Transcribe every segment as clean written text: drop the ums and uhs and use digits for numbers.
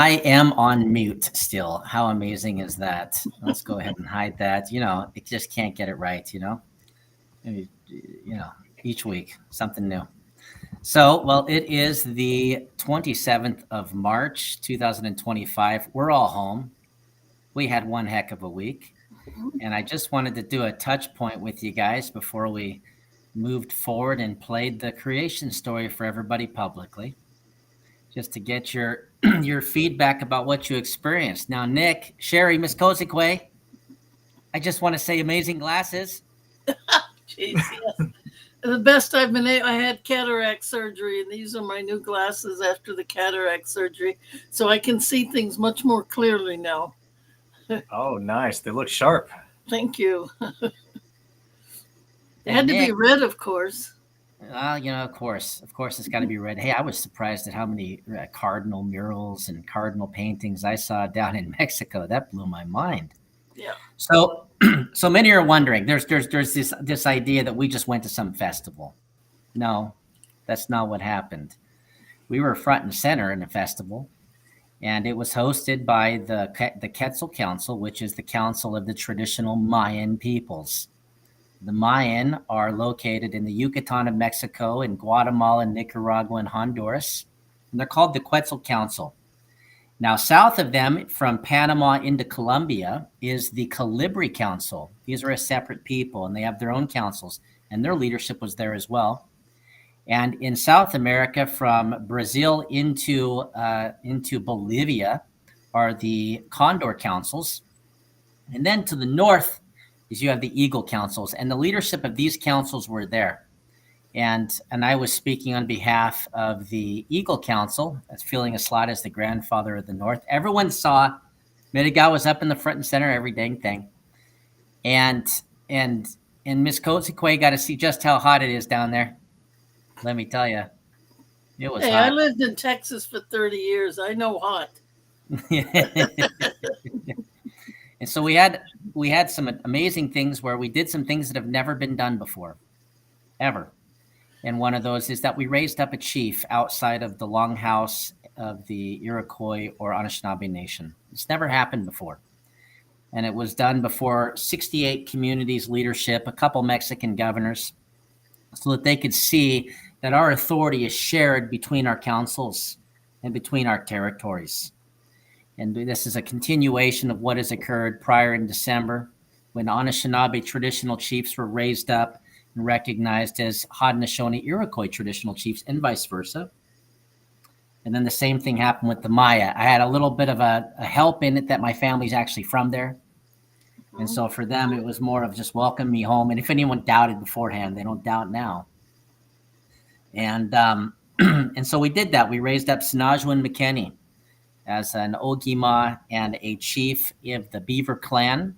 I am on mute still. How amazing is that? Let's go ahead and hide that. It just can't get it right, Maybe, each week, something new. So, well, it is the 27th of March, 2025. We're all home. We had one heck of a week. And I just wanted to do a touch point with you guys before we moved forward and played the creation story for everybody publicly, just to get your your feedback about what you experienced. Now, Nick, Sherry, Miss Kozikwe, I just want to say amazing glasses. Jeez, yes. The best I've been able. I had cataract surgery, and these are my new glasses after the cataract surgery, so I can see things much more clearly now. Oh, nice. They look sharp. Thank you. They had to be red, of course. Of course, it's got to be red. Hey, I was surprised at how many cardinal murals and cardinal paintings I saw down in Mexico. That blew my mind. Yeah. So many are wondering. There's this idea that we just went to some festival. No, that's not what happened. We were front and center in a festival, and it was hosted by the Quetzal Council, which is the council of the traditional Mayan peoples. The Mayan are located in the Yucatan of Mexico, in Guatemala, Nicaragua, and Honduras. And they're called the Quetzal Council. Now, south of them, from Panama into Colombia, is the Calibri Council. These are a separate people, and they have their own councils, and their leadership was there as well. And in South America, from Brazil into Bolivia, are the Condor Councils. And then to the north is you have the Eagle Councils, and the leadership of these councils were there. And I was speaking on behalf of the Eagle Council, filling a slot as the grandfather of the North. Everyone saw Medigal was up in the front and center, every dang thing. And Miss Kozikwe got to see just how hot it is down there. Let me tell you, it was hot. I lived in Texas for 30 years. I know hot. And so we had some amazing things where we did some things that have never been done before, ever. And one of those is that we raised up a chief outside of the longhouse of the Iroquois or Anishinaabe Nation. It's never happened before. And it was done before 68 communities leadership, a couple Mexican governors, so that they could see that our authority is shared between our councils and between our territories. And this is a continuation of what has occurred prior in December, when Anishinaabe traditional chiefs were raised up and recognized as Haudenosaunee Iroquois traditional chiefs, and vice versa. And then the same thing happened with the Maya. I had a little bit of a help in it that my family's actually from there. And so for them, it was more of just welcome me home. And if anyone doubted beforehand, they don't doubt now. And so we did that. We raised up Sinajwin McKinney as an Ogima and a chief of the Beaver clan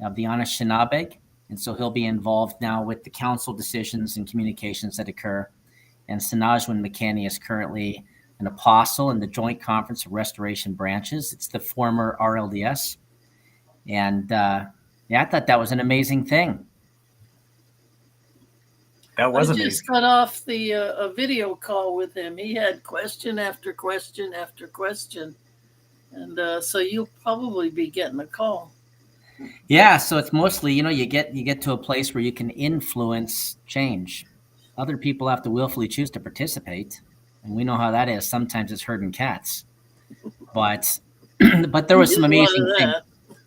of the Anishinaabe. And so he'll be involved now with the council decisions and communications that occur. And Sinajwin McKinney is currently an apostle in the Joint Conference of Restoration Branches. It's the former RLDS. And I thought that was an amazing thing. That was I amazing. just cut off the a video call with him. He had question after question after question. And so you'll probably be getting a call. Yeah, so it's mostly, you get to a place where you can influence change. Other people have to willfully choose to participate, and we know how that is. Sometimes it's herding cats, but there was some amazing things.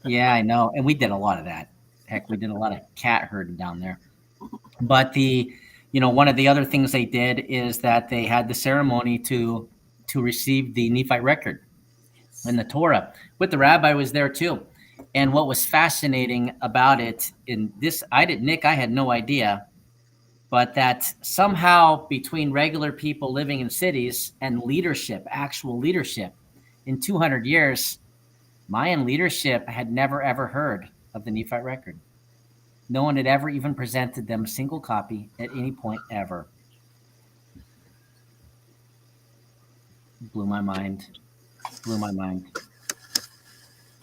Yeah, I know, and we did a lot of that. Heck, we did a lot of cat herding down there. But one of the other things they did is that they had the ceremony to receive the Nephite record and the Torah. But the rabbi was there too. And what was fascinating about it in this, Nick, I had no idea, but that somehow between regular people living in cities and leadership, actual leadership, in 200 years, Mayan leadership had never, ever heard of the Nephite record. No one had ever even presented them a single copy at any point ever. Blew my mind.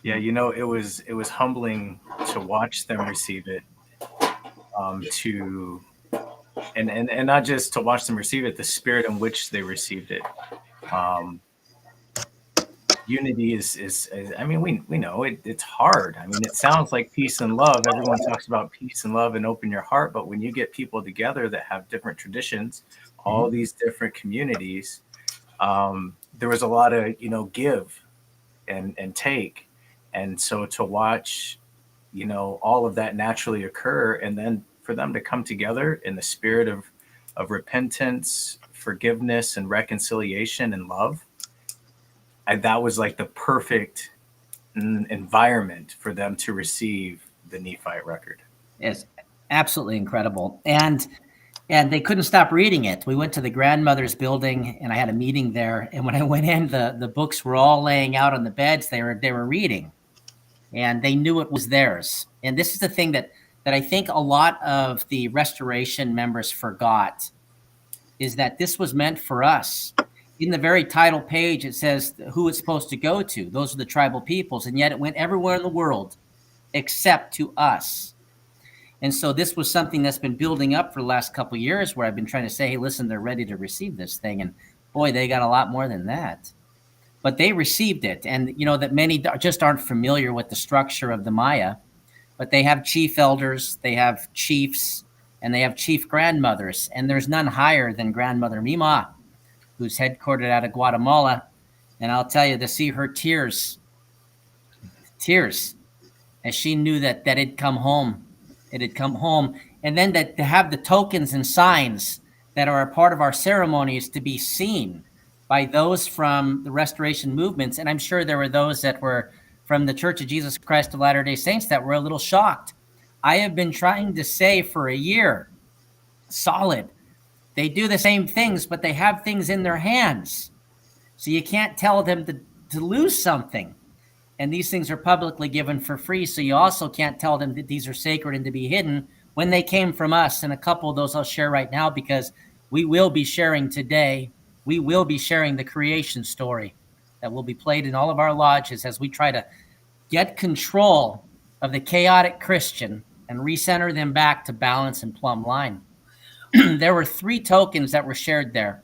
Yeah, it was humbling to watch them receive it, and not just to watch them receive it, the spirit in which they received it. unity is I mean, we know it's hard. I mean, it sounds like peace and love. Everyone talks about peace and love and open your heart, but when you get people together that have different traditions, all these different communities, there was a lot of, give and take. And so to watch, all of that naturally occur, and then for them to come together in the spirit of repentance, forgiveness, and reconciliation and love, that was like the perfect environment for them to receive the Nephite record. It's absolutely incredible. And they couldn't stop reading it. We went to the grandmother's building, and I had a meeting there. And when I went in, the books were all laying out on the beds. They were reading, and they knew it was theirs. And this is the thing that I think a lot of the restoration members forgot, is that this was meant for us. In the very title page, it says who it's supposed to go to. Those are the tribal peoples, and yet it went everywhere in the world except to us. And so this was something that's been building up for the last couple of years, where I've been trying to say, hey, listen, they're ready to receive this thing. And boy, they got a lot more than that. But they received it. And that many just aren't familiar with the structure of the Maya, but they have chief elders, they have chiefs, and they have chief grandmothers. And there's none higher than Grandmother Mima, who's headquartered out of Guatemala. And I'll tell you, to see her tears, as she knew that it had come home. It had come home. And then to have the tokens and signs that are a part of our ceremonies to be seen by those from the restoration movements. And I'm sure there were those that were from the Church of Jesus Christ of Latter-day Saints that were a little shocked. I have been trying to say for a year, solid, they do the same things, but they have things in their hands. So you can't tell them to lose something. And these things are publicly given for free. So you also can't tell them that these are sacred and to be hidden when they came from us. And a couple of those I'll share right now, because we will be sharing today. We will be sharing the creation story that will be played in all of our lodges as we try to get control of the chaotic Christian and recenter them back to balance and plumb line. There were 3 tokens that were shared there.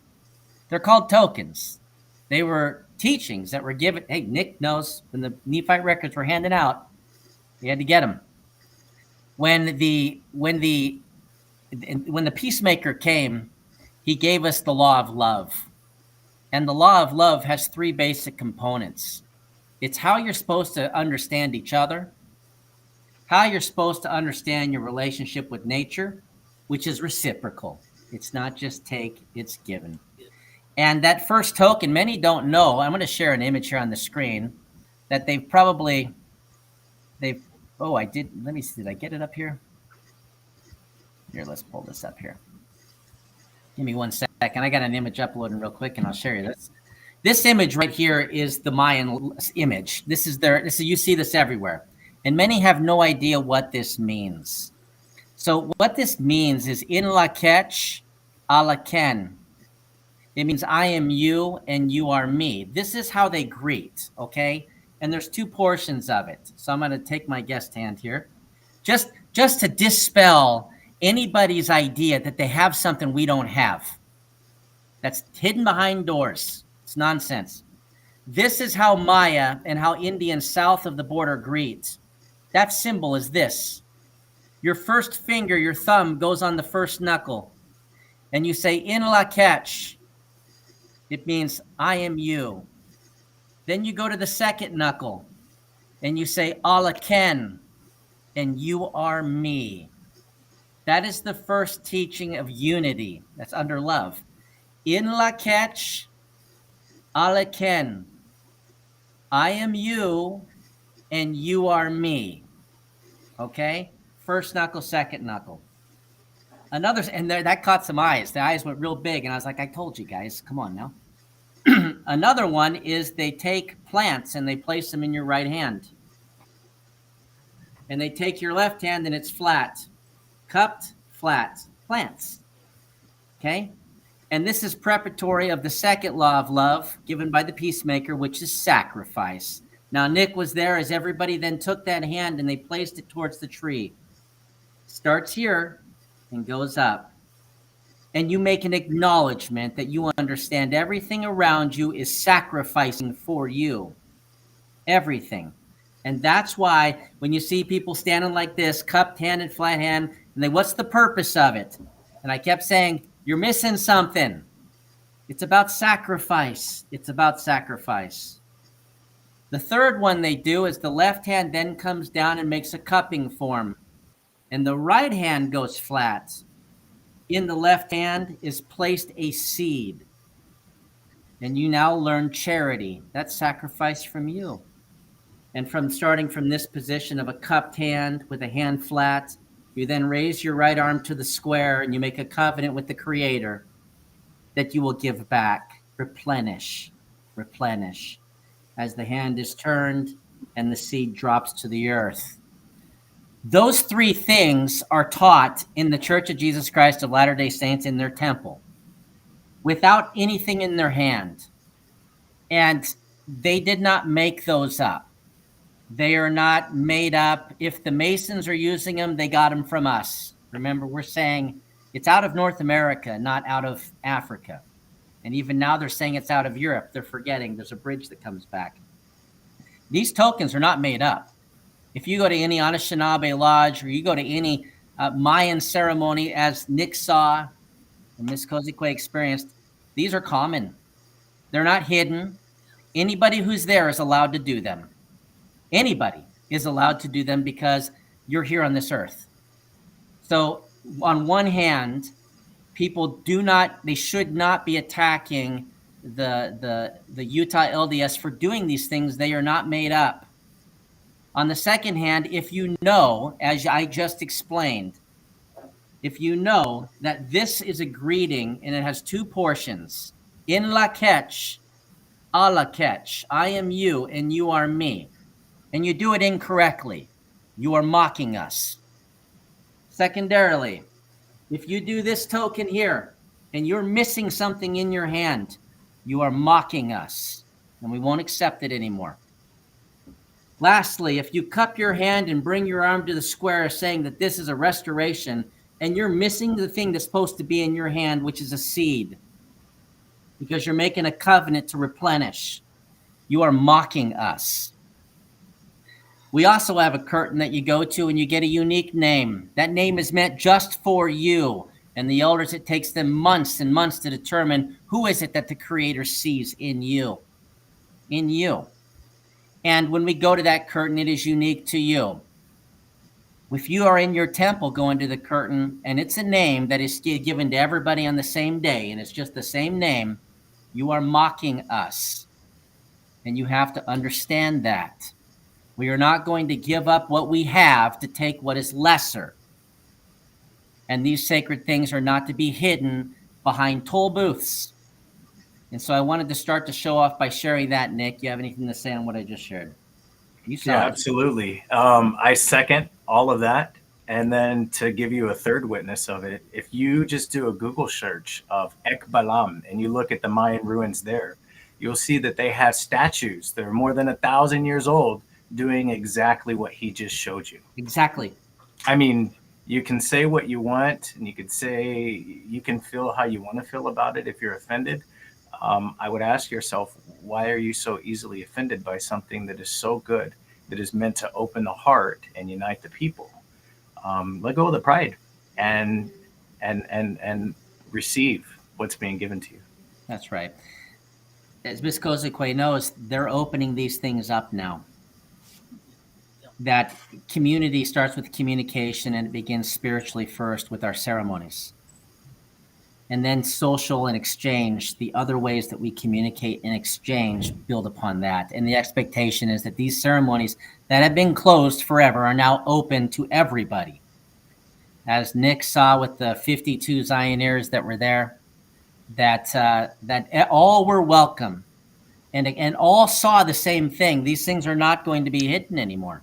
They're called tokens. They were teachings that were given. Hey, Nick knows when the Nephite records were handed out, we had to get them. When the peacemaker came, he gave us the law of love. And the law of love has 3 basic components. It's how you're supposed to understand each other, how you're supposed to understand your relationship with nature, which is reciprocal. It's not just take, it's given. And that first token, many don't know. I'm going to share an image here on the screen that let me see, did I get it up here? Here, let's pull this up here. Give me 1 second. I got an image uploading real quick, and I'll share you this. This image right here is the Mayan image. You see this everywhere. And many have no idea what this means. So what this means is in la ketch, a la ken. It means I am you and you are me. This is how they greet, okay? And there's 2 portions of it. So I'm going to take my guest hand here. Just to dispel anybody's idea that they have something we don't have. That's hidden behind doors. It's nonsense. This is how Maya and how Indians south of the border greet. That symbol is this. Your first finger, your thumb, goes on the first knuckle. And you say, in la ketch. It means, I am you. Then you go to the second knuckle. And you say, a la ken. And you are me. That is the first teaching of unity. That's under love. In la ketch, a la ken. I am you, and you are me. Okay? First knuckle, second knuckle. That caught some eyes. The eyes went real big, and I was like, I told you guys, come on now. Another one is they take plants and they place them in your right hand. And they take your left hand and it's flat. Cupped, flat, plants. Okay? And this is preparatory of the second law of love given by the peacemaker, which is sacrifice. Now, Nick was there as everybody then took that hand and they placed it towards the tree. Starts here and goes up. And you make an acknowledgement that you understand everything around you is sacrificing for you. everything. And that's why when you see people standing like this, cupped hand and flat hand, and they, what's the purpose of it? And I kept saying, you're missing something. It's about sacrifice. It's about sacrifice. The third one they do is the left hand then comes down and makes a cupping form, and the right hand goes flat. In the left hand is placed a seed, and you now learn charity. That's sacrifice from you. And from starting from this position of a cupped hand with a hand flat, you then raise your right arm to the square and you make a covenant with the Creator that you will give back, replenish, as the hand is turned and the seed drops to the earth. Those three things are taught in the Church of Jesus Christ of Latter-day Saints in their temple without anything in their hand. And they did not make those up. They are not made up. If the Masons are using them, they got them from us. Remember, we're saying it's out of North America, not out of Africa. And even now they're saying it's out of Europe. They're forgetting there's a bridge that comes back. These tokens are not made up. If you go to any Anishinaabe lodge or you go to any Mayan ceremony, as Nick saw and Miss Kozikwe experienced, these are common. They're not hidden. Anybody who's there is allowed to do them. Anybody is allowed to do them because you're here on this earth. So on one hand, people they should not be attacking the Utah LDS for doing these things. They are not made up. On the second hand, if you know, as I just explained, if you know that this is a greeting and it has two portions, in Lakech, a Lakech, I am you and you are me, and you do it incorrectly, you are mocking us. Secondarily, if you do this token here and you're missing something in your hand, you are mocking us, and we won't accept it anymore. Lastly, if you cup your hand and bring your arm to the square saying that this is a restoration, and you're missing the thing that's supposed to be in your hand, which is a seed, because you're making a covenant to replenish, you are mocking us. We also have a curtain that you go to and you get a unique name. That name is meant just for you. And the elders, it takes them months and months to determine who is it that the Creator sees in you. In you. And when we go to that curtain, it is unique to you. If you are in your temple going to the curtain and it's a name that is given to everybody on the same day and it's just the same name, you are mocking us. And you have to understand that. We are not going to give up what we have to take what is lesser. And these sacred things are not to be hidden behind toll booths. And so I wanted to start to show off by sharing that, Nick. You have anything to say on what I just shared? You saw it. Absolutely. I second all of that. And then to give you a third witness of it, if you just do a Google search of Ekbalam and you look at the Mayan ruins there, you'll see that they have statues that are more than 1,000 years old doing exactly what he just showed you. Exactly. I mean, you can say what you want and you can feel how you want to feel about it if you're offended. I would ask yourself, why are you so easily offended by something that is so good, that is meant to open the heart and unite the people? Let go of the pride and receive what's being given to you. That's right. As Ms. Kozikwe knows, they're opening these things up now. That community starts with communication and it begins spiritually first with our ceremonies. And then social and exchange, the other ways that we communicate and exchange build upon that. And the expectation is that these ceremonies that have been closed forever are now open to everybody. As Nick saw with the 52 Zioneers that were there, that all were welcome and all saw the same thing. These things are not going to be hidden anymore.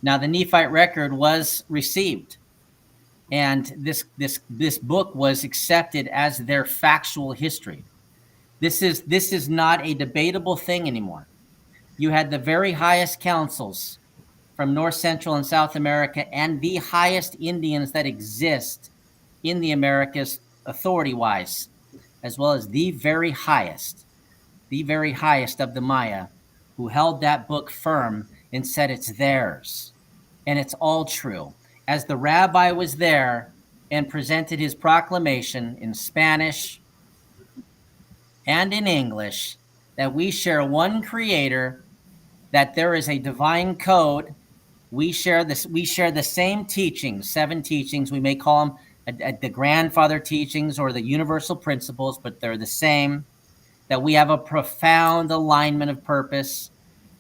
Now, the Nephite record was received. And this book was accepted as their factual history. This is not a debatable thing anymore. You had the very highest councils from North, Central, and South America, and the highest Indians that exist in the Americas authority-wise, as well as the very highest of the Maya, who held that book firm and said it's theirs. And it's all true. As the rabbi was there and presented his proclamation in Spanish and in English, that we share one creator, that there is a divine code. We share this. We share the same teachings, 7 teachings. We may call them the grandfather teachings or the universal principles, but they're the same. That we have a profound alignment of purpose,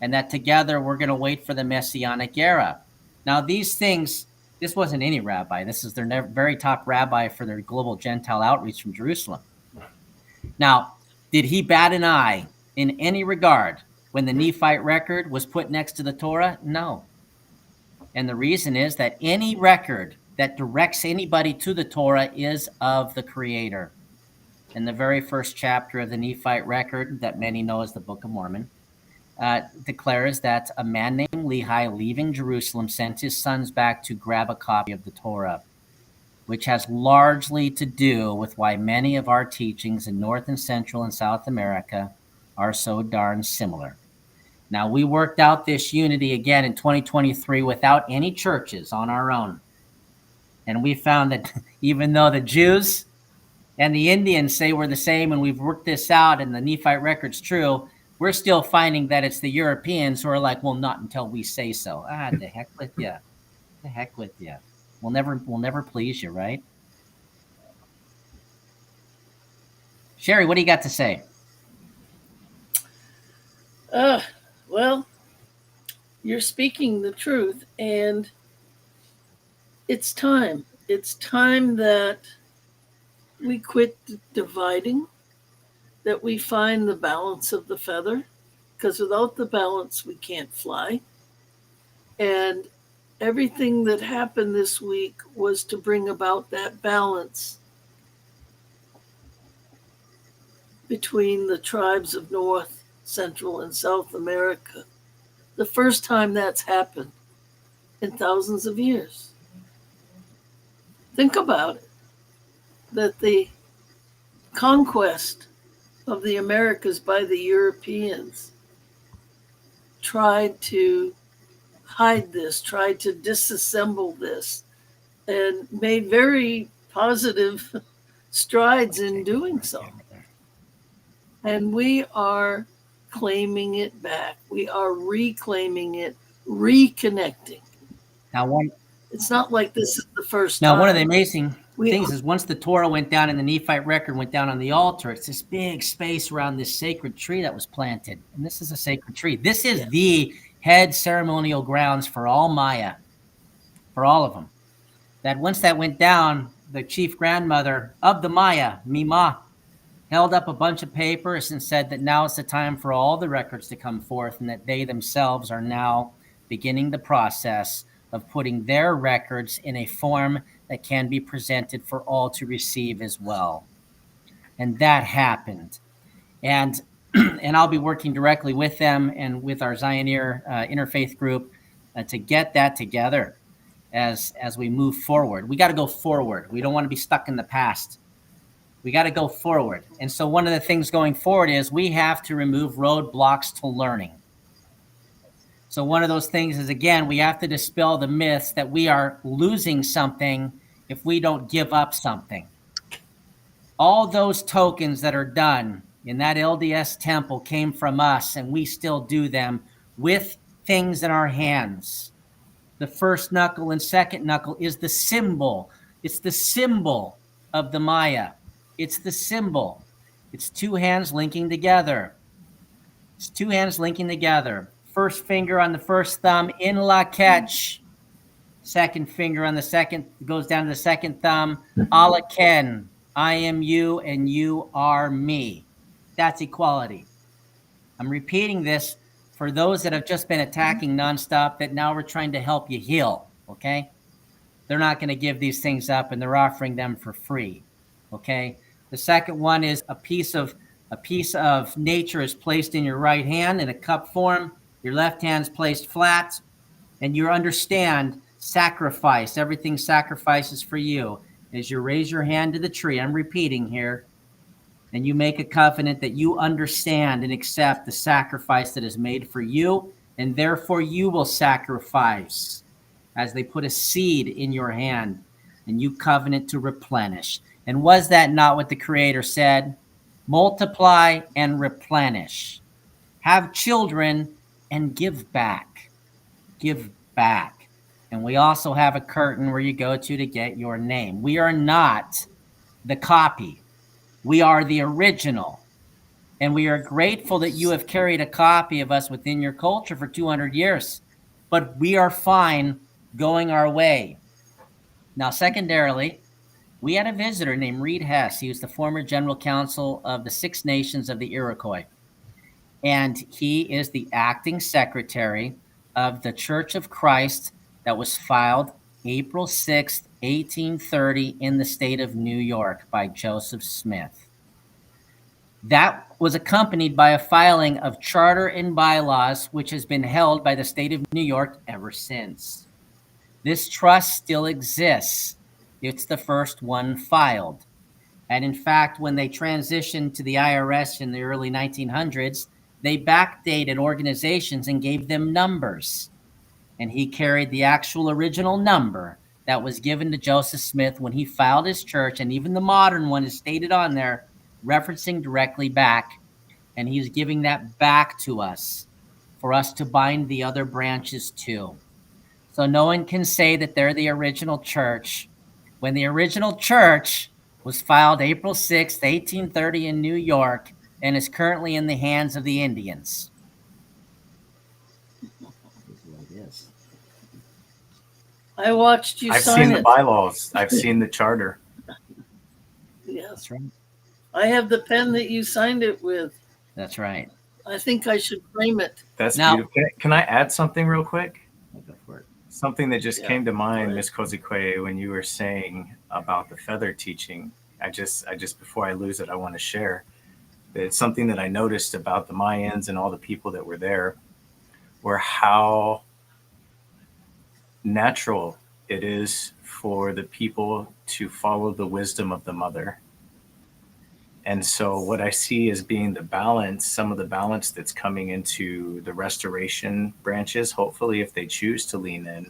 and that together we're going to wait for the Messianic era. Now, these things, this wasn't any rabbi. This is their very top rabbi for their global Gentile outreach from Jerusalem. Now, did he bat an eye in any regard when the Nephite record was put next to the Torah? No. And the reason is that any record that directs anybody to the Torah is of the Creator. In the very first chapter of the Nephite record, that many know as the Book of Mormon, declares that a man named Lehi, leaving Jerusalem, sent his sons back to grab a copy of the Torah, which has largely to do with why many of our teachings in North and Central and South America are so darn similar. Now, we worked out this unity again in 2023 without any churches, on our own. And we found that even though the Jews and the Indians say we're the same, and we've worked this out and the Nephite record's true, we're still finding that it's the Europeans who are like, well, not until we say so. The heck with you. The heck with you. We'll never please you, right? Sherry, what do you got to say? Well, you're speaking the truth, and it's time. It's time that we quit dividing, that we find the balance of the feather, because without the balance, we can't fly. And everything that happened this week was to bring about that balance between the tribes of North, Central, and South America. The first time that's happened in thousands of years. Think about it, that the conquest of the Americas by the Europeans tried to hide this, tried to disassemble this, and made very positive strides in doing so. And we are claiming it back. We are reclaiming it, reconnecting. Now, it's not like this is the first time. Now, one of the amazing things is once the Torah went down and the Nephite record went down on the altar, it's this big space around this sacred tree that was planted. And this is a sacred tree. This is the head ceremonial grounds for all Maya, for all of them. That once that went down, the chief grandmother of the Maya, Mima, held up a bunch of papers and said that now is the time for all the records to come forth, and that they themselves are now beginning the process of putting their records in a form that can be presented for all to receive as well. And that happened. And I'll be working directly with them and with our Zioneer interfaith group to get that together as we move forward. We got to go forward. We don't want to be stuck in the past. We got to go forward. And so one of the things going forward is we have to remove roadblocks to learning. So one of those things is, again, we have to dispel the myths that we are losing something if we don't give up something. All those tokens that are done in that LDS temple came from us, and we still do them with things in our hands. The first knuckle and second knuckle is the symbol. It's the symbol of the Maya. It's the symbol. It's 2 hands linking together. It's 2 hands linking together. First finger on the first thumb, in Lakech. Second finger on the second, goes down to the second thumb, Alaken. I am you and you are me. That's equality. I'm repeating this for those that have just been attacking nonstop, that now we're trying to help you heal, okay? They're not going to give these things up, and they're offering them for free, okay? The second one is a piece of nature is placed in your right hand in a cup form. Your left hand's placed flat, and you understand sacrifice. Everything sacrifices for you. As you raise your hand to the tree, I'm repeating here, and you make a covenant that you understand and accept the sacrifice that is made for you, and therefore you will sacrifice as they put a seed in your hand, and you covenant to replenish. And was that not what the Creator said? Multiply and replenish. Have children and give back. Give back. And we also have a curtain where you go to get your name. We are not the copy. We are the original. And we are grateful that you have carried a copy of us within your culture for 200 years. But we are fine going our way. Now, secondarily, we had a visitor named Reed Hess. He was the former general counsel of the Six Nations of the Iroquois. And he is the acting secretary of the Church of Christ that was filed April 6th, 1830 in the state of New York by Joseph Smith. That was accompanied by a filing of charter and bylaws, which has been held by the state of New York ever since. This trust still exists. It's the first one filed. And in fact, when they transitioned to the IRS in the early 1900s, they backdated organizations and gave them numbers. And he carried the actual original number that was given to Joseph Smith when he filed his church, and even the modern one is stated on there, referencing directly back. And he's giving that back to us for us to bind the other branches to. So no one can say that they're the original church when the original church was filed April 6th, 1830 in New York, and is currently in the hands of the Indians. This is what it is. I watched you I've sign seen it. the bylaws. I've seen the charter. Yes. That's right. I have the pen that you signed it with. That's right. I think I should frame it. That's Now- beautiful. Can I add something real quick? Go for it. Something that just Yeah, came to mind, go Ms. Kozikwe, when you were saying about the feather teaching. I just before I lose it, I want to share that it's something that I noticed about the Mayans and all the people that were there, were how natural it is for the people to follow the wisdom of the mother. And so what I see as being the balance, some of the balance that's coming into the restoration branches, hopefully if they choose to lean in,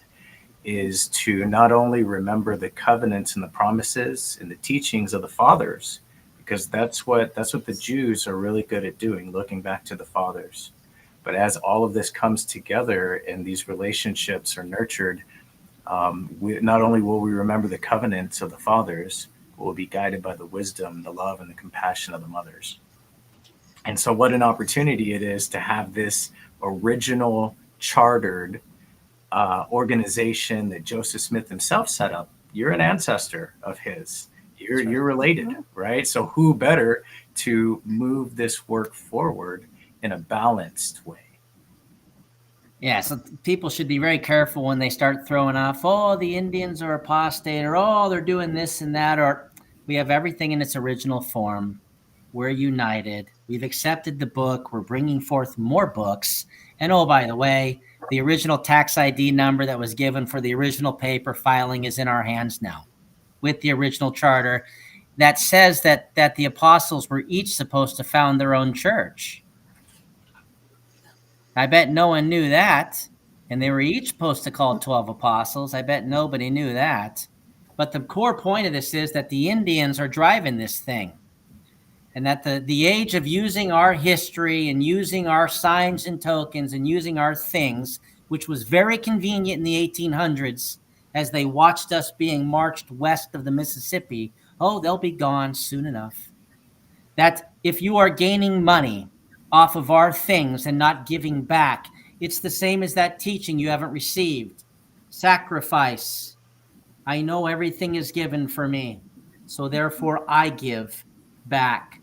is to not only remember the covenants and the promises and the teachings of the fathers, because that's what the Jews are really good at doing, looking back to the fathers. But as all of this comes together and these relationships are nurtured, not only will we remember the covenants of the fathers, but we'll be guided by the wisdom, the love, and the compassion of the mothers. And so what an opportunity it is to have this original chartered organization that Joseph Smith himself set up. You're an ancestor of his. You're related, right? So who better to move this work forward in a balanced way? Yeah, so people should be very careful when they start throwing off, oh, the Indians are apostate, or oh, they're doing this and that, or we have everything in its original form. We're united. We've accepted the book. We're bringing forth more books. And oh, by the way, the original tax ID number that was given for the original paper filing is in our hands now with the original charter that says that the apostles were each supposed to found their own church. I bet no one knew that. And they were each supposed to call 12 apostles. I bet nobody knew that. But the core point of this is that the Indians are driving this thing. And that the age of using our history and using our signs and tokens and using our things, which was very convenient in the 1800s as they watched us being marched west of the Mississippi, oh, they'll be gone soon enough. That if you are gaining money off of our things and not giving back, it's the same as that teaching you haven't received. Sacrifice. I know everything is given for me, so therefore I give back.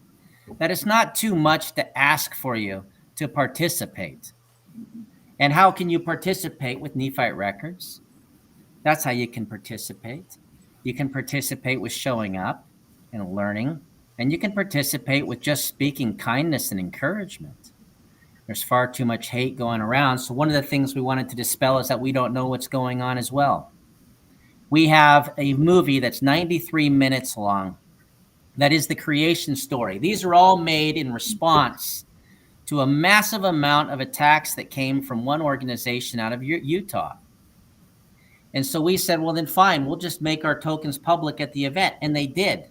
That it's not too much to ask for you to participate. And how can you participate with Nephite records? That's how you can participate. You can participate with showing up and learning, and you can participate with just speaking kindness and encouragement. There's far too much hate going around. So one of the things we wanted to dispel is that we don't know what's going on as well. We have a movie that's 93 minutes long that is the creation story. These are all made in response to a massive amount of attacks that came from one organization out of Utah. And so we said, well, then fine, we'll just make our tokens public at the event. And they did.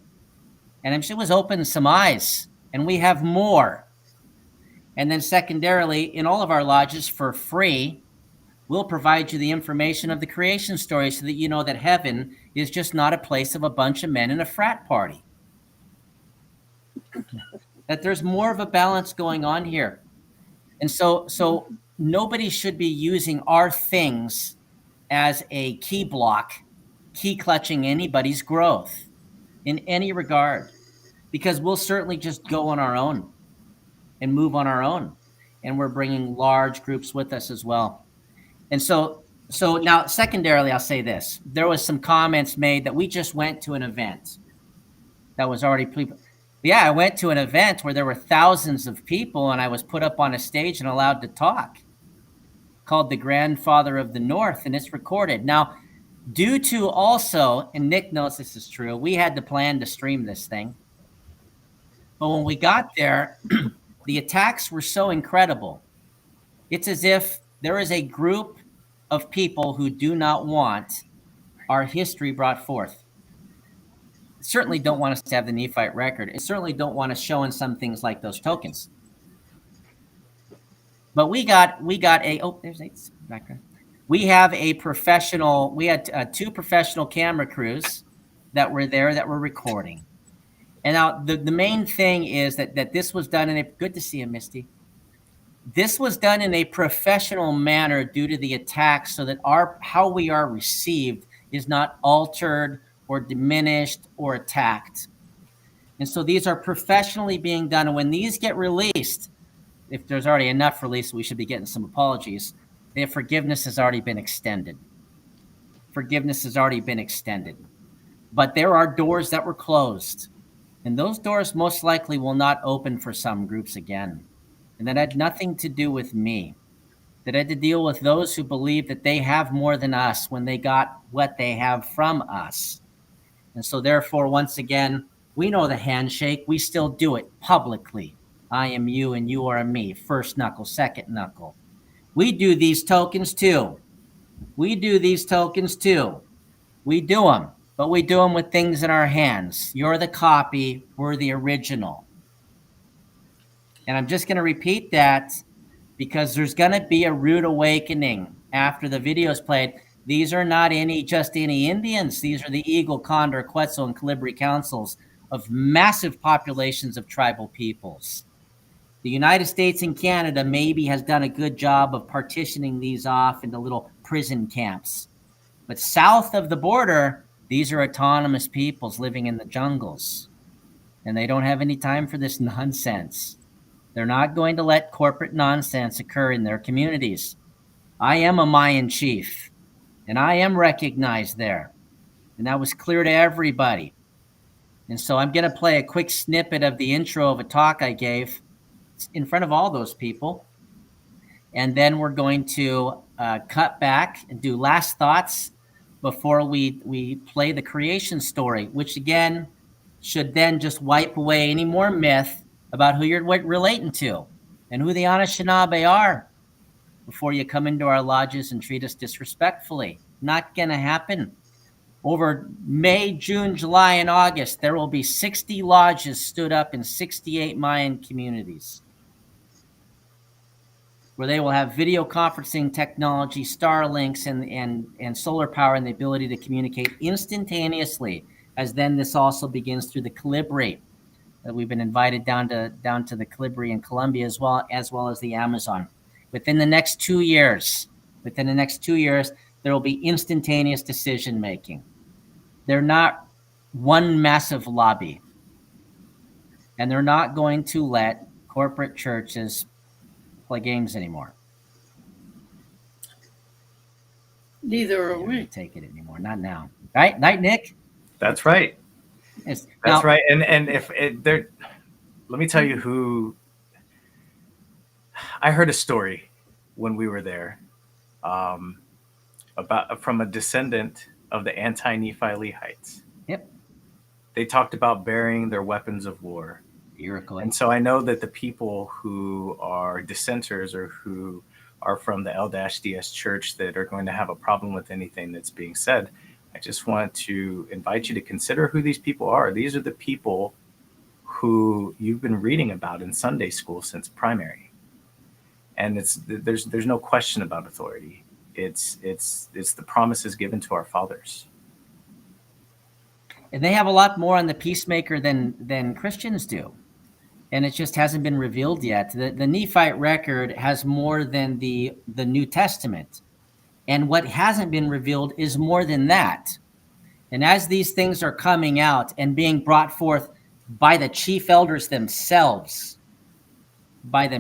And it was opening some eyes. And we have more. And then secondarily, in all of our lodges for free, we'll provide you the information of the creation story so that you know that heaven is just not a place of a bunch of men in a frat party. That there's more of a balance going on here. And so nobody should be using our things as a key block, key clutching anybody's growth in any regard, because we'll certainly just go on our own and move on our own. And we're bringing large groups with us as well. And so now secondarily, I'll say this. There was some comments made that we just went to an event that was already I went to an event where there were thousands of people and I was put up on a stage and allowed to talk, called The Grandfather of the North, and it's recorded. Now, due to also, and Nick knows this is true, we had to plan to stream this thing. But when we got there, the attacks were so incredible. It's as if there is a group of people who do not want our history brought forth. Certainly don't want us to have the Nephite record, and certainly don't want us showing some things like those tokens. But we got there's Nate's background. We have a professional, we had 2 professional camera crews that were there that were recording. And now the main thing is that this was done in a, good to see you, Misty. This was done in a professional manner due to the attack, so that how we are received is not altered or diminished or attacked. And so these are professionally being done. And when these get released, if there's already enough release, we should be getting some apologies. Their forgiveness has already been extended. Forgiveness has already been extended. But there are doors that were closed. And those doors most likely will not open for some groups again. And that had nothing to do with me. That had to deal with those who believe that they have more than us when they got what they have from us. And so therefore, once again, we know the handshake. We still do it publicly. I am you and you are me. First knuckle, second knuckle. We do these tokens too. We do these tokens too. We do them, but we do them with things in our hands. You're the copy. We're the original. And I'm just going to repeat that because there's going to be a rude awakening after the video is played. These are not just any Indians. These are the Eagle, Condor, Quetzal, and Colibri councils of massive populations of tribal peoples. The United States and Canada maybe has done a good job of partitioning these off into little prison camps. But south of the border, these are autonomous peoples living in the jungles. And they don't have any time for this nonsense. They're not going to let corporate nonsense occur in their communities. I am a Mayan chief, and I am recognized there. And that was clear to everybody. And so I'm going to play a quick snippet of the intro of a talk I gave in front of all those people. And then we're going to cut back and do last thoughts before we play the creation story, which again should then just wipe away any more myth about who you're relating to and who the Anishinaabe are before you come into our lodges and treat us disrespectfully. Not going to happen. Over May, June, July, and August, there will be 60 lodges stood up in 68 Mayan communities where they will have video conferencing technology, Starlinks, and solar power, and the ability to communicate instantaneously, as then this also begins through the Colibri. We've been invited down to the Colibri in Colombia as well as the Amazon. Within the next 2 years, there will be instantaneous decision making. They're not one massive lobby, and they're not going to let corporate churches play games anymore. Neither are we. Take it anymore, not now. Right, night, Nick. That's right. Yes. That's right. And if there, let me tell you who. I heard a story when we were there about from a descendant of the anti-Nephi Lehites. Yep. they talked about bearing their weapons of war. And so I know that the people who are dissenters or who are from the L-DS church that are going to have a problem with anything that's being said, I just want to invite you to consider who these people are. These are the people who you've been reading about in Sunday school since primary. And there's no question about authority. It's the promises given to our fathers. And they have a lot more on the peacemaker than Christians do. And it just hasn't been revealed yet. The Nephite record has more than the New Testament. And what hasn't been revealed is more than that. And as these things are coming out and being brought forth by the chief elders themselves, the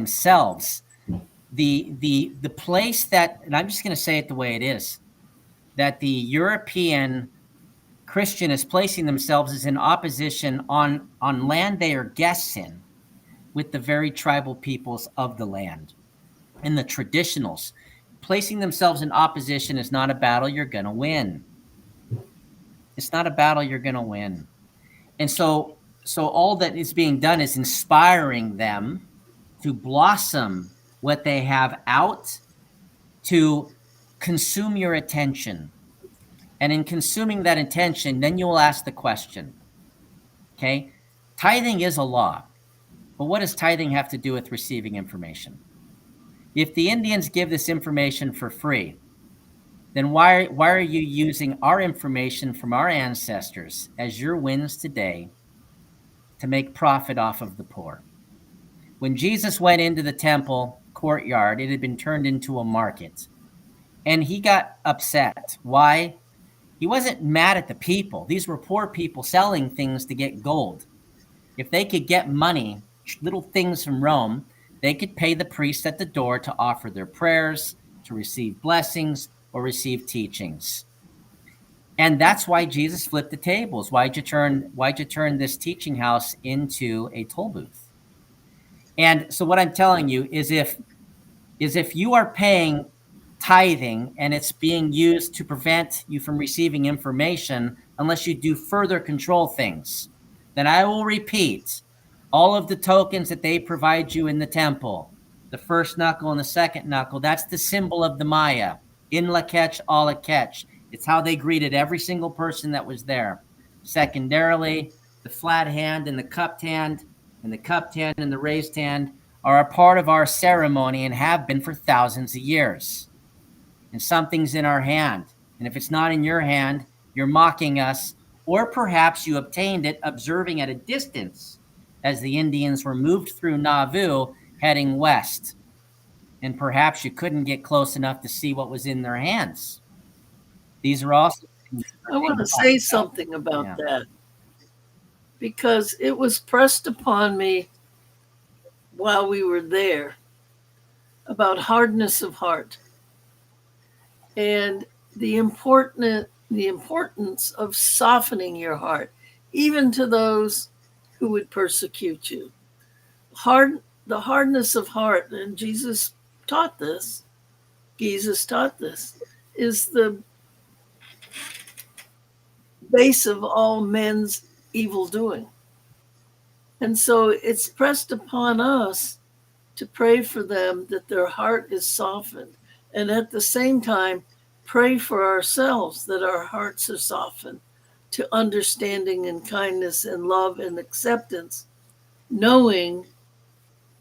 place that, and I'm just going to say it the way it is, that the European Christian is placing themselves is in opposition on land they are guests in with the very tribal peoples of the land and the traditionals. Placing themselves in opposition is not a battle you're going to win. It's not a battle you're going to win. And so all that is being done is inspiring them to blossom what they have out, to consume your attention. And in consuming that attention, then you will ask the question, okay, tithing is a law. But what does tithing have to do with receiving information? If the Indians give this information for free, then why are you using our information from our ancestors as your wins today to make profit off of the poor? When Jesus went into the temple courtyard, it had been turned into a market. And he got upset. Why? He wasn't mad at the people. These were poor people selling things to get gold. If they could get money, little things from Rome, they could pay the priest at the door to offer their prayers, to receive blessings, or receive teachings. And that's why Jesus flipped the tables. Why'd you turn this teaching house into a toll booth? And so what I'm telling you is if you are paying tithing and it's being used to prevent you from receiving information unless you do further control things, then I will repeat, all of the tokens that they provide you in the temple, the first knuckle and the second knuckle, that's the symbol of the Maya. In Lakech, all Lakech. It's how they greeted every single person that was there. Secondarily, the flat hand and the cupped hand and the raised hand are a part of our ceremony and have been for thousands of years. And something's in our hand. And if it's not in your hand, you're mocking us, or perhaps you obtained it observing at a distance as the Indians were moved through Nauvoo heading west. And perhaps you couldn't get close enough to see what was in their hands. These are also. I want to say something about that, because it was pressed upon me while we were there about hardness of heart and the importance of softening your heart, even to those who would persecute you. The hardness of heart, and Jesus taught this, is the base of all men's evil doing. And so it's pressed upon us to pray for them that their heart is softened. And at the same time, pray for ourselves that our hearts are softened to understanding and kindness and love and acceptance, knowing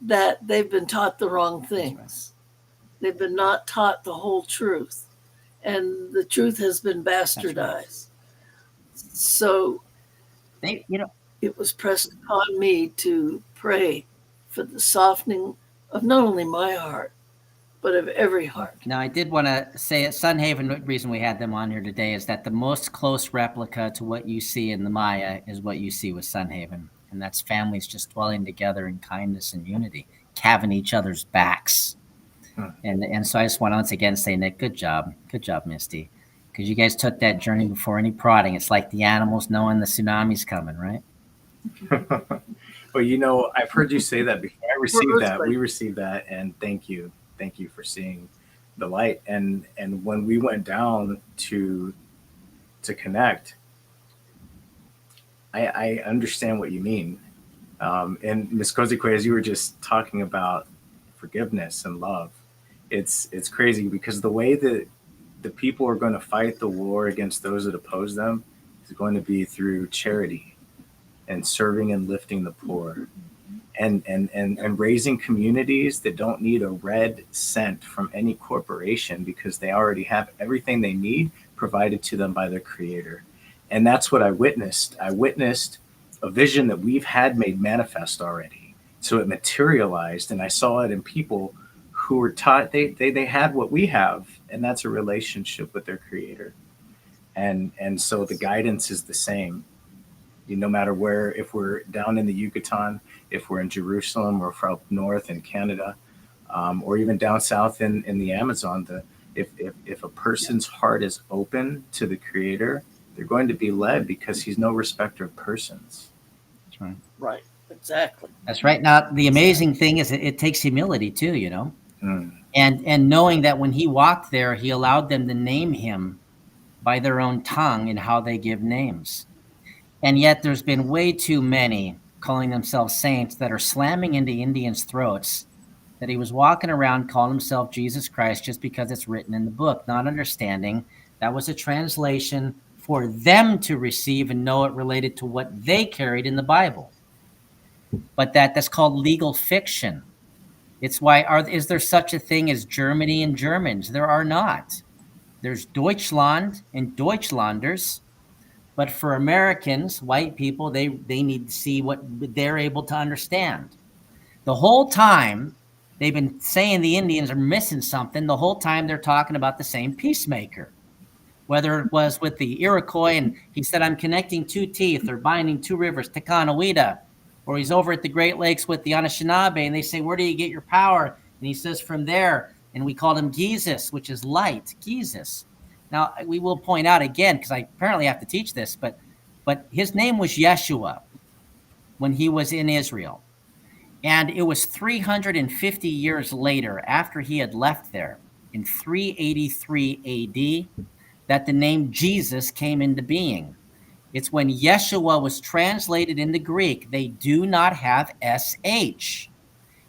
that they've been taught the wrong things. They've been not taught the whole truth. And the truth has been bastardized. So it was pressed upon me to pray for the softening of not only my heart, but of every heart. Now, I did want to say at Sunhaven, the reason we had them on here today is that the most close replica to what you see in the Maya is what you see with Sunhaven. And that's families just dwelling together in kindness and unity, calving each other's backs. And so I just want to once again say, Nick, good job, Misty, because you guys took that journey before any prodding. It's like the animals knowing the tsunami's coming, right? Well, I've heard you say that before. I received that. We received that, and thank you for seeing the light. And when we went down to connect, I understand what you mean. And Ms. Kozikwe, as you were just talking about forgiveness and love, it's crazy because the way that the people are going to fight the war against those that oppose them is going to be through charity and serving and lifting the poor and raising communities that don't need a red cent from any corporation because they already have everything they need provided to them by their creator. And that's what I witnessed. I witnessed a vision that we've had made manifest already. So it materialized, and I saw it in people who were taught they had what we have, and that's a relationship with their creator. And so the guidance is the same. No matter where, if we're down in the Yucatan, if we're in Jerusalem, or if we're up north in Canada, or even down south in the Amazon, if a person's heart is open to the Creator, they're going to be led because He's no respecter of persons. That's right. Right. Exactly. That's right. Now, the amazing thing is it takes humility too, Mm. and knowing that when he walked there, he allowed them to name him by their own tongue and how they give names. And yet there's been way too many calling themselves saints that are slamming into Indians' throats that he was walking around calling himself Jesus Christ just because it's written in the book, not understanding that was a translation for them to receive and know it related to what they carried in the Bible. But that's called legal fiction. It's why is there such a thing as Germany and Germans? There are not. There's Deutschland and Deutschlanders. But for Americans, white people, they need to see what they're able to understand. The whole time they've been saying the Indians are missing something. The whole time they're talking about the same peacemaker, whether it was with the Iroquois and he said, I'm connecting two teeth or binding two rivers, Ticonawida, or he's over at the Great Lakes with the Anishinaabe and they say, where do you get your power? And he says, from there. And we called him Jesus, which is light, Jesus. Now, we will point out again, because I apparently have to teach this, but his name was Yeshua when he was in Israel. And it was 350 years later, after he had left there, in 383 AD, that the name Jesus came into being. It's when Yeshua was translated into Greek. They do not have SH.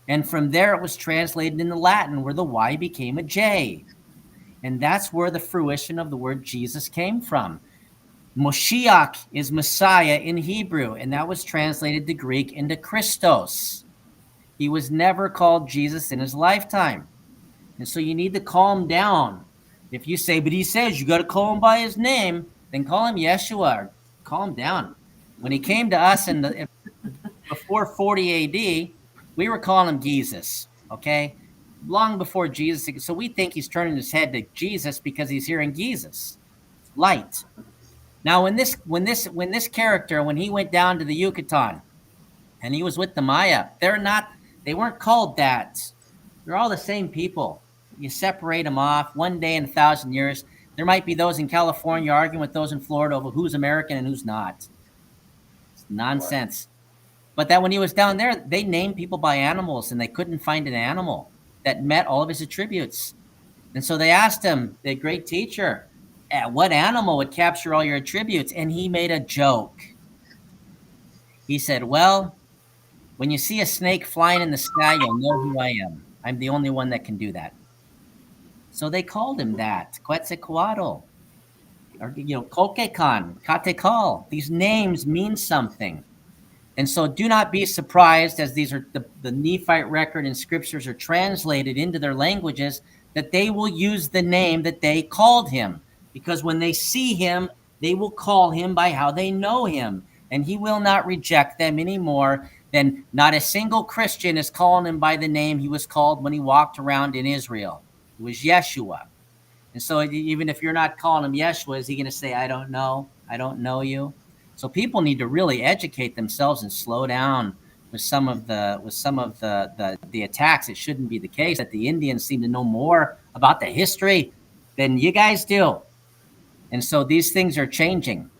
And from there, it was translated into Latin, where the Y became a J. And that's where the fruition of the word Jesus came from. Moshiach is Messiah in Hebrew, and that was translated to Greek into Christos. He was never called Jesus in his lifetime. And so you need to calm down. If you say, but he says you got to call him by his name, then call him Yeshua, or calm down. When he came to us before 40 AD, we were calling him Jesus, okay? Long before Jesus. So we think he's turning his head to Jesus because he's hearing Jesus, light. Now, when this character, when he went down to the Yucatan and he was with the Maya, they weren't called that. They're all the same people. You separate them off one day in 1,000 years. There might be those in California arguing with those in Florida over who's American and who's not. It's nonsense. But that when he was down there, they named people by animals and they couldn't find an animal that met all of his attributes. And so they asked him, the great teacher, what animal would capture all your attributes? And he made a joke. He said, well, when you see a snake flying in the sky, you'll know who I am. I'm the only one that can do that. So they called him that, Quetzalcoatl, or, Colquecan, Catecal. These names mean something. And so do not be surprised as these are the Nephite record and scriptures are translated into their languages that they will use the name that they called him. Because when they see him, they will call him by how they know him. And he will not reject them any more than not a single Christian is calling him by the name he was called when he walked around in Israel. It was Yeshua. And so even if you're not calling him Yeshua, is he going to say, I don't know you? So people need to really educate themselves and slow down with some of the attacks. It shouldn't be the case that the Indians seem to know more about the history than you guys do. And so these things are changing.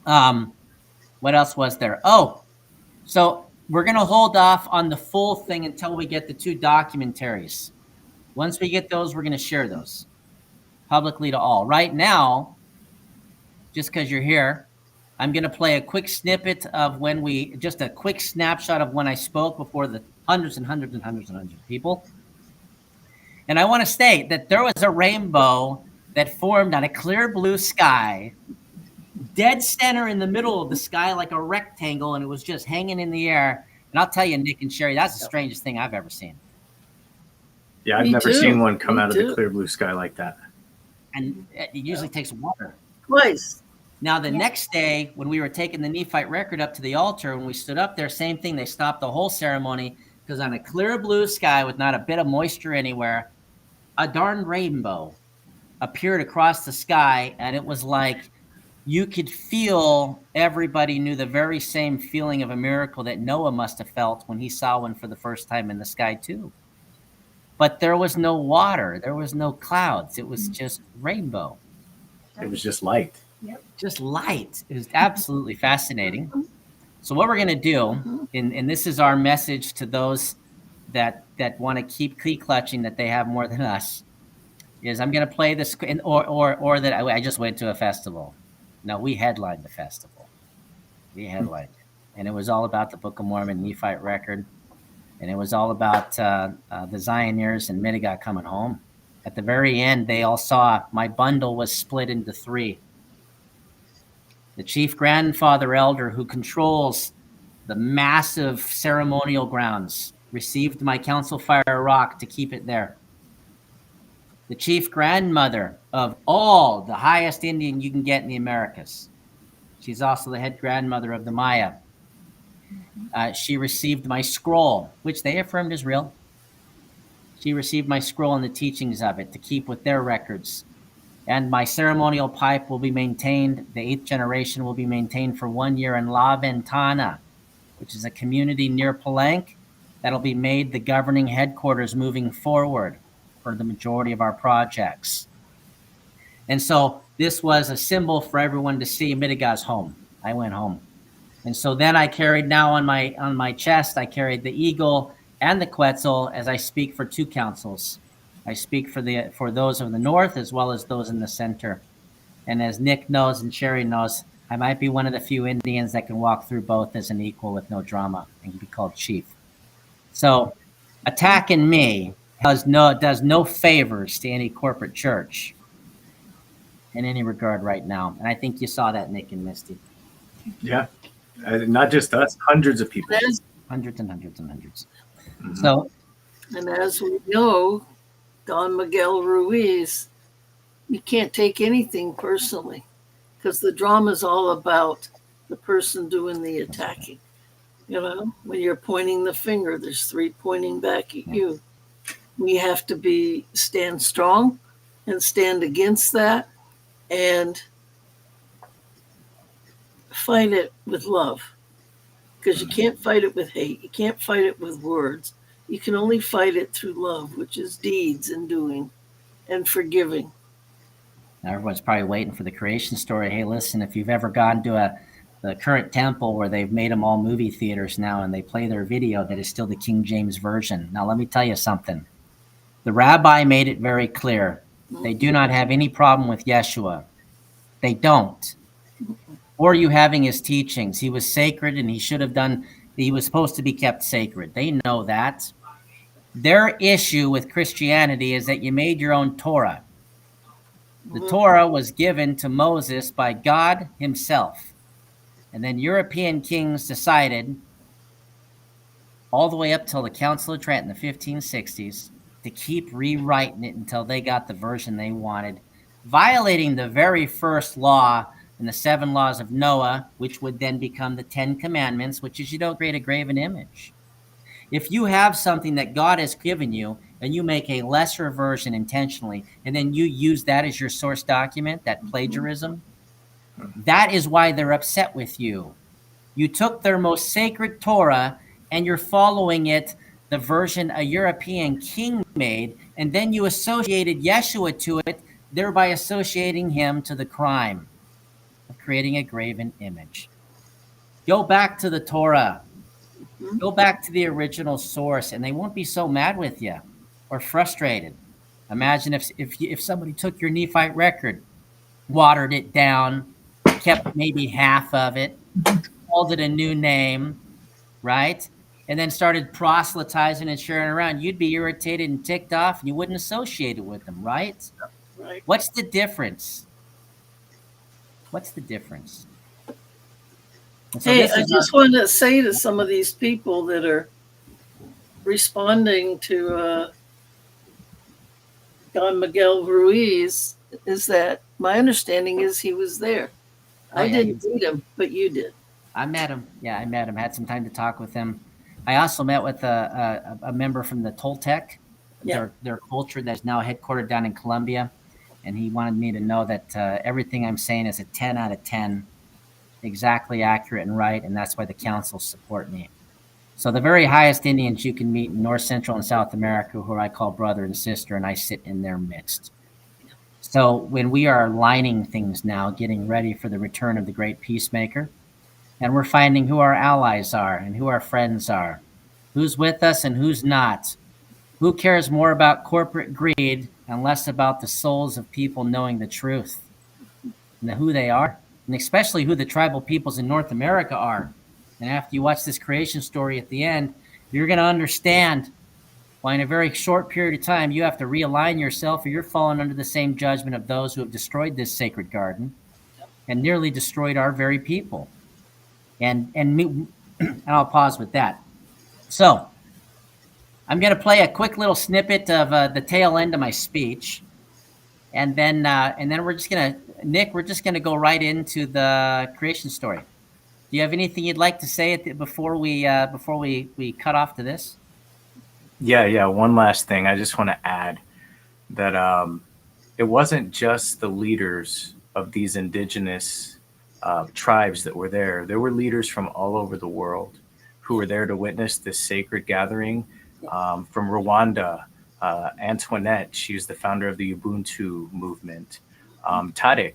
What else was there? Oh, so we're going to hold off on the full thing until we get the two documentaries. Once we get those, we're going to share those publicly to all. Right now, just because you're here, I'm going to play a quick snippet of just a quick snapshot of when I spoke before the hundreds and hundreds and hundreds and hundreds of people. And I want to state that there was a rainbow that formed on a clear blue sky, dead center in the middle of the sky, like a rectangle, and it was just hanging in the air. And I'll tell you, Nick and Sherry, that's the strangest thing I've ever seen. Yeah, I've never seen one come out of the clear blue sky like that. And it usually takes water. Twice. Now, the next day, when we were taking the nephite record up to the altar, when we stood up there, same thing. They stopped the whole ceremony because on a clear blue sky with not a bit of moisture anywhere, a darn rainbow appeared across the sky, and it was like you could feel everybody knew the very same feeling of a miracle that Noah must have felt when he saw one for the first time in the sky too. But there was no water. There was no clouds. It was just rainbow. It was just light. Yep. Just light. It was absolutely fascinating. So what we're going to do, and this is our message to those that want to keep clutching that they have more than us, is I'm going to play this, or that I just went to a festival. No, we headlined the festival. We headlined it. And it was all about the Book of Mormon Nephite record. And it was all about the Zioneers and Midigat coming home. At the very end, they all saw my bundle was split into 3. The chief grandfather elder who controls the massive ceremonial grounds received my council fire rock to keep it there. The chief grandmother of all the highest Indian you can get in the Americas. She's also the head grandmother of the Maya. She received my scroll, which they affirmed is real. She received my scroll and the teachings of it to keep with their records. And my ceremonial pipe will be maintained. The 8th generation will be maintained for 1 year in La Ventana, which is a community near Palenque. That'll be made the governing headquarters moving forward for the majority of our projects. And so this was a symbol for everyone to see Midigat's home. I went home. And so then I carried now on my chest, I carried the eagle and the Quetzal as I speak for 2 councils. I speak for those of the north as well as those in the center. And as Nick knows and Sherry knows, I might be one of the few Indians that can walk through both as an equal with no drama and can be called chief. So attacking me does no favors to any corporate church in any regard right now. And I think you saw that, Nick and Misty. Yeah. Not just us, hundreds of people. Hundreds and hundreds and hundreds. Mm-hmm. So, and as we know, Don Miguel Ruiz, you can't take anything personally because the drama is all about the person doing the attacking. You know, when you're pointing the finger, there's 3 pointing back at you. We have to stand strong and stand against that and fight it with love, because you can't fight it with hate. You can't fight it with words. You can only fight it through love, which is deeds and doing and forgiving. Now everyone's probably waiting for the creation story. Hey, listen, if you've ever gone to the current temple where they've made them all movie theaters now and they play their video that is still the King James Version. Now, let me tell you something. The rabbi made it very clear. They do not have any problem with Yeshua. They don't. Or you having his teachings. He was sacred and he was supposed to be kept sacred. They know that. Their issue with Christianity is that you made your own Torah. The Torah was given to Moses by God himself. And then European kings decided, all the way up till the Council of Trent in the 1560s, to keep rewriting it until they got the version they wanted, violating the very first law in the 7 laws of Noah, which would then become the 10 commandments, which is you don't create a graven image. If you have something that God has given you and you make a lesser version intentionally, and then you use that as your source document, that plagiarism, that is why they're upset with you. You took their most sacred Torah and you're following it, the version a European king made, and then you associated Yeshua to it, thereby associating him to the crime of creating a graven image. Go back to the Torah. Go back to the original source, and they won't be so mad with you or frustrated. Imagine if somebody took your Nephite record, watered it down, kept maybe half of it, called it a new name, right? And then started proselytizing and sharing around, you'd be irritated and ticked off and you wouldn't associate it with them, right? Right. What's the difference? What's the difference? So hey, I just wanted to say to some of these people that are responding to Don Miguel Ruiz is that my understanding is he was there. I didn't meet him, but you did. I met him. Yeah, I met him. Had some time to talk with him. I also met with a member from the Toltec, their culture that's now headquartered down in Colombia. And he wanted me to know that everything I'm saying is a 10 out of 10, exactly accurate and right. And that's why the council support me. So the very highest Indians you can meet in North, Central, and South America, who I call brother and sister, and I sit in their midst. So when we are aligning things now, getting ready for the return of the great peacemaker, and we're finding who our allies are and who our friends are, who's with us and who's not, who cares more about corporate greed and less about the souls of people knowing the truth and who they are, and especially who the tribal peoples in North America are. And after you watch this creation story at the end, you're going to understand why in a very short period of time you have to realign yourself, or you're falling under the same judgment of those who have destroyed this sacred garden and nearly destroyed our very people. And I'll pause with that. So I'm going to play a quick little snippet of the tail end of my speech, and then we're just going to, Nick, we're just going to go right into the creation story. Do you have anything you'd like to say before we cut off to this? Yeah. One last thing. I just want to add that it wasn't just the leaders of these indigenous tribes that were there. There were leaders from all over the world who were there to witness this sacred gathering. From Rwanda, Antoinette, she was the founder of the Ubuntu movement. Tadic,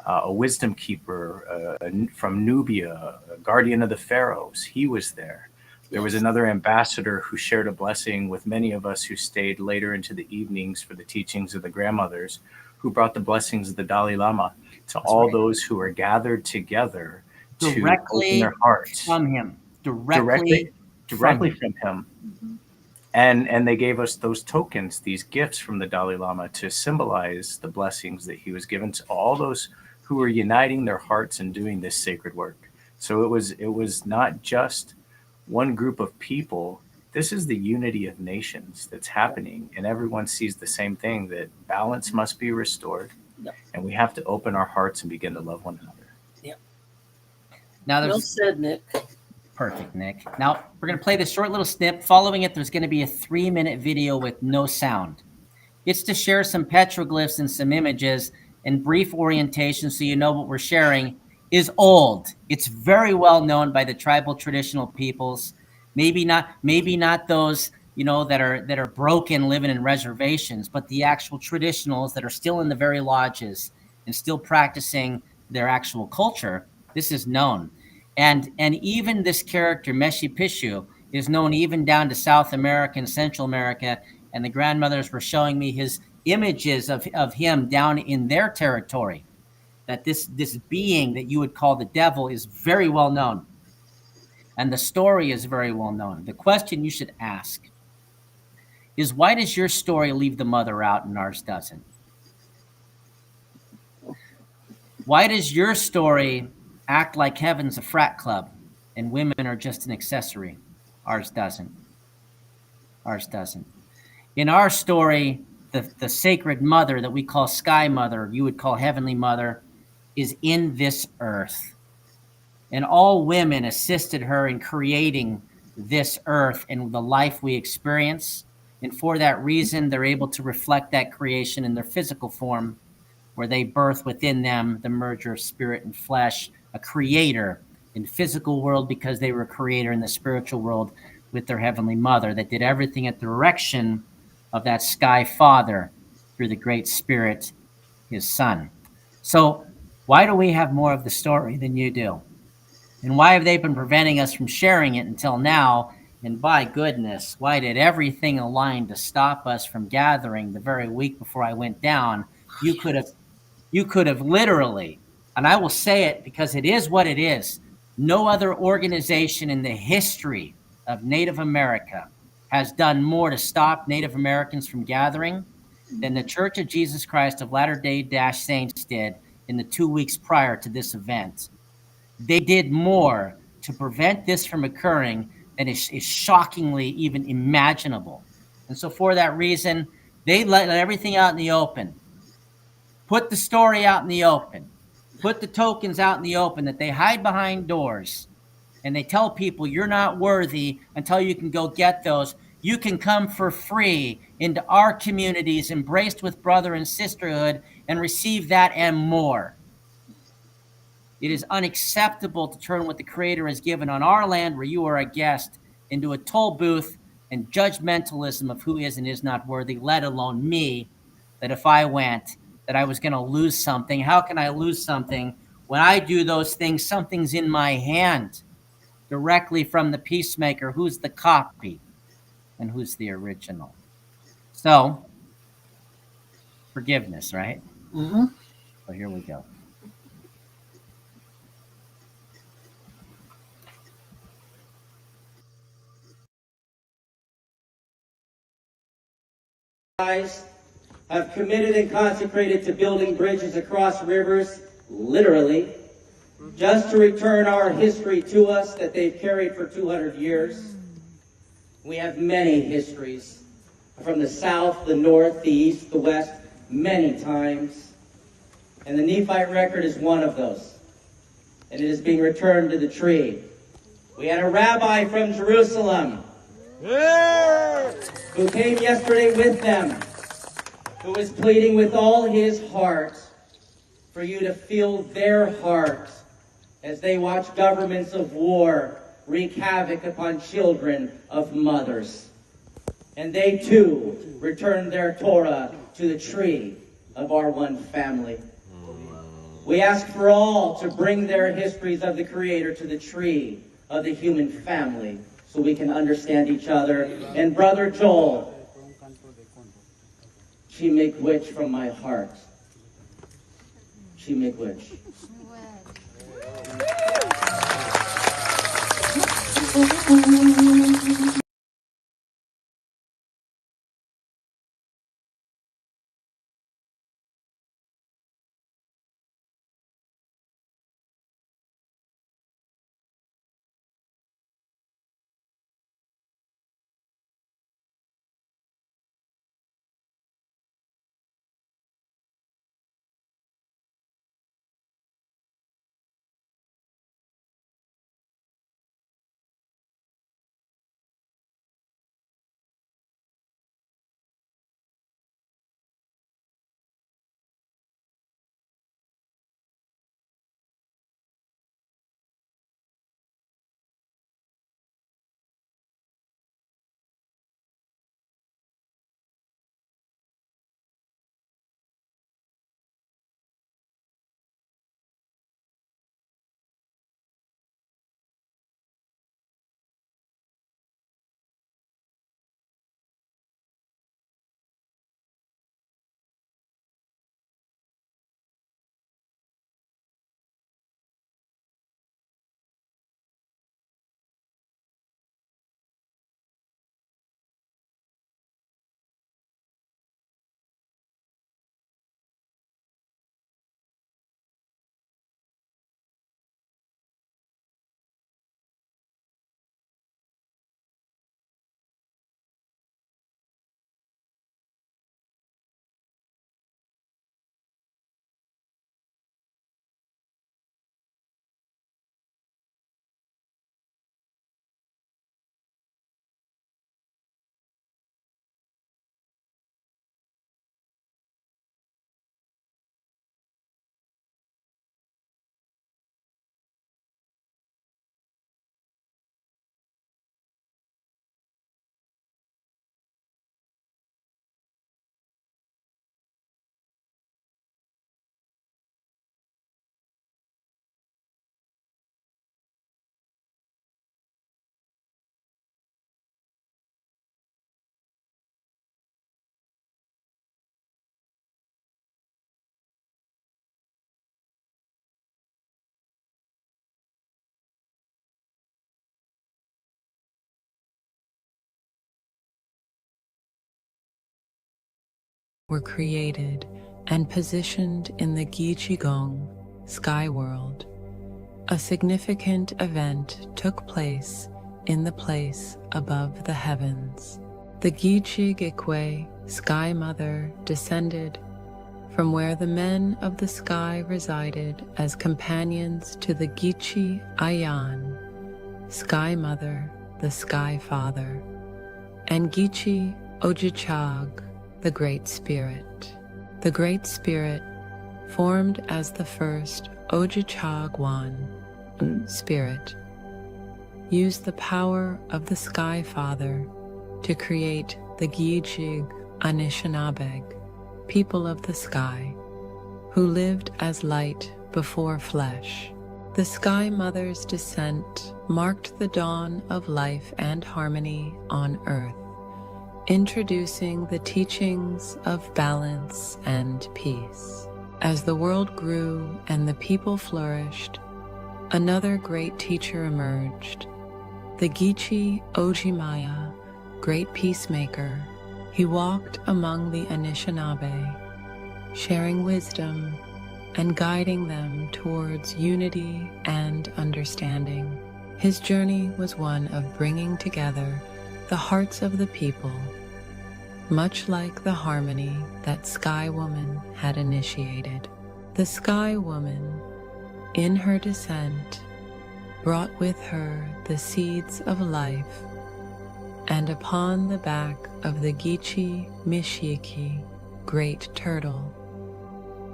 a wisdom keeper from Nubia, a guardian of the pharaohs, he was there. There was another ambassador who shared a blessing with many of us who stayed later into the evenings for the teachings of the grandmothers, who brought the blessings of the Dalai Lama to all those who are gathered together directly to open their hearts from him, directly from him. Mm-hmm. And they gave us those tokens, these gifts from the Dalai Lama to symbolize the blessings that he was given to all those who were uniting their hearts and doing this sacred work. So it was not just one group of people. This is the unity of nations that's happening, and everyone sees the same thing, that balance must be restored, and we have to open our hearts and begin to love one another. Yep. Now well said, Nick. Perfect, Nick. Now we're going to play this short little snip. Following it, there's going to be a 3-minute video with no sound. It's to share some petroglyphs and some images and brief orientation so you know what we're sharing is old. It's very well known by the tribal traditional peoples. Maybe not those, that are broken living in reservations, but the actual traditionals that are still in the very lodges and still practicing their actual culture. This is known. And even this character, Meshi Pishu, is known even down to South America and Central America. And the grandmothers were showing me his images of him down in their territory. That this being that you would call the devil is very well known. And the story is very well known. The question you should ask is, why does your story leave the mother out and ours doesn't? Why does your story act like heaven's a frat club and women are just an accessory? Ours doesn't. Ours doesn't. In our story, the sacred mother that we call Sky Mother, you would call Heavenly Mother, is in this earth. And all women assisted her in creating this earth and the life we experience. And for that reason, they're able to reflect that creation in their physical form, where they birth within them the merger of spirit and flesh, a creator in physical world because they were a creator in the spiritual world with their Heavenly Mother that did everything at the direction of that Sky Father through the Great Spirit, his Son. So why do we have more of the story than you do? And why have they been preventing us from sharing it until now? And by goodness, why did everything align to stop us from gathering the very week before I went down? You could have literally And I will say it because it is what it is. No other organization in the history of Native America has done more to stop Native Americans from gathering than the Church of Jesus Christ of Latter-day Saints did in the 2 weeks prior to this event. They did more to prevent this from occurring than is shockingly even imaginable. And so for that reason, they let everything out in the open. Put the story out in the open. Put the tokens out in the open that they hide behind doors. And they tell people you're not worthy until you can go get those. You can come for free into our communities, embraced with brother and sisterhood, and receive that and more. It is unacceptable to turn what the Creator has given on our land, where you are a guest, into a toll booth and judgmentalism of who is and is not worthy, let alone me, that if I went, that I was going to lose something. How can I lose something? When I do those things, something's in my hand directly from the peacemaker, who's the copy and who's the original. So, forgiveness, right? Mm-hmm. So here we go. Have committed and consecrated to building bridges across rivers, literally, just to return our history to us that they've carried for 200 years. We have many histories, from the south, the north, the east, the west, many times. And the Nephite record is one of those. And it is being returned to the tree. We had a rabbi from Jerusalem who came yesterday with them, who was pleading with all his heart for you to feel their heart as they watch governments of war wreak havoc upon children of mothers. And they too return their Torah to the tree of our one family. We ask for all to bring their histories of the Creator to the tree of the human family so we can understand each other. And Brother Joel, Chimigwich from my heart. Chimigwich. were created and positioned in the Gijigong sky world. A significant event took place in the place above the heavens. The Gijigikwe Sky Mother descended from where the men of the sky resided as companions to the Gichi Ayan, Sky Mother, the Sky Father, and Gichi Ojichag, the Great Spirit. The Great Spirit formed as the first Ojichagwan Spirit, used the power of the Sky Father to create the Gijig Anishinabeg, people of the sky, who lived as light before flesh. The Sky Mother's descent marked the dawn of life and harmony on earth, introducing the teachings of balance and peace. As the world grew and the people flourished, another great teacher emerged, the Gichi Ojimaya, great peacemaker. He walked among the Anishinaabe, sharing wisdom and guiding them towards unity and understanding. His journey was one of bringing together the hearts of the people, much like the harmony that Sky Woman had initiated. The Sky Woman, in her descent, brought with her the seeds of life, and upon the back of the Gichi Mishiki, great turtle,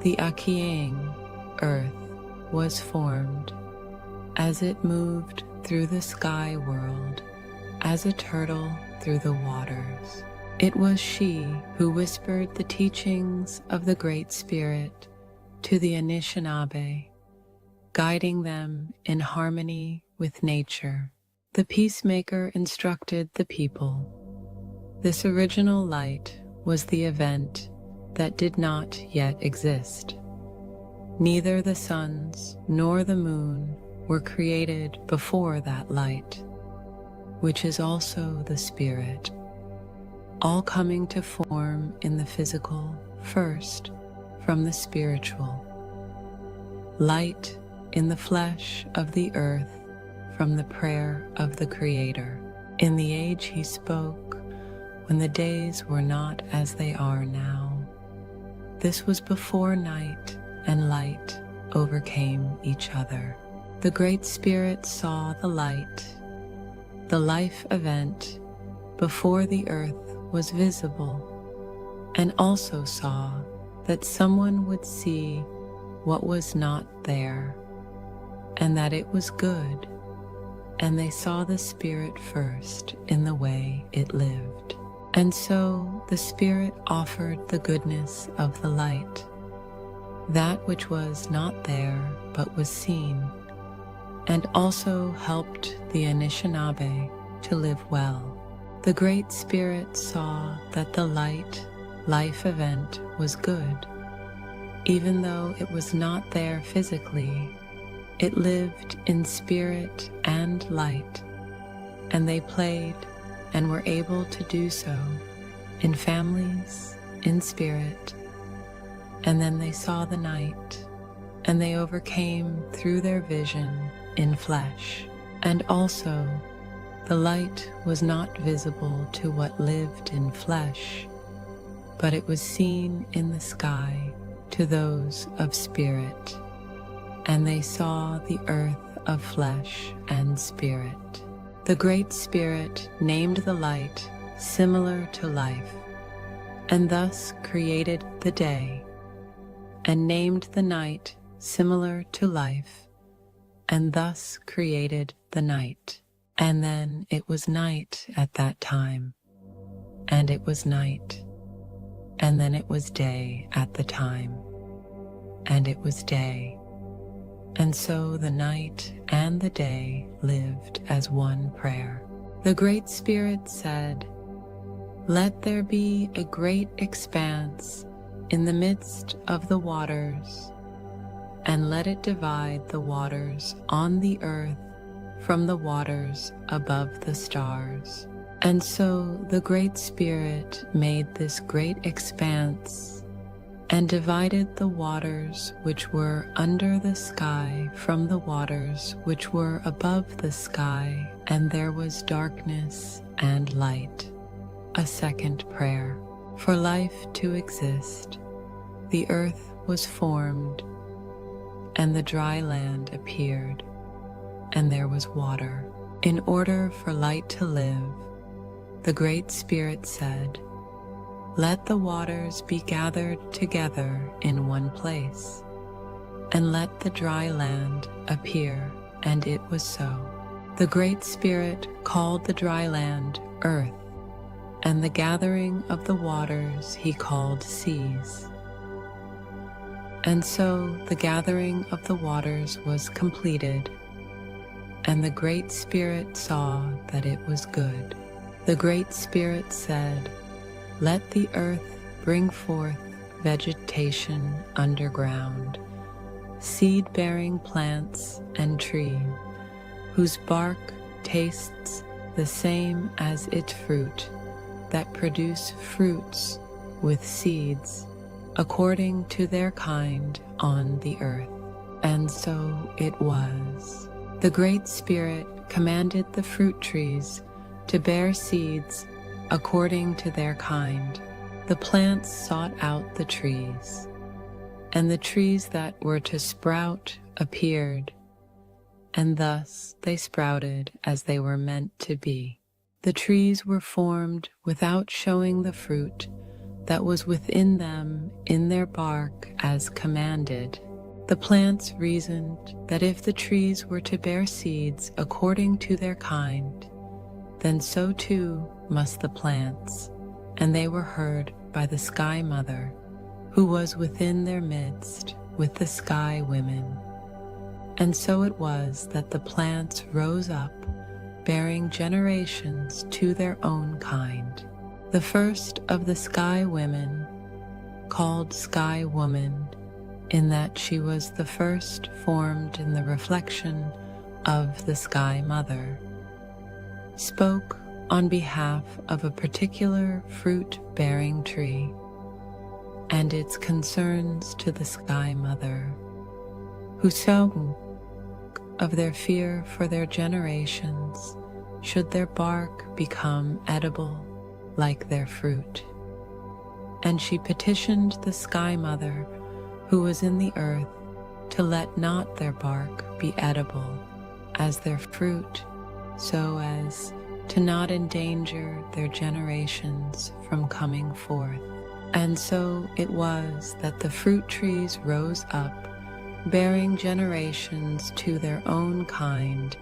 the Akiang, earth, was formed as it moved through the sky world as a turtle through the waters. It was she who whispered the teachings of the Great Spirit to the Anishinaabe, guiding them in harmony with nature. The peacemaker instructed the people. This original light was the event that did not yet exist. Neither the suns nor the moon were created before that light, which is also the Spirit, all coming to form in the physical first from the spiritual. Light in the flesh of the earth from the prayer of the Creator. In the age he spoke, when the days were not as they are now. This was before night and light overcame each other. The Great Spirit saw the light, the life event, before the earth was visible, and also saw that someone would see what was not there, and that it was good, and they saw the Spirit first in the way it lived. And so the Spirit offered the goodness of the light, that which was not there but was seen, and also helped the Anishinaabe to live well. The Great Spirit saw that the life event was good. Even though it was not there physically, it lived in spirit and light, and they played and were able to do so in families, in spirit. And then they saw the night, and they overcame through their vision in flesh. And also, the light was not visible to what lived in flesh, but it was seen in the sky to those of spirit. And they saw the earth of flesh and spirit. The Great Spirit named the light similar to life, and thus created the day, and named the night similar to life, and thus created the night. And then it was night at that time, and it was night, and then it was day at the time, and it was day. And so the night and the day lived as one prayer. The Great Spirit said, "Let there be a great expanse in the midst of the waters, and let it divide the waters on the earth from the waters above the stars. And so the Great Spirit made this great expanse and divided the waters which were under the sky from the waters which were above the sky, and there was darkness and light. A second prayer. For life to exist, the earth was formed, and the dry land appeared, and there was water. In order for light to live, the Great Spirit said, "Let the waters be gathered together in one place, and let the dry land appear." And it was so. The Great Spirit called the dry land earth, and the gathering of the waters he called seas. And so the gathering of the waters was completed, and the Great Spirit saw that it was good. The Great Spirit said, "Let the earth bring forth vegetation underground, seed-bearing plants and trees, whose bark tastes the same as its fruit, that produce fruits with seeds according to their kind on the earth." And so it was. The Great Spirit commanded the fruit trees to bear seeds according to their kind. The plants sought out the trees, and the trees that were to sprout appeared, and thus they sprouted as they were meant to be. The trees were formed without showing the fruit that was within them in their bark as commanded. The plants reasoned that if the trees were to bear seeds according to their kind, then so too must the plants, and they were heard by the Sky Mother, who was within their midst with the Sky Women. And so it was that the plants rose up, bearing generations to their own kind. The first of the Sky Women, called Sky Woman, in that she was the first formed in the reflection of the Sky Mother, spoke on behalf of a particular fruit-bearing tree and its concerns to the Sky Mother, who spoke of their fear for their generations should their bark become edible like their fruit. And she petitioned the Sky Mother, who was in the earth, to let not their bark be edible as their fruit, so as to not endanger their generations from coming forth. And so it was that the fruit trees rose up, bearing generations to their own kind,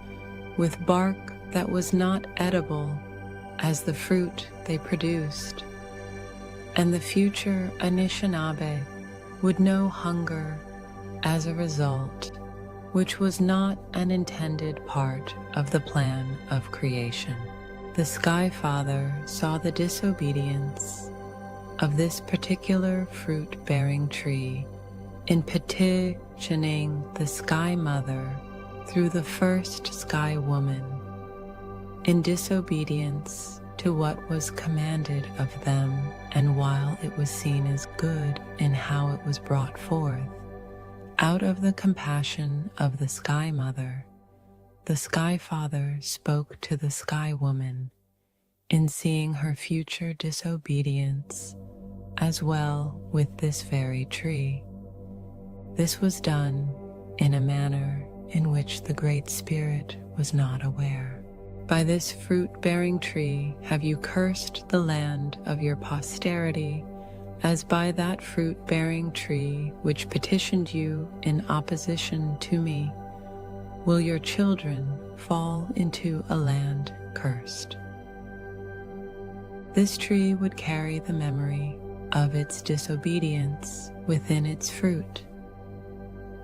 with bark that was not edible as the fruit they produced. And the future Anishinaabe would know hunger as a result, which was not an intended part of the plan of creation. The Sky Father saw the disobedience of this particular fruit-bearing tree in petitioning the Sky Mother through the first Sky Woman, in disobedience to what was commanded of them, and while it was seen as good in how it was brought forth, out of the compassion of the Sky Mother, the Sky Father spoke to the Sky Woman in seeing her future disobedience as well with this very tree. This was done in a manner in which the Great Spirit was not aware. By this fruit-bearing tree have you cursed the land of your posterity, as by that fruit-bearing tree which petitioned you in opposition to me, will your children fall into a land cursed. This tree would carry the memory of its disobedience within its fruit,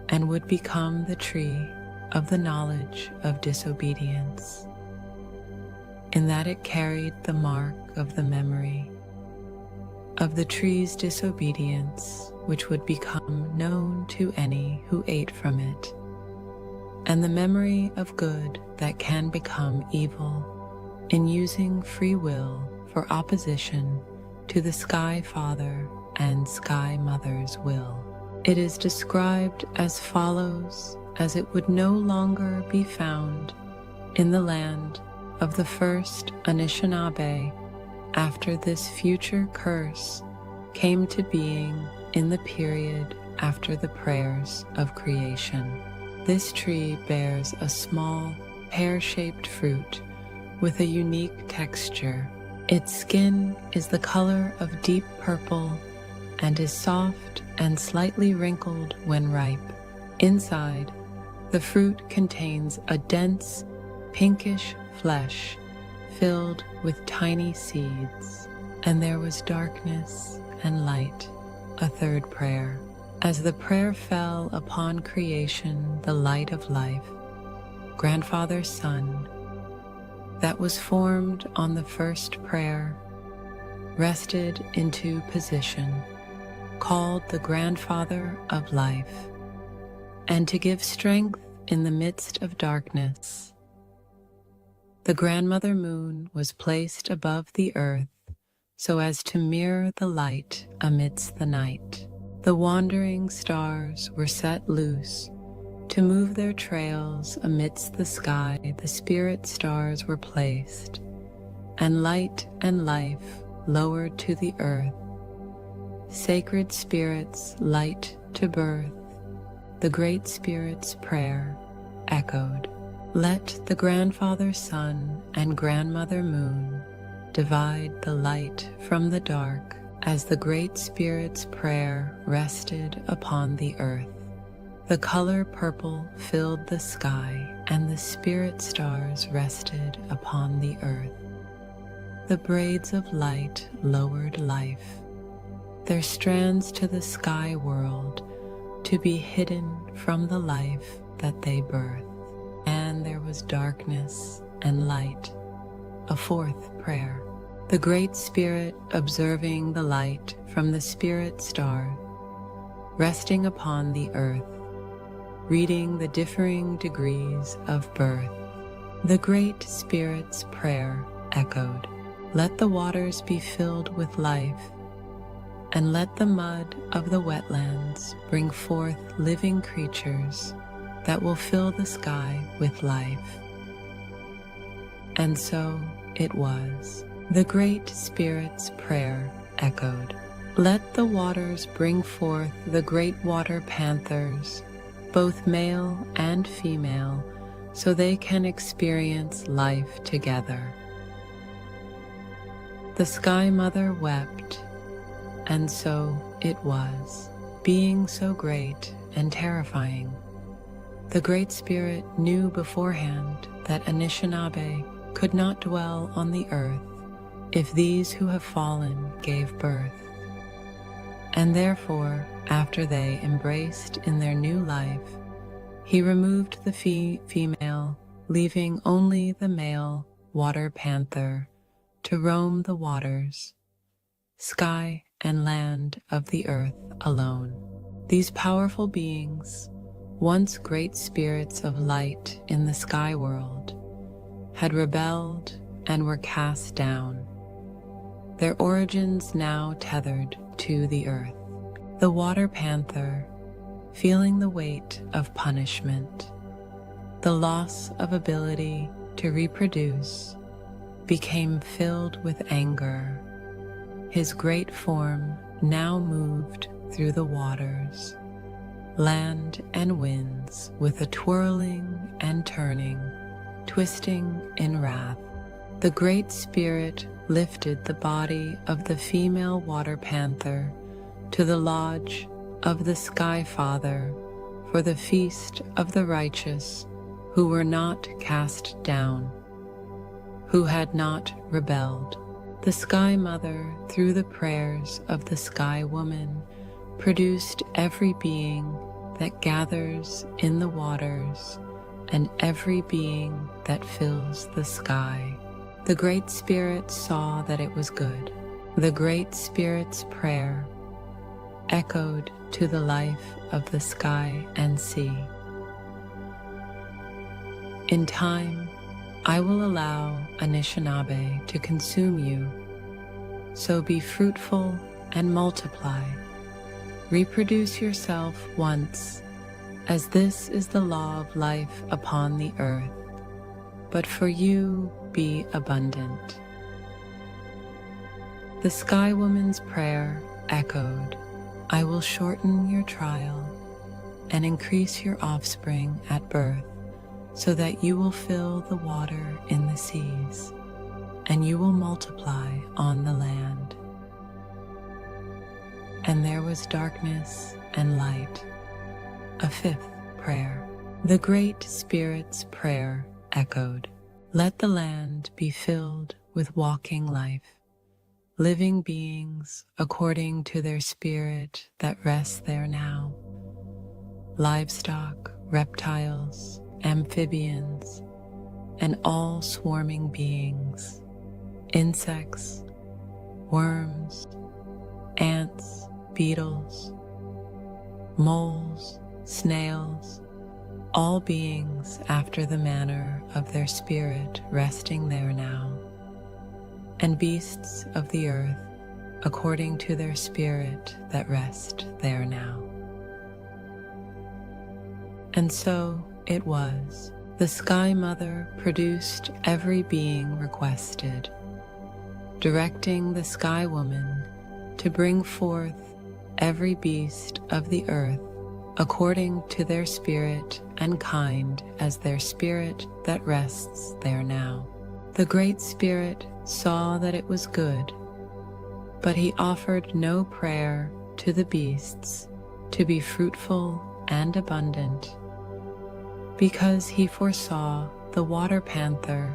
and would become the tree of the knowledge of disobedience, in that it carried the mark of the memory of the tree's disobedience, which would become known to any who ate from it, and the memory of good that can become evil in using free will for opposition to the Sky Father and Sky Mother's will. It is described as follows, as it would no longer be found in the land of the first Anishinaabe after this future curse came to being in the period after the prayers of creation. This tree bears a small, pear-shaped fruit with a unique texture. Its skin is the color of deep purple and is soft and slightly wrinkled when ripe. Inside, the fruit contains a dense, pinkish flesh filled with tiny seeds. And there was darkness and light, a third prayer. As the prayer fell upon creation, the light of life, Grandfather's Son, that was formed on the first prayer, rested into position, called the Grandfather of Life, and to give strength in the midst of darkness. The Grandmother Moon was placed above the earth so as to mirror the light amidst the night. The wandering stars were set loose to move their trails amidst the sky. The spirit stars were placed, and light and life lowered to the earth. Sacred spirits light to birth. The Great Spirit's prayer echoed. Let the Grandfather Sun and Grandmother Moon divide the light from the dark as the Great Spirit's prayer rested upon the earth. The color purple filled the sky, and the spirit stars rested upon the earth. The braids of light lowered life, their strands to the sky world, to be hidden from the life that they birth. And there was darkness and light, a fourth prayer. The Great Spirit observing the light from the spirit star, resting upon the earth, reading the differing degrees of birth. The Great Spirit's prayer echoed. Let the waters be filled with life, and let the mud of the wetlands bring forth living creatures that will fill the sky with life. And so it was. The Great Spirit's prayer echoed. Let the waters bring forth the great water panthers, both male and female, so they can experience life together. The Sky Mother wept, and so it was, being so great and terrifying. The Great Spirit knew beforehand that Anishinaabe could not dwell on the earth if these who have fallen gave birth. And therefore, after they embraced in their new life, he removed the female, leaving only the male water panther to roam the waters, sky and land of the earth alone. These powerful beings, once great spirits of light in the sky world, had rebelled and were cast down, their origins now tethered to the earth. The water panther, feeling the weight of punishment, the loss of ability to reproduce, became filled with anger. His great form now moved through the waters, land and winds, with a twirling and turning, twisting in wrath. The Great Spirit lifted the body of the female water panther to the lodge of the Sky Father for the feast of the righteous who were not cast down, who had not rebelled. The Sky Mother, through the prayers of the Sky Woman, produced every being that gathers in the waters and every being that fills the sky. The Great Spirit saw that it was good. The Great Spirit's prayer echoed to the life of the sky and sea. In time, I will allow Anishinaabe to consume you. So be fruitful and multiply. Reproduce yourself once, as this is the law of life upon the earth. But for you, be abundant. The Sky Woman's prayer echoed, I will shorten your trial and increase your offspring at birth, so that you will fill the water in the seas, and you will multiply on the land. And there was darkness and light. A fifth prayer. The Great Spirit's prayer echoed, let the land be filled with walking life, living beings according to their spirit that rests there now, livestock, reptiles, amphibians, and all swarming beings, insects, worms, ants, beetles, moles, snails, all beings after the manner of their spirit resting there now, and beasts of the earth according to their spirit that rest there now. And so it was. The Sky Mother produced every being requested, directing the Sky Woman to bring forth every beast of the earth according to their spirit and kind as their spirit that rests there now. The Great Spirit saw that it was good, but he offered no prayer to the beasts to be fruitful and abundant, because he foresaw the water panther,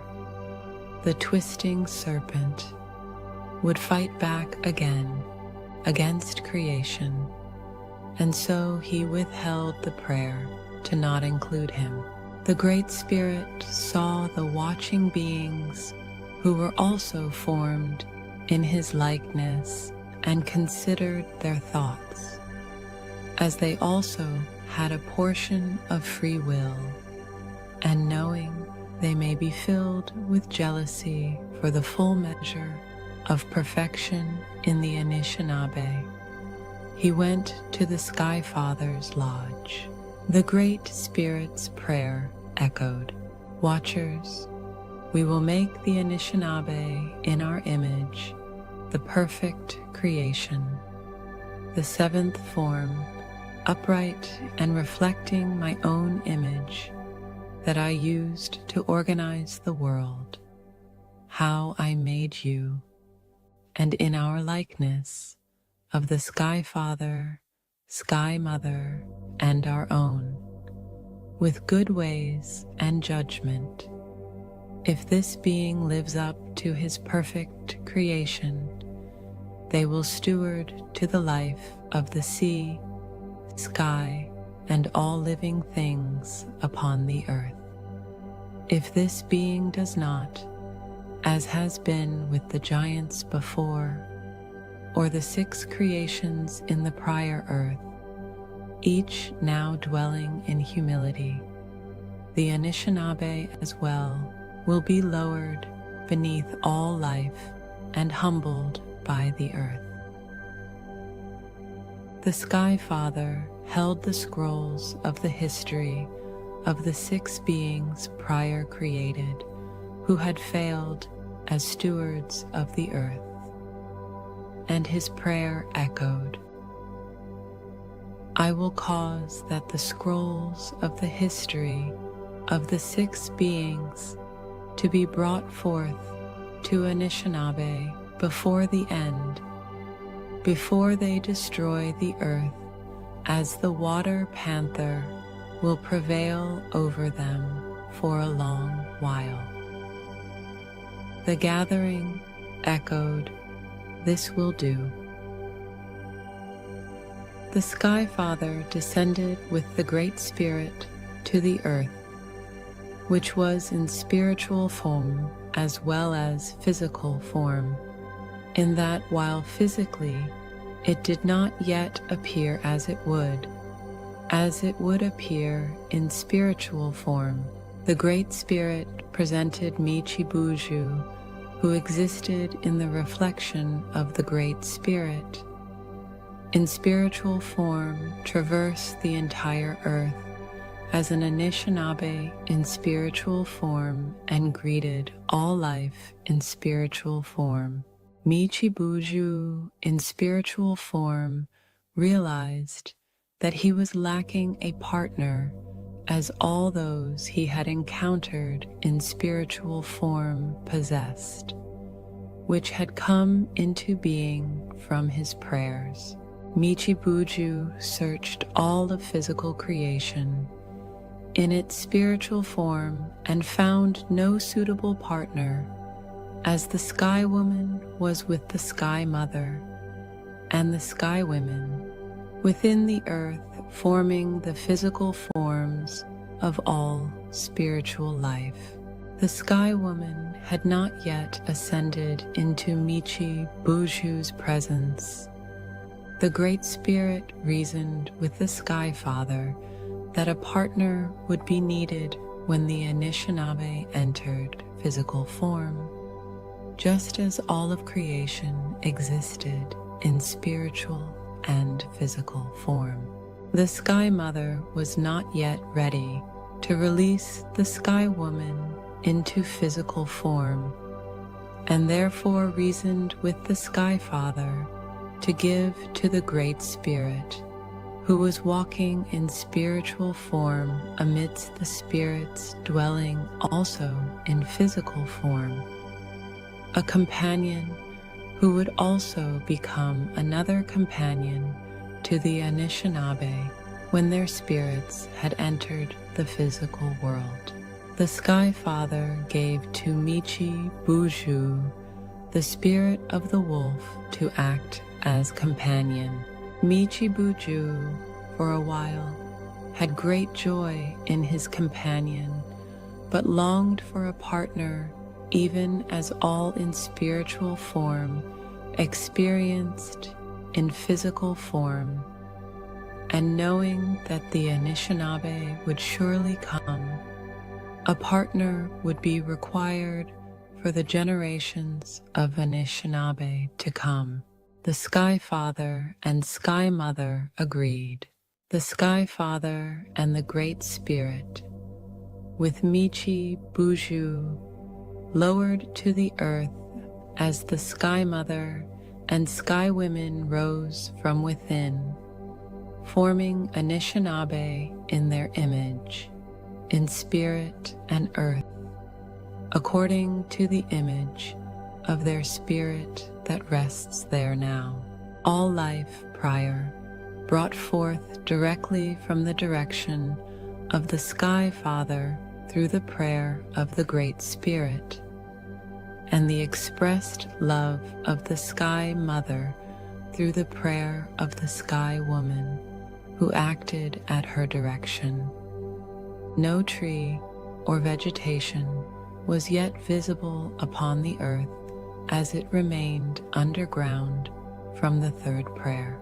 the twisting serpent, would fight back again against creation, and so he withheld the prayer to not include him. The Great Spirit saw the watching beings who were also formed in his likeness and considered their thoughts, as they also had a portion of free will, and knowing they may be filled with jealousy for the full measure of perfection in the Anishinaabe, he went to the Sky Father's lodge. The Great Spirit's prayer echoed, Watchers, we will make the Anishinaabe in our image, the perfect creation, the seventh form, upright and reflecting my own image that I used to organize the world, how I made you, and in our likeness of the Sky Father, Sky Mother, and our own, with good ways and judgment. If this being lives up to his perfect creation, they will steward to the life of the sea, sky, and all living things upon the earth. If this being does not, as has been with the giants before, or the 6 creations in the prior earth, each now dwelling in humility, the Anishinaabe as well will be lowered beneath all life and humbled by the earth. The Sky Father held the scrolls of the history of the 6 beings prior created who had failed as stewards of the earth, and his prayer echoed, I will cause that the scrolls of the history of the 6 beings to be brought forth to Anishinaabe before the end, before they destroy the earth, as the water panther will prevail over them for a long while. The gathering echoed, this will do. The Sky Father descended with the Great Spirit to the earth, which was in spiritual form as well as physical form, in that while physically it did not yet appear as it would appear in spiritual form The Great Spirit presented Michi-Buju, who existed in the reflection of the Great Spirit, in spiritual form traversed the entire earth as an Anishinaabe in spiritual form and greeted all life in spiritual form. Michi-Buju in spiritual form realized that he was lacking a partner, as all those he had encountered in spiritual form possessed, which had come into being from his prayers. Michi-Buju searched all of physical creation in its spiritual form and found no suitable partner, as the Sky Woman was with the Sky Mother, and the Sky Women within the earth, forming the physical forms of all spiritual life. The Sky Woman had not yet ascended into Michi-Buju's presence. The Great Spirit reasoned with the Sky Father that a partner would be needed when the Anishinaabe entered physical form, just as all of creation existed in spiritual and physical form. The Sky Mother was not yet ready to release the Sky Woman into physical form, and therefore reasoned with the Sky Father to give to the Great Spirit, who was walking in spiritual form amidst the spirits dwelling also in physical form, a companion who would also become another companion to the Anishinaabe when their spirits had entered the physical world. The Sky Father gave to Michi-Buju the spirit of the wolf to act as companion. Michi-Buju, for a while, had great joy in his companion, but longed for a partner even as all in spiritual form experienced in physical form, and knowing that the Anishinaabe would surely come, a partner would be required for the generations of Anishinaabe to come. The Sky Father and Sky Mother agreed. The Sky Father and the Great Spirit, with Michi-Buju, lowered to the earth as the Sky Mother and Sky Women rose from within, forming Anishinaabe in their image, in spirit and earth, according to the image of their spirit that rests there now. All life prior, brought forth directly from the direction of the Sky Father through the prayer of the Great Spirit, and the expressed love of the Sky Mother through the prayer of the Sky Woman, who acted at her direction. No tree or vegetation was yet visible upon the earth as it remained underground from the third prayer,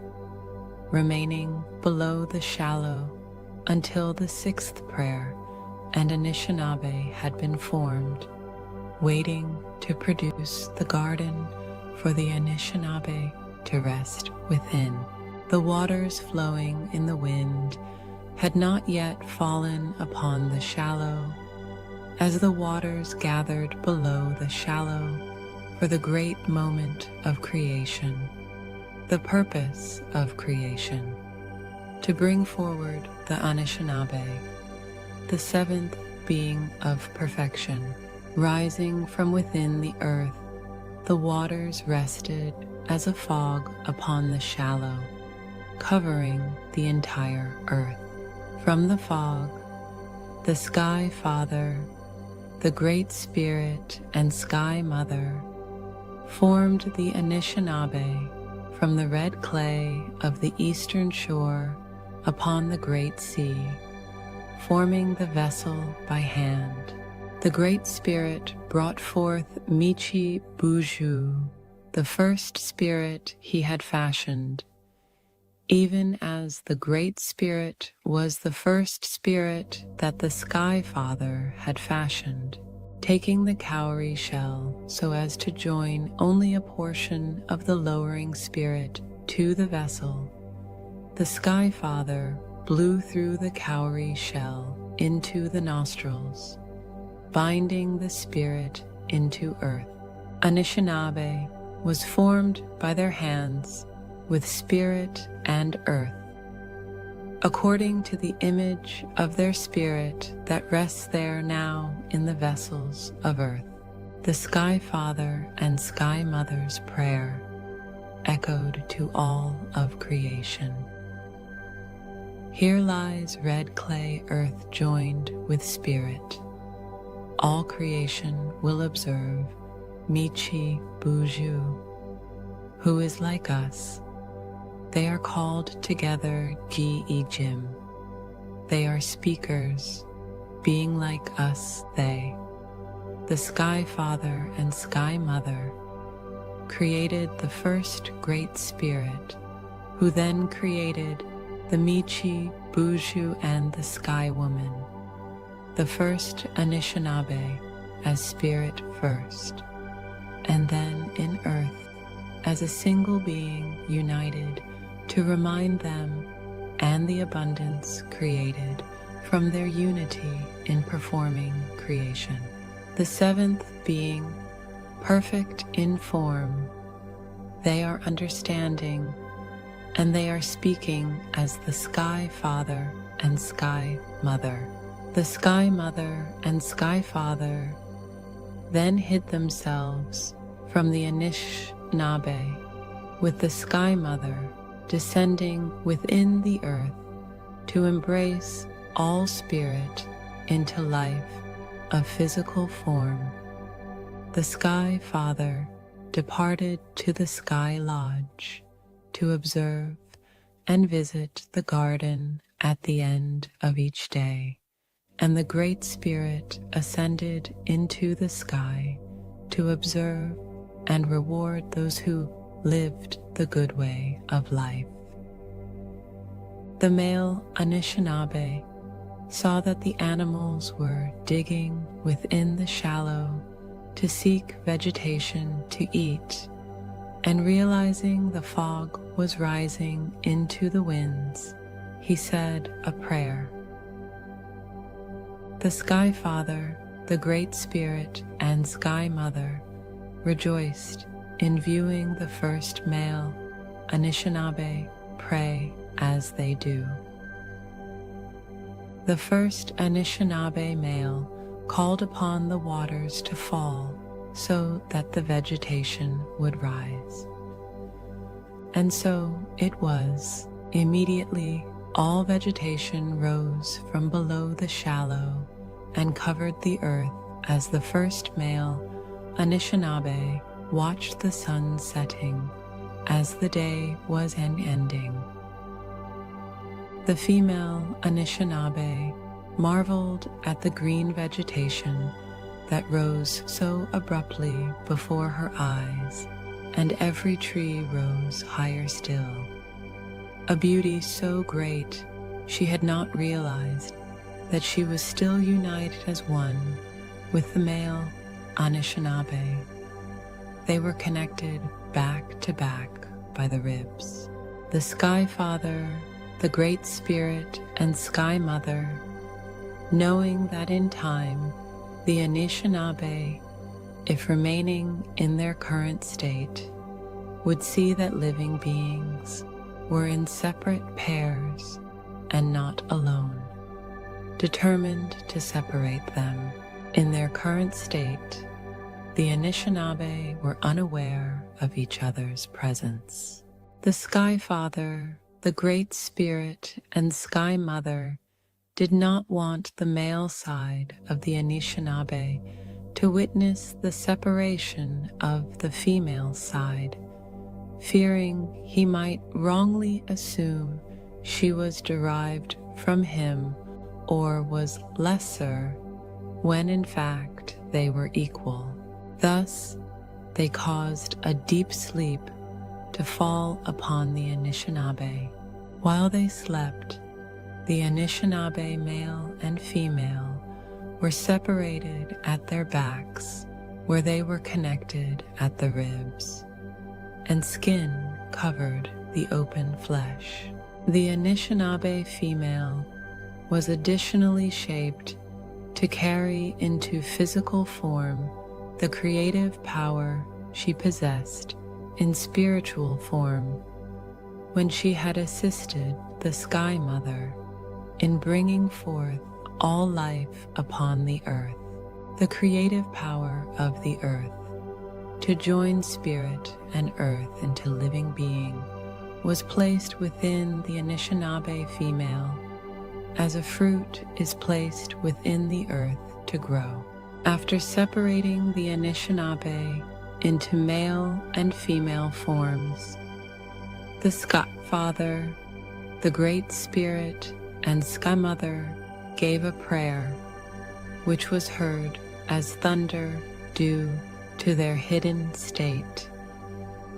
remaining below the shallow until the sixth prayer and Anishinaabe had been formed, waiting to produce the garden for the Anishinaabe to rest within. The waters flowing in the wind had not yet fallen upon the shallow, as the waters gathered below the shallow for the great moment of creation, the purpose of creation, to bring forward the Anishinaabe, the seventh being of perfection. Rising from within the earth, the waters rested as a fog upon the shallow, covering the entire earth. From the fog, the Sky Father, the Great Spirit, and Sky Mother formed the Anishinaabe from the red clay of the eastern shore upon the Great Sea, forming the vessel by hand. The Great Spirit brought forth Michi-Buju, the first spirit he had fashioned, Even as the Great Spirit was the first spirit that the Sky Father had fashioned, taking the cowrie shell so as to join only a portion of the lowering spirit to the vessel, the Sky Father blew through the cowrie shell into the nostrils, binding the spirit into earth. Anishinaabe was formed by their hands with spirit and earth, according to the image of their spirit that rests there now in the vessels of earth. The Sky Father and Sky Mother's prayer echoed to all of creation. Here lies red clay earth joined with spirit. All creation will observe Michi Buju, who is like us. They are called together Gi-Ijim. They are speakers, being like us they. The Sky Father and Sky Mother created the first Great Spirit, who then created the Michi, Buju, and the Sky Woman, the first Anishinaabe as spirit first, and then in earth as a single being united to remind them and the abundance created from their unity in performing creation. The seventh being, perfect in form, they are understanding, and they are speaking as the Sky Father and Sky Mother. The Sky Mother and Sky Father then hid themselves from the Anishinaabe, with the Sky Mother descending within the earth to embrace all spirit into life of physical form. The Sky Father departed to the Sky Lodge to observe and visit the garden at the end of each day, and the Great Spirit ascended into the sky to observe and reward those who lived the good way of life. The male Anishinaabe saw that the animals were digging within the shallow to seek vegetation to eat, and realizing the fog was rising into the winds, he said a prayer. The Sky Father, the Great Spirit, and Sky Mother rejoiced in viewing the first male Anishinaabe pray as they do. The first Anishinaabe male called upon the waters to fall so that the vegetation would rise. And so it was. Immediately all vegetation rose from below the shallow and covered the earth as the first male Anishinaabe watched the sun setting as the day was ending. The female Anishinaabe marveled at the green vegetation that rose so abruptly before her eyes, and every tree rose higher still. A beauty so great she had not realized that she was still united as one with the male Anishinaabe. They were connected back to back by the ribs. The Sky Father, the Great Spirit, and Sky Mother, knowing that in time the Anishinaabe, if remaining in their current state, would see that living beings were in separate pairs and not alone, determined to separate them. In their current state, the Anishinaabe were unaware of each other's presence. The Sky Father, the Great Spirit, and Sky Mother did not want the male side of the Anishinaabe to witness the separation of the female side, fearing he might wrongly assume she was derived from him or was lesser, when in fact they were equal. Thus, they caused a deep sleep to fall upon the Anishinaabe, While they slept, the Anishinaabe male and female were separated at their backs, where they were connected at the ribs, and skin covered the open flesh. The Anishinaabe female was additionally shaped to carry into physical form the creative power she possessed in spiritual form when she had assisted the Sky Mother in bringing forth all life upon the earth. The creative power of the earth to join spirit and earth into living being was placed within the Anishinaabe female as a fruit is placed within the earth to grow. After separating the Anishinaabe into male and female forms, the Sky Father, the Great Spirit, and Sky Mother gave a prayer which was heard as thunder due to their hidden state.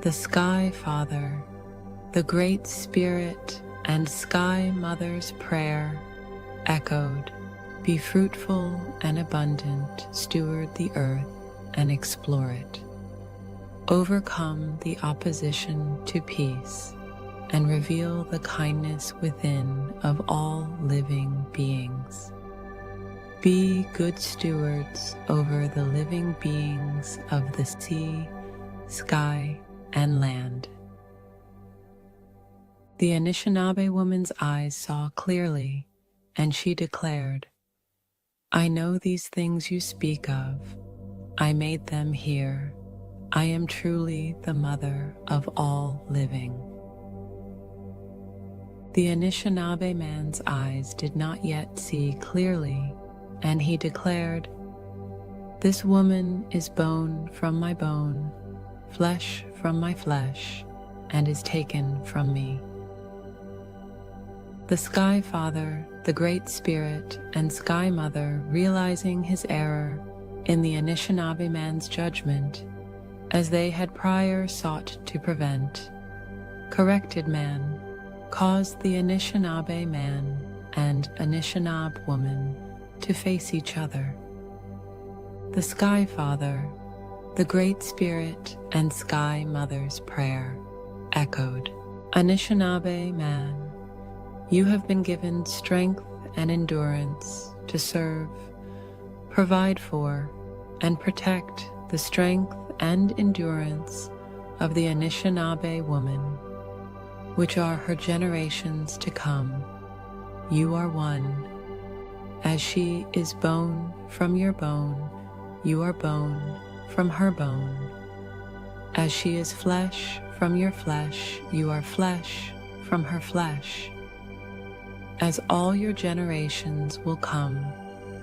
The Sky Father, the Great Spirit, and Sky Mother's prayer echoed, "Be fruitful and abundant, steward the earth and explore it. Overcome the opposition to peace and reveal the kindness within of all living beings. Be good stewards over the living beings of the sea, sky, and land." The Anishinaabe woman's eyes saw clearly, and she declared, "I know these things you speak of. I made them here. I am truly the mother of all living." The Anishinaabe man's eyes did not yet see clearly, and he declared, "This woman is bone from my bone, flesh from my flesh, and is taken from me." The Sky Father, the Great Spirit, and Sky Mother, realizing his error in the Anishinaabe man's judgment, as they had prior sought to prevent, corrected man, caused the Anishinaabe man and Anishinaabe woman to face each other. The Sky Father, the Great Spirit, and Sky Mother's prayer echoed, "Anishinaabe man, you have been given strength and endurance to serve, provide for, and protect the strength and endurance of the Anishinaabe woman, which are her generations to come. You are one. As she is bone from your bone, you are bone from her bone. As she is flesh from your flesh, you are flesh from her flesh. As all your generations will come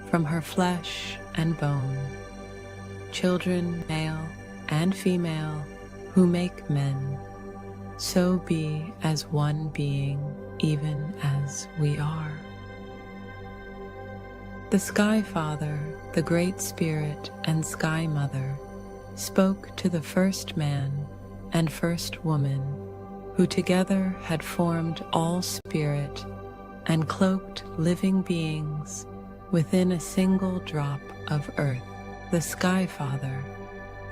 from her flesh and bone, children male and female who make men, so be as one being, even as we are." The Sky Father, the Great Spirit, and Sky Mother spoke to the first man and first woman, who together had formed all spirit and cloaked living beings within a single drop of earth. The Sky Father,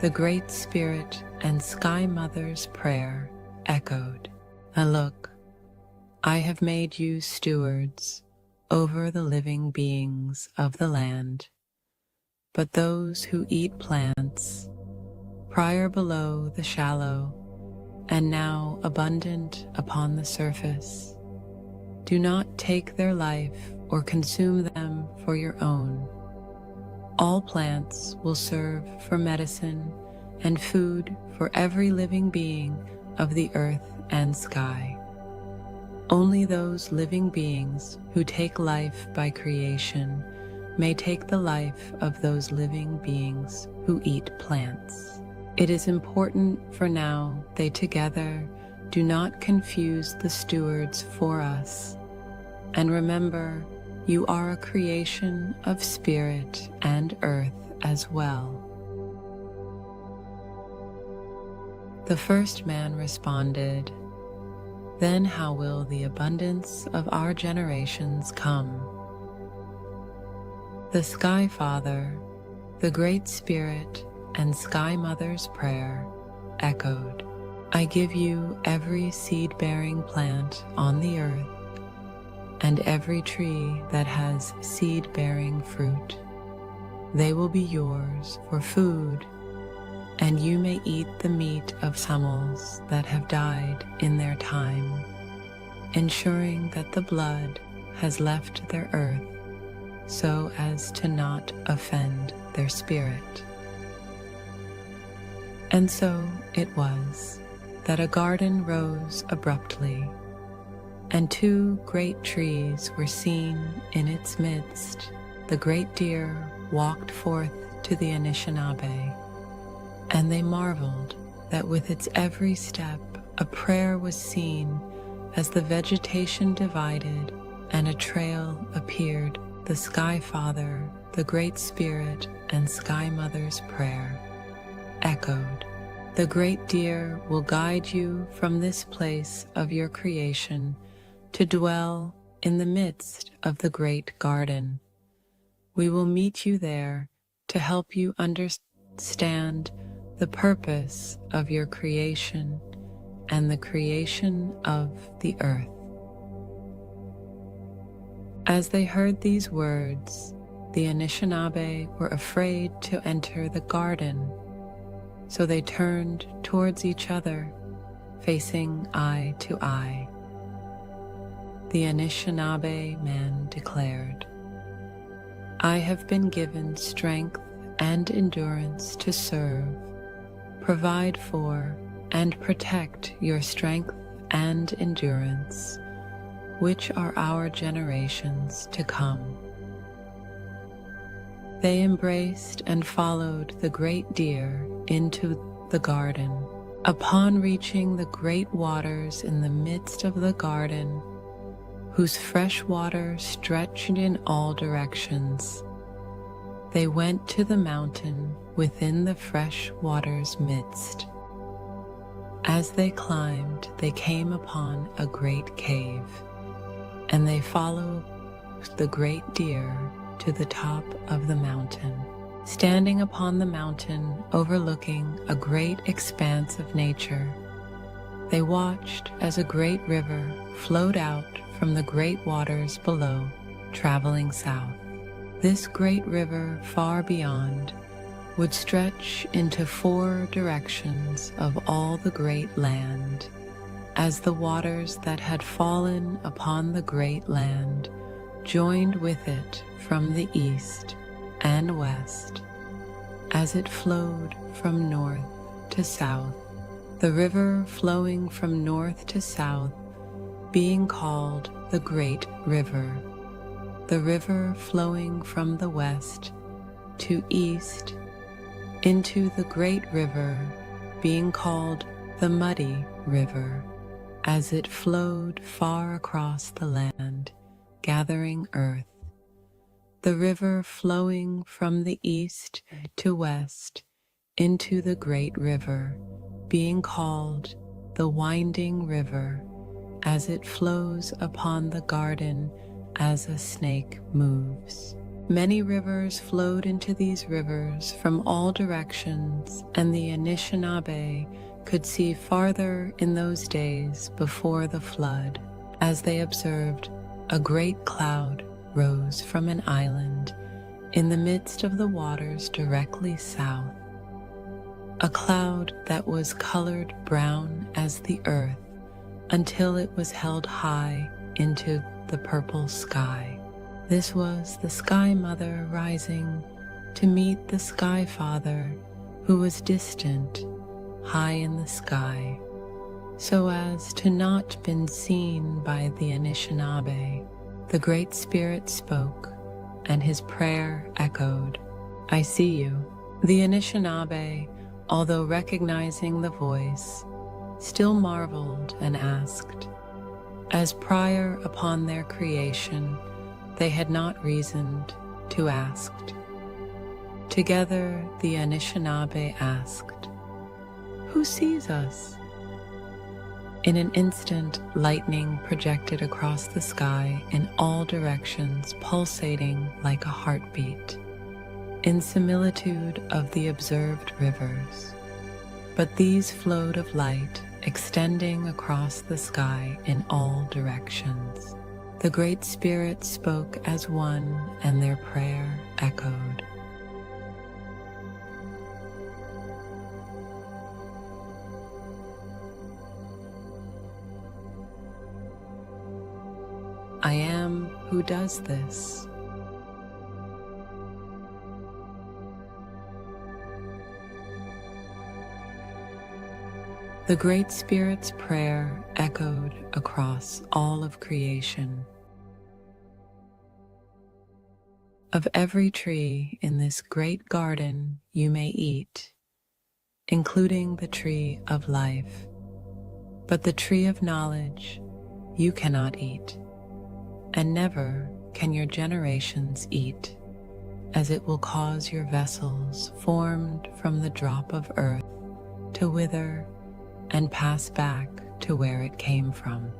the Great Spirit, and Sky Mother's prayer echoed, "Look, I have made you stewards over the living beings of the land, but those who eat plants, prior below the shallow, and now abundant upon the surface, do not take their life or consume them for your own. All plants will serve for medicine and food for every living being of the earth and sky. Only those living beings who take life by creation may take the life of those living beings who eat plants. It is important for now they together do not confuse the stewards for us, and remember, you are a creation of spirit and earth as well." The first man responded, then how will the abundance of our generations come? The Sky Father, the Great Spirit, and Sky Mother's prayer echoed, I give you every seed-bearing plant on the earth and every tree that has seed-bearing fruit. They will be yours for food, and you may eat the meat of animals that have died in their time, ensuring that the blood has left their earth so as to not offend their spirit. And so it was that a garden rose abruptly, and two great trees were seen in its midst. The great deer walked forth to the Anishinaabe, and they marveled that with its every step a prayer was seen as the vegetation divided and a trail appeared. The Sky Father, the Great Spirit, and Sky Mother's prayer echoed, the great deer will guide you from this place of your creation to dwell in the midst of the great garden. We will meet you there to help you understand the purpose of your creation and the creation of the earth. As they heard these words, the Anishinaabe were afraid to enter the garden, so they turned towards each other, facing eye to eye. The Anishinaabe man declared, I have been given strength and endurance to serve, provide for, and protect your strength and endurance, which are our generations to come. They embraced and followed the great deer into the garden. Upon reaching the great waters in the midst of the garden, whose fresh water stretched in all directions, they went to the mountain within the fresh water's midst. As they climbed, they came upon a great cave, and they followed the great deer to the top of the mountain. Standing upon the mountain overlooking a great expanse of nature, they watched as a great river flowed out from the great waters below, traveling south. This great river far beyond would stretch into 4 directions of all the great land, as the waters that had fallen upon the great land joined with it from the east and west, as it flowed from north to south, the river flowing from north to south being called the Great River, the river flowing from the west to east into the Great River being called the Muddy River, as it flowed far across the land, gathering earth, the river flowing from the east to west into the Great River, being called the Winding River, as it flows upon the garden as a snake moves. Many rivers flowed into these rivers from all directions, and the Anishinaabe could see farther in those days before the flood, as they observed a great cloud rose from an island in the midst of the waters directly south, a cloud that was colored brown as the earth until it was held high into the purple sky. This was the Sky Mother rising to meet the Sky Father, who was distant, high in the sky, so as to not been seen by the Anishinaabe. The Great Spirit spoke, and his prayer echoed, I see you. The Anishinaabe, although recognizing the voice, still marveled and asked, as prior upon their creation they had not reasoned to ask. Together the Anishinaabe asked, Who sees us? In an instant, lightning projected across the sky in all directions, pulsating like a heartbeat, in similitude of the observed rivers. But these flowed of light, extending across the sky in all directions. The Great Spirit spoke as one, and their prayer echoed. I am who does this. The Great Spirit's prayer echoed across all of creation. Of every tree in this great garden you may eat, including the tree of life, but the tree of knowledge you cannot eat, and never can your generations eat, as it will cause your vessels formed from the drop of earth to wither and pass back to where it came from.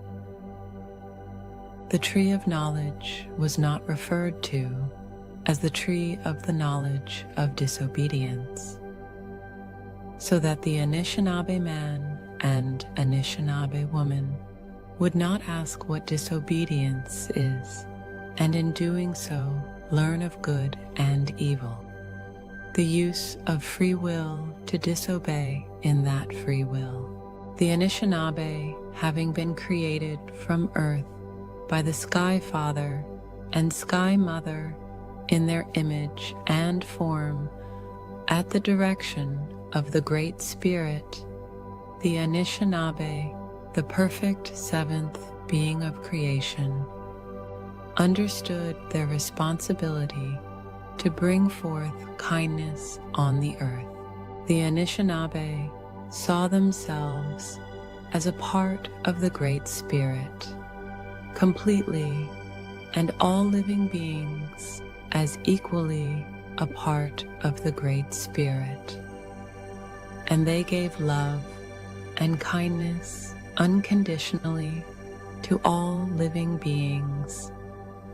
The tree of knowledge was not referred to as the tree of the knowledge of disobedience, so that the Anishinaabe man and Anishinaabe woman would not ask what disobedience is, and in doing so learn of good and evil, the use of free will to disobey in that free will. The Anishinaabe, having been created from earth by the Sky Father and Sky Mother in their image and form, at the direction of the Great Spirit, the Anishinaabe, the perfect seventh being of creation, understood their responsibility to bring forth kindness on the earth. The Anishinaabe saw themselves as a part of the Great Spirit, completely, and all living beings as equally a part of the Great Spirit. And they gave love and kindness unconditionally to all living beings,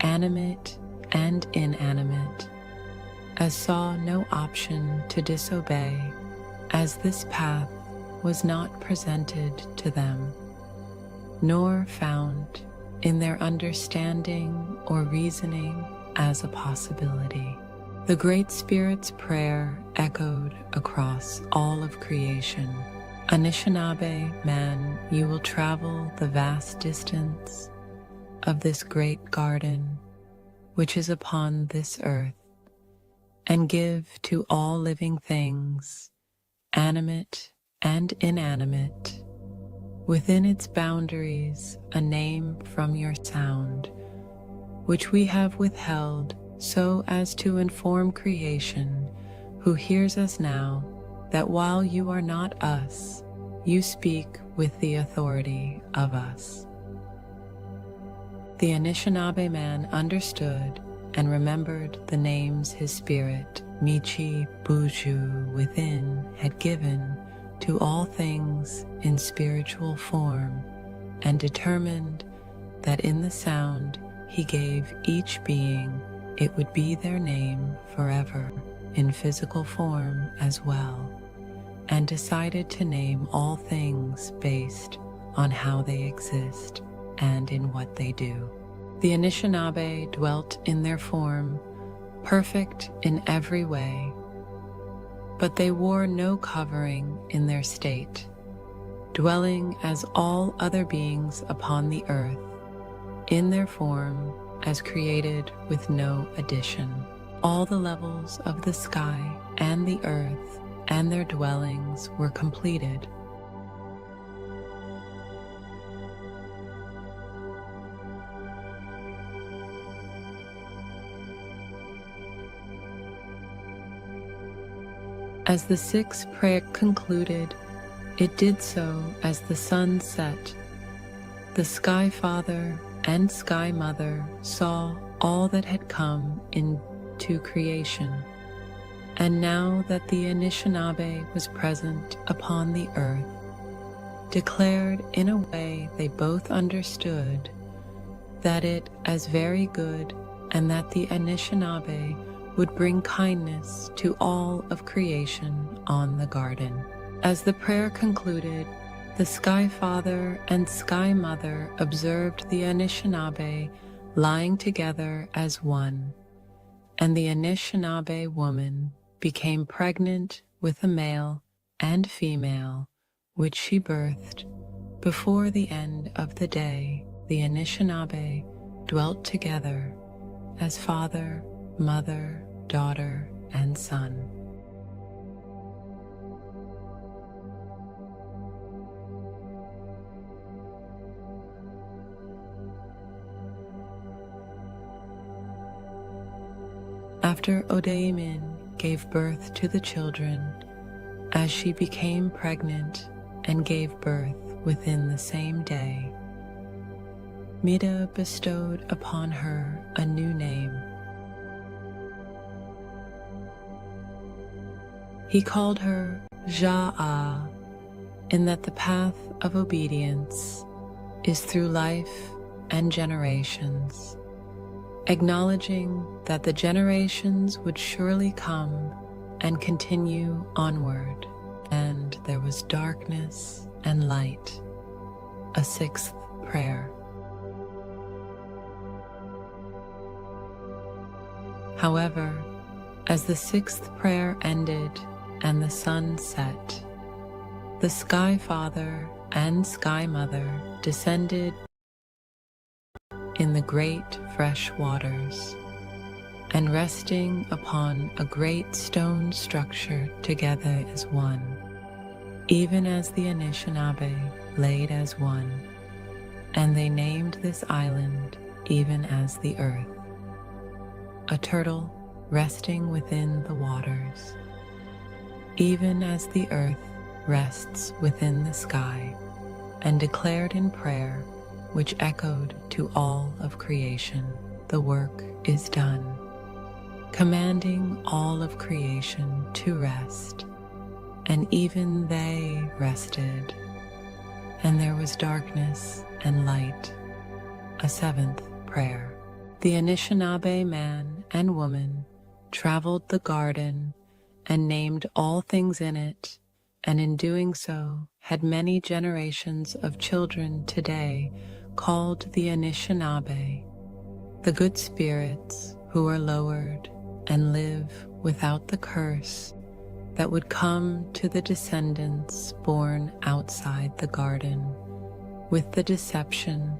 animate and inanimate, as saw no option to disobey, as this path was not presented to them, nor found in their understanding or reasoning as a possibility. The Great Spirit's prayer echoed across all of creation. Anishinaabe man, you will travel the vast distance of this great garden which is upon this earth, and give to all living things, animate and inanimate, within its boundaries a name from your sound, which we have withheld so as to inform creation who hears us now that while you are not us, you speak with the authority of us. The Anishinaabe man understood and remembered the names his spirit, Michi Buju, within had given to all things in spiritual form, and determined that in the sound he gave each being, it would be their name forever in physical form as well, and decided to name all things based on how they exist and in what they do. The Anishinaabe dwelt in their form, perfect in every way, but they wore no covering in their state, dwelling as all other beings upon the earth, in their form as created with no addition. All the levels of the sky and the earth and their dwellings were completed. As the sixth prayer concluded, it did so as the sun set. The Sky Father and Sky Mother saw all that had come into creation, and now that the Anishinaabe was present upon the earth, declared in a way they both understood that it as very good, and that the Anishinaabe would bring kindness to all of creation on the garden. As the prayer concluded, the Sky Father and Sky Mother observed the Anishinaabe lying together as one, and the Anishinaabe woman became pregnant with a male and female, which she birthed. Before the end of the day, the Anishinaabe dwelt together as father, mother, daughter, and son. After Odeimin gave birth to the children, as she became pregnant and gave birth within the same day, Mida bestowed upon her a new name. He called her Ja'a, in that the path of obedience is through life and generations, acknowledging that the generations would surely come and continue onward. And there was darkness and light, a sixth prayer. However, as the sixth prayer ended and the sun set, the Sky Father and Sky Mother descended in the great fresh waters, and resting upon a great stone structure together as one, even as the Anishinaabe laid as one, and they named this island even as the earth, a turtle resting within the waters, even as the earth rests within the sky, and declared in prayer, which echoed to all of creation, the work is done, commanding all of creation to rest, and even they rested, and there was darkness and light, a seventh prayer. The Anishinaabe man and woman traveled the garden and named all things in it, and in doing so had many generations of children today called the Anishinaabe, the good spirits who are lowered and live without the curse that would come to the descendants born outside the garden, with the deception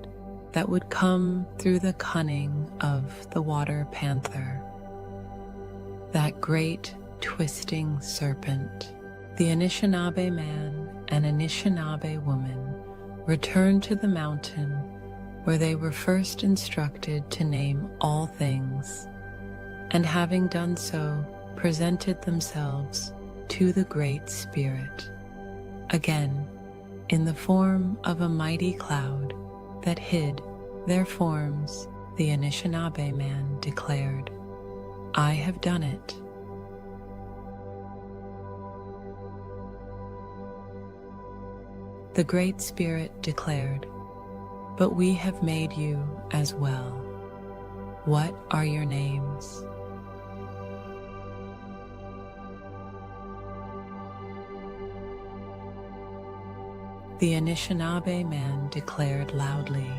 that would come through the cunning of the water panther, that great twisting serpent. The Anishinaabe man and Anishinaabe woman returned to the mountain where they were first instructed to name all things, and having done so, presented themselves to the Great Spirit, again in the form of a mighty cloud that hid their forms. The Anishinaabe man declared, "I have done it." The Great Spirit declared, "But we have made you as well. What are your names?" The Anishinaabe man declared loudly,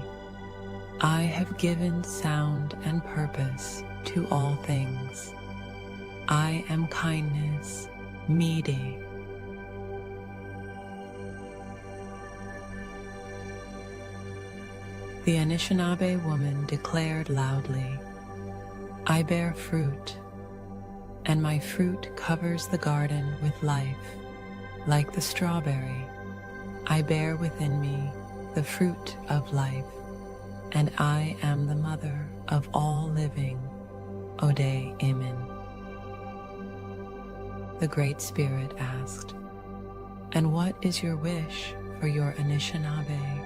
"I have given sound and purpose to all things. I am kindness, Midi." The Anishinaabe woman declared loudly, "I bear fruit, and my fruit covers the garden with life, like the strawberry. I bear within me the fruit of life, and I am the mother of all living, Odeimin." The Great Spirit asked, "And what is your wish for your Anishinaabe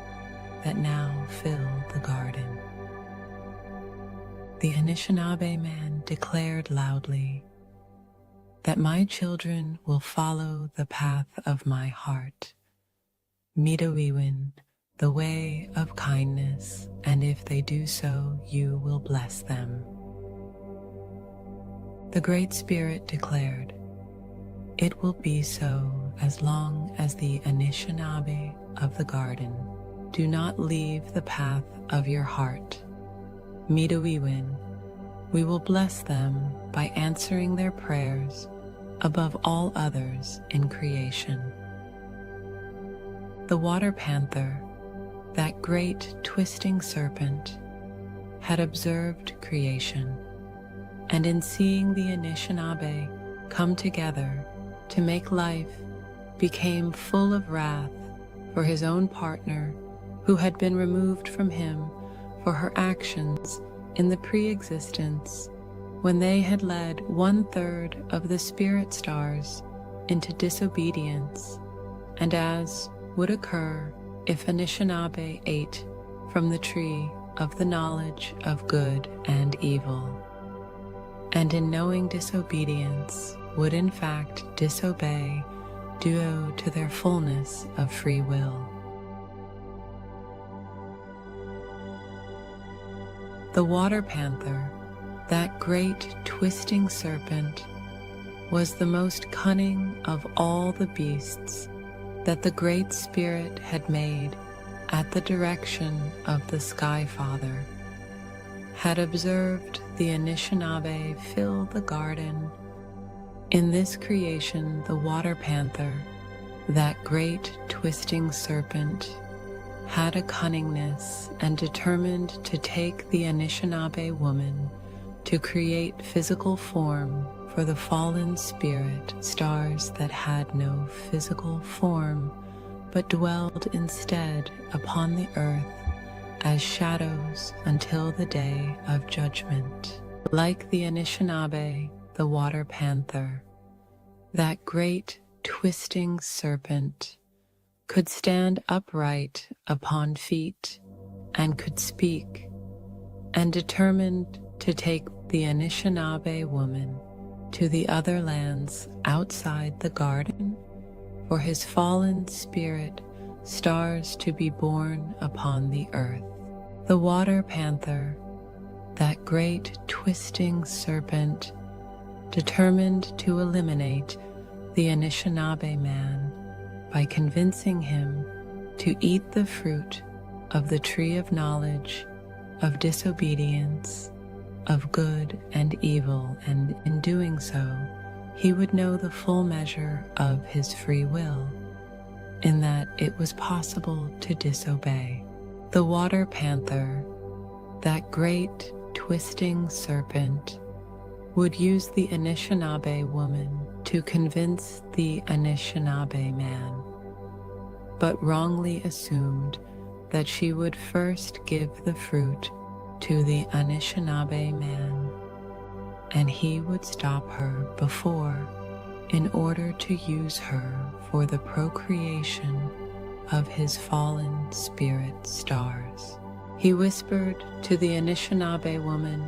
that now fill the garden?" The Anishinaabe man declared loudly, "That my children will follow the path of my heart, Midawiwin, the way of kindness, and if they do so, you will bless them. The Great Spirit declared, "It will be so as long as the Anishinaabe of the garden do not leave the path of your heart. Midawiwin, we will bless them by answering their prayers above all others in creation." The water panther, that great twisting serpent, had observed creation, and in seeing the Anishinaabe come together to make life, became full of wrath for his own partner who had been removed from him for her actions in the pre-existence when they had led 1/3 of the spirit stars into disobedience, and as would occur if Anishinaabe ate from the tree of the knowledge of good and evil, and in knowing disobedience would in fact disobey due to their fullness of free will. The water panther, that great twisting serpent, was the most cunning of all the beasts that the Great Spirit had made at the direction of the Sky Father, had observed the Anishinaabe fill the garden. In this creation, the water panther, that great twisting serpent, had a cunningness and determined to take the Anishinaabe woman to create physical form for the fallen spirit stars that had no physical form, but dwelled instead upon the earth as shadows until the day of judgment. Like the Anishinaabe, the water panther, that great twisting serpent, could stand upright upon feet and could speak, and determined to take the Anishinaabe woman to the other lands outside the garden for his fallen spirit stars to be born upon the earth. The water panther, that great twisting serpent, determined to eliminate the Anishinaabe man by convincing him to eat the fruit of the tree of knowledge, of disobedience, of good and evil, and in doing so, he would know the full measure of his free will, in that it was possible to disobey. The water panther, that great twisting serpent, would use the Anishinaabe woman to convince the Anishinaabe man, but wrongly assumed that she would first give the fruit to the Anishinaabe man, and he would stop her before in order to use her for the procreation of his fallen spirit stars. He whispered to the Anishinaabe woman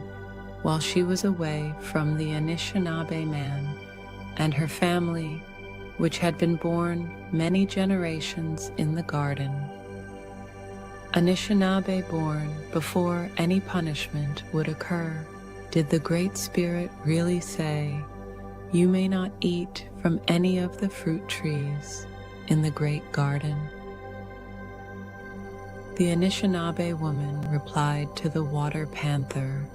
while she was away from the Anishinaabe man and her family, which had been born many generations in the garden. Anishinaabe born before any punishment would occur. Did the Great Spirit really say, "You may not eat from any of the fruit trees in the great garden"? The Anishinaabe woman replied to the water panther,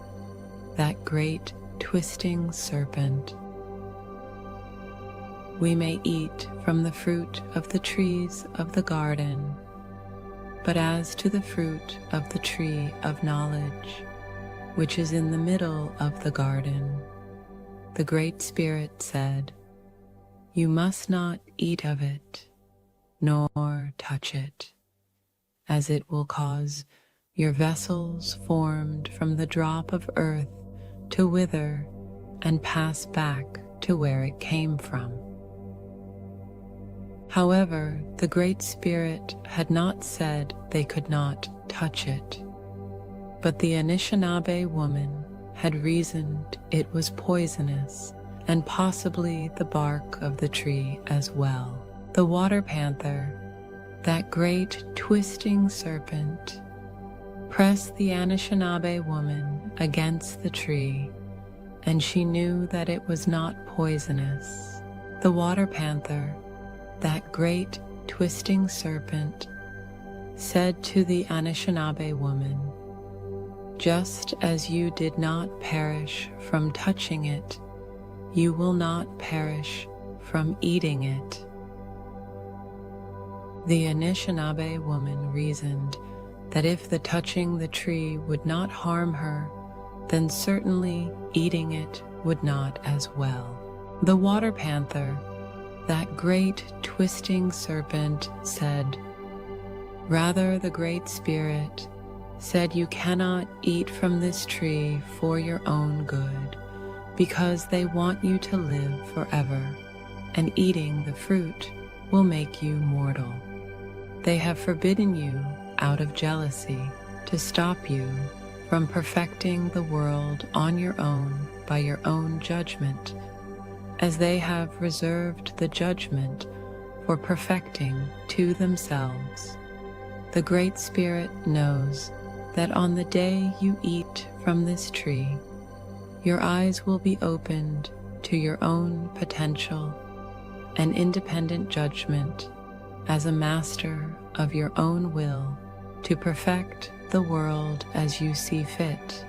that great twisting serpent, "We may eat from the fruit of the trees of the garden, but as to the fruit of the tree of knowledge, which is in the middle of the garden, the Great Spirit said, you must not eat of it, nor touch it, as it will cause your vessels formed from the drop of earth to wither and pass back to where it came from." However, the Great Spirit had not said they could not touch it, but the Anishinaabe woman had reasoned it was poisonous and possibly the bark of the tree as well. The water panther, that great twisting serpent, pressed the Anishinaabe woman against the tree, and she knew that it was not poisonous. The water panther, that great twisting serpent, said to the Anishinaabe woman, "Just as you did not perish from touching it, you will not perish from eating it." The Anishinaabe woman reasoned that if the touching the tree would not harm her, then certainly eating it would not as well. The water panther, that great twisting serpent, said, "Rather the Great Spirit said you cannot eat from this tree for your own good, because they want you to live forever, and eating the fruit will make you mortal. They have forbidden you out of jealousy to stop you from perfecting the world on your own by your own judgment, as they have reserved the judgment for perfecting to themselves. The Great Spirit knows that on the day you eat from this tree, your eyes will be opened to your own potential and independent judgment as a master of your own will to perfect the world as you see fit.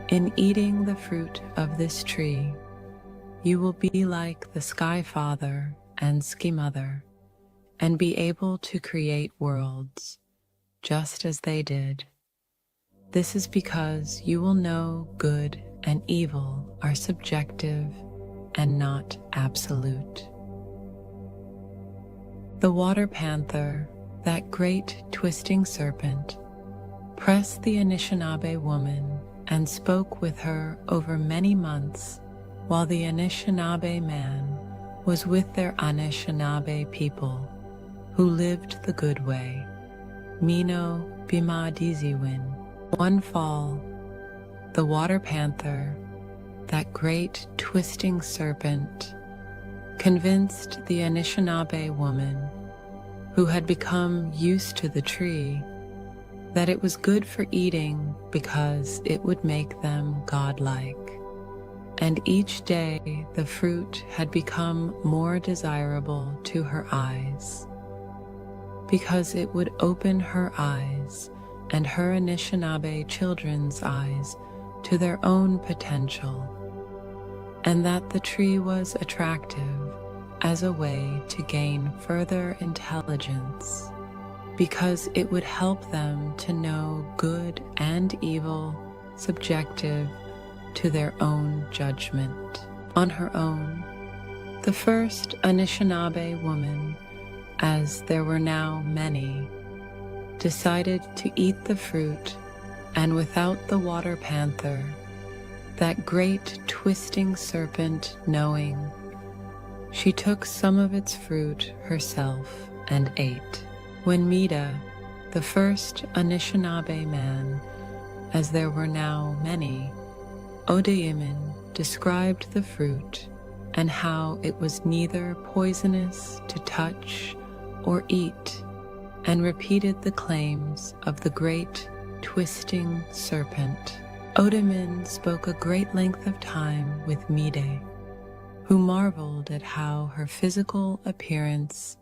In eating the fruit of this tree, you will be like the Sky Father and Ski Mother, and be able to create worlds, just as they did. This is because you will know good and evil are subjective and not absolute. The water panther, that great twisting serpent, pressed the Anishinaabe woman and spoke with her over many months while the Anishinaabe man was with their Anishinaabe people who lived the good way. Mino Bimadiziwin. One fall, the water panther, that great twisting serpent, convinced the Anishinaabe woman, who had become used to the tree, that it was good for eating because it would make them godlike. And each day the fruit had become more desirable to her eyes, because it would open her eyes and her Anishinaabe children's eyes to their own potential, and that the tree was attractive as a way to gain further intelligence, because it would help them to know good and evil subjective to their own judgment. On her own, the first Anishinaabe woman, as there were now many, decided to eat the fruit, and without the water panther, that great twisting serpent knowing, she took some of its fruit herself and ate. When Mida, the first Anishinaabe man, as there were now many, Odeyimin described the fruit and how it was neither poisonous to touch or eat, and repeated the claims of the great twisting serpent. Odeyimin spoke a great length of time with Mide, who marveled at how her physical appearance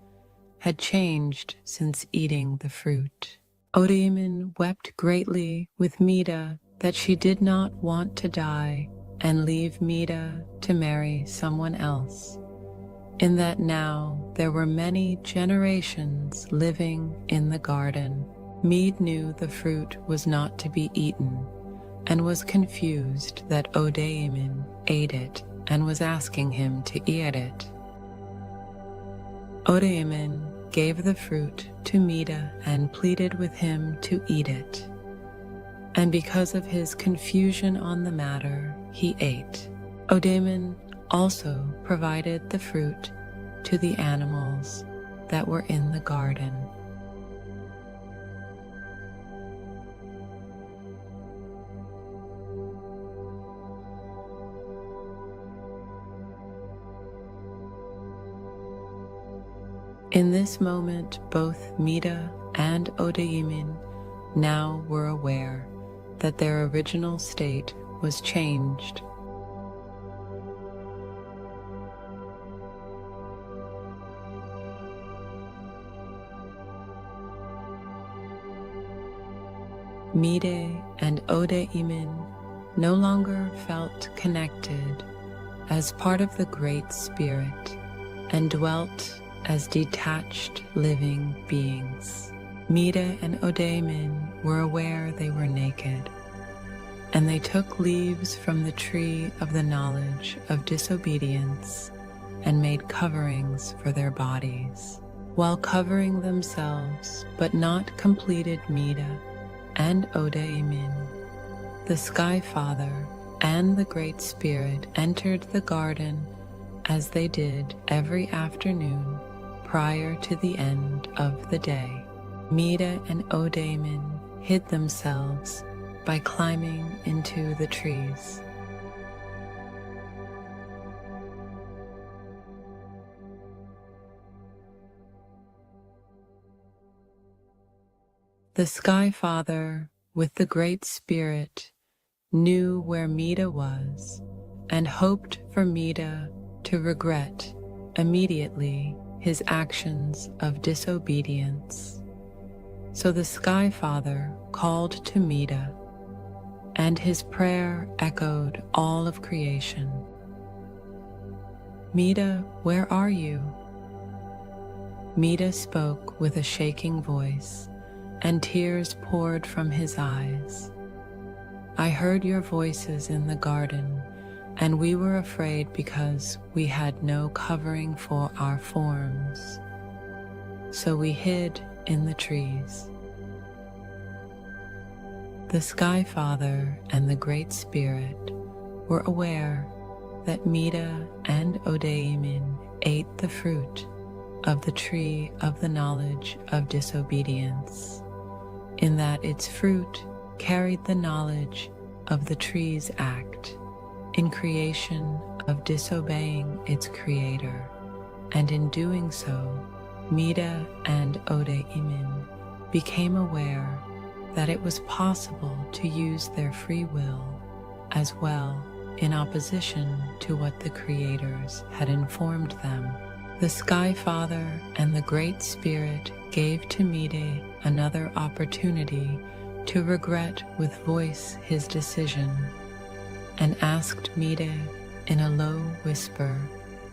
had changed since eating the fruit. Odeyimin wept greatly with Mida that she did not want to die and leave Mida to marry someone else, in that now there were many generations living in the garden. Mead knew the fruit was not to be eaten, and was confused that Odeyimin ate it and was asking him to eat it. Odeyimin gave the fruit to Mida and pleaded with him to eat it. And because of his confusion on the matter, he ate. Odeyimin also provided the fruit to the animals that were in the garden. In this moment, both Mida and Odeyimin now were aware that their original state was changed. Mide and Odeyimin no longer felt connected as part of the Great Spirit and dwelt as detached living beings. Mida and Odeyimin were aware they were naked, and they took leaves from the tree of the knowledge of disobedience and made coverings for their bodies. While covering themselves, but not completed Mida and Odeyimin, the Sky Father and the Great Spirit entered the garden as they did every afternoon prior to the end of the day. Mida and Odeyimin hid themselves by climbing into the trees. The Sky Father, with the Great Spirit, knew where Mida was and hoped for Mida to regret immediately his actions of disobedience. So the Sky Father called to Mida, and his prayer echoed all of creation. Mida, where are you? Mida spoke with a shaking voice, and tears poured from his eyes. I heard your voices in the garden, and we were afraid because we had no covering for our forms. So we hid in the trees. The Sky Father and the Great Spirit were aware that Mida and Odeyimin ate the fruit of the tree of the knowledge of disobedience, in that its fruit carried the knowledge of the tree's act in creation of disobeying its creator, and in doing so, Mida and Odeyimin became aware that it was possible to use their free will as well in opposition to what the creators had informed them. The Sky Father and the Great Spirit gave to Mide another opportunity to regret with voice his decision, and asked Mide in a low whisper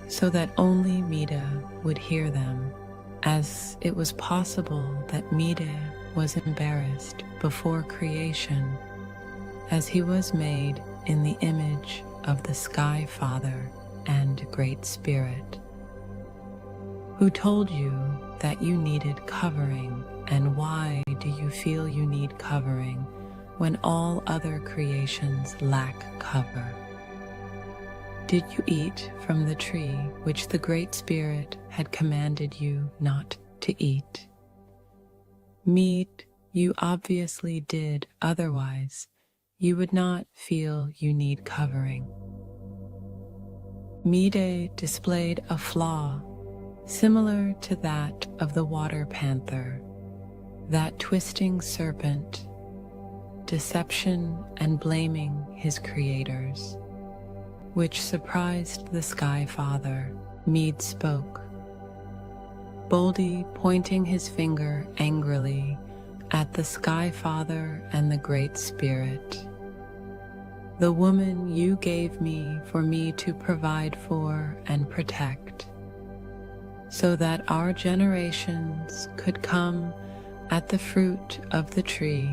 so that only Mide would hear them, as it was possible that Mide was embarrassed before creation, as he was made in the image of the Sky Father and Great Spirit. Who told you that you needed covering, and why do you feel you need covering when all other creations lack cover? Did you eat from the tree which the Great Spirit had commanded you not to eat? Meat you obviously did, otherwise you would not feel you need covering. Mide displayed a flaw similar to that of the water panther, that twisting serpent, deception and blaming his creators, which surprised the Sky Father. Mide spoke, boldly pointing his finger angrily at the Sky Father and the Great Spirit. The woman you gave me for me to provide for and protect, so that our generations could come at the fruit of the tree,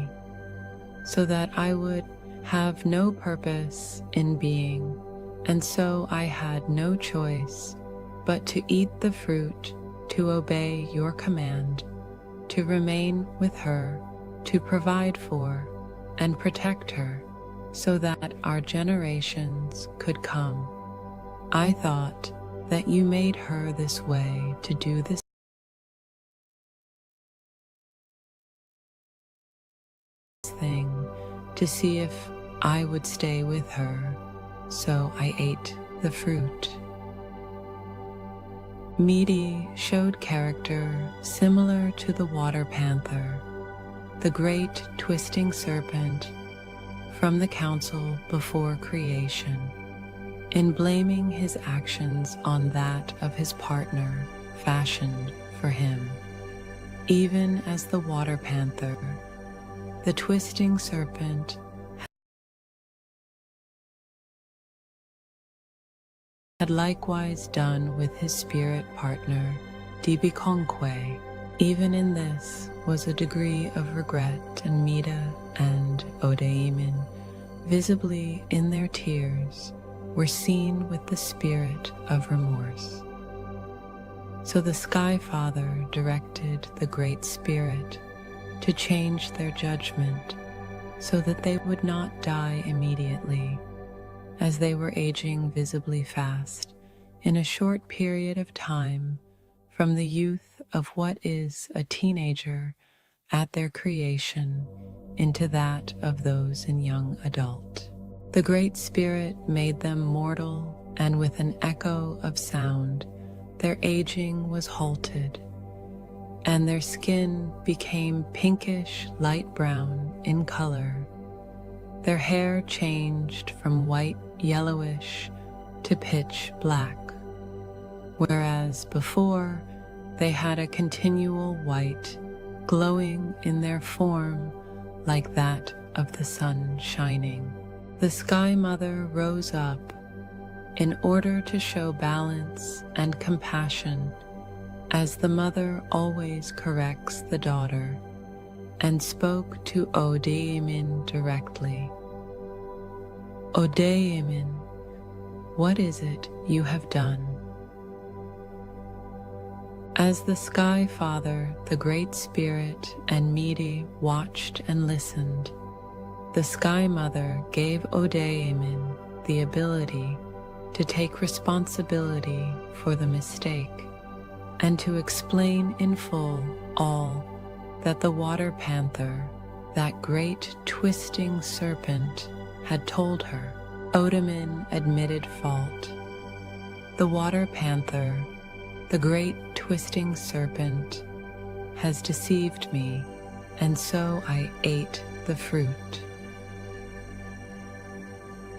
so that I would have no purpose in being, and so I had no choice but to eat the fruit, to obey your command, to remain with her, to provide for and protect her, so that our generations could come. I thought that you made her this way to do this thing, to see if I would stay with her, so I ate the fruit. Midi showed character similar to the water panther, the great twisting serpent from the council before creation, in blaming his actions on that of his partner fashioned for him. Even as the water panther, the twisting serpent had likewise done with his spirit partner, Dibikonkwe. Even in this was a degree of regret, and Mida and Odeimin, visibly in their tears, were seen with the spirit of remorse. So the Sky Father directed the Great Spirit to change their judgment so that they would not die immediately, as they were aging visibly fast in a short period of time from the youth of what is a teenager at their creation into that of those in young adult. The Great Spirit made them mortal, and with an echo of sound, their aging was halted, and their skin became pinkish light brown in color. Their hair changed from white yellowish to pitch black, whereas before they had a continual white glowing in their form like that of the sun shining. The Sky Mother rose up in order to show balance and compassion, as the mother always corrects the daughter, and spoke to Odeimin directly. Odeimin, what is it you have done? As the Sky Father, the Great Spirit, and Midi watched and listened, the Sky Mother gave Odeimin the ability to take responsibility for the mistake and to explain in full all that the water panther, that great twisting serpent, had told her. Odeimin admitted fault. The water panther, the great twisting serpent, has deceived me, and so I ate the fruit.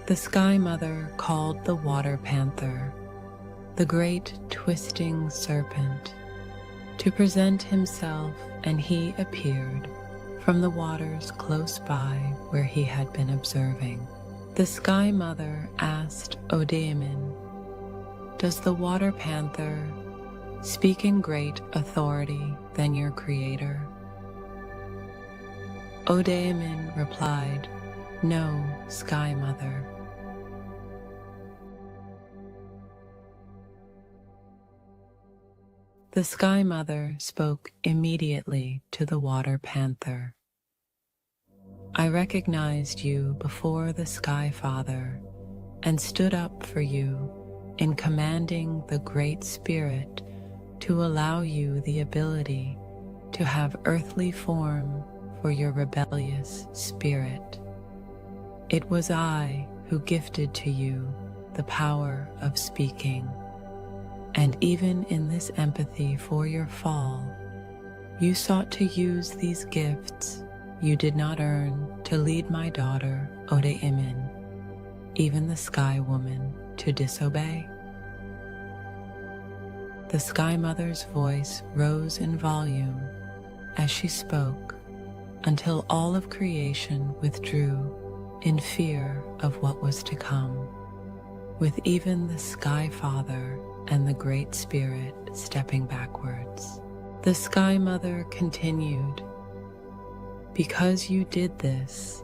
The Sky Mother called the water panther, the great twisting serpent, to present himself, and he appeared from the waters close by where he had been observing. The Sky Mother asked Odeimin, "Does the water panther speak in great authority than your creator?" Odeimin replied, "No, Sky Mother." The Sky Mother spoke immediately to the water panther. "I recognized you before the Sky Father and stood up for you in commanding the Great Spirit to allow you the ability to have earthly form for your rebellious spirit. It was I who gifted to you the power of speaking. And even in this empathy for your fall, you sought to use these gifts you did not earn to lead my daughter, Odeimin, even the Sky Woman, to disobey." The Sky Mother's voice rose in volume as she spoke until all of creation withdrew in fear of what was to come, with even the Sky Father and the Great Spirit stepping backwards. The Sky Mother continued, "Because you did this,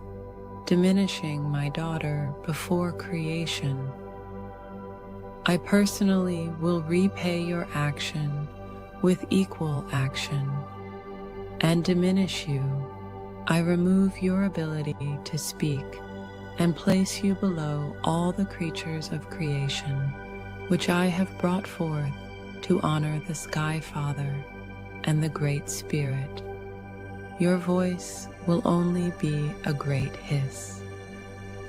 diminishing my daughter before creation, I personally will repay your action with equal action, and diminish you. I remove your ability to speak and place you below all the creatures of creation, which I have brought forth to honor the Sky Father and the Great Spirit. Your voice will only be a great hiss.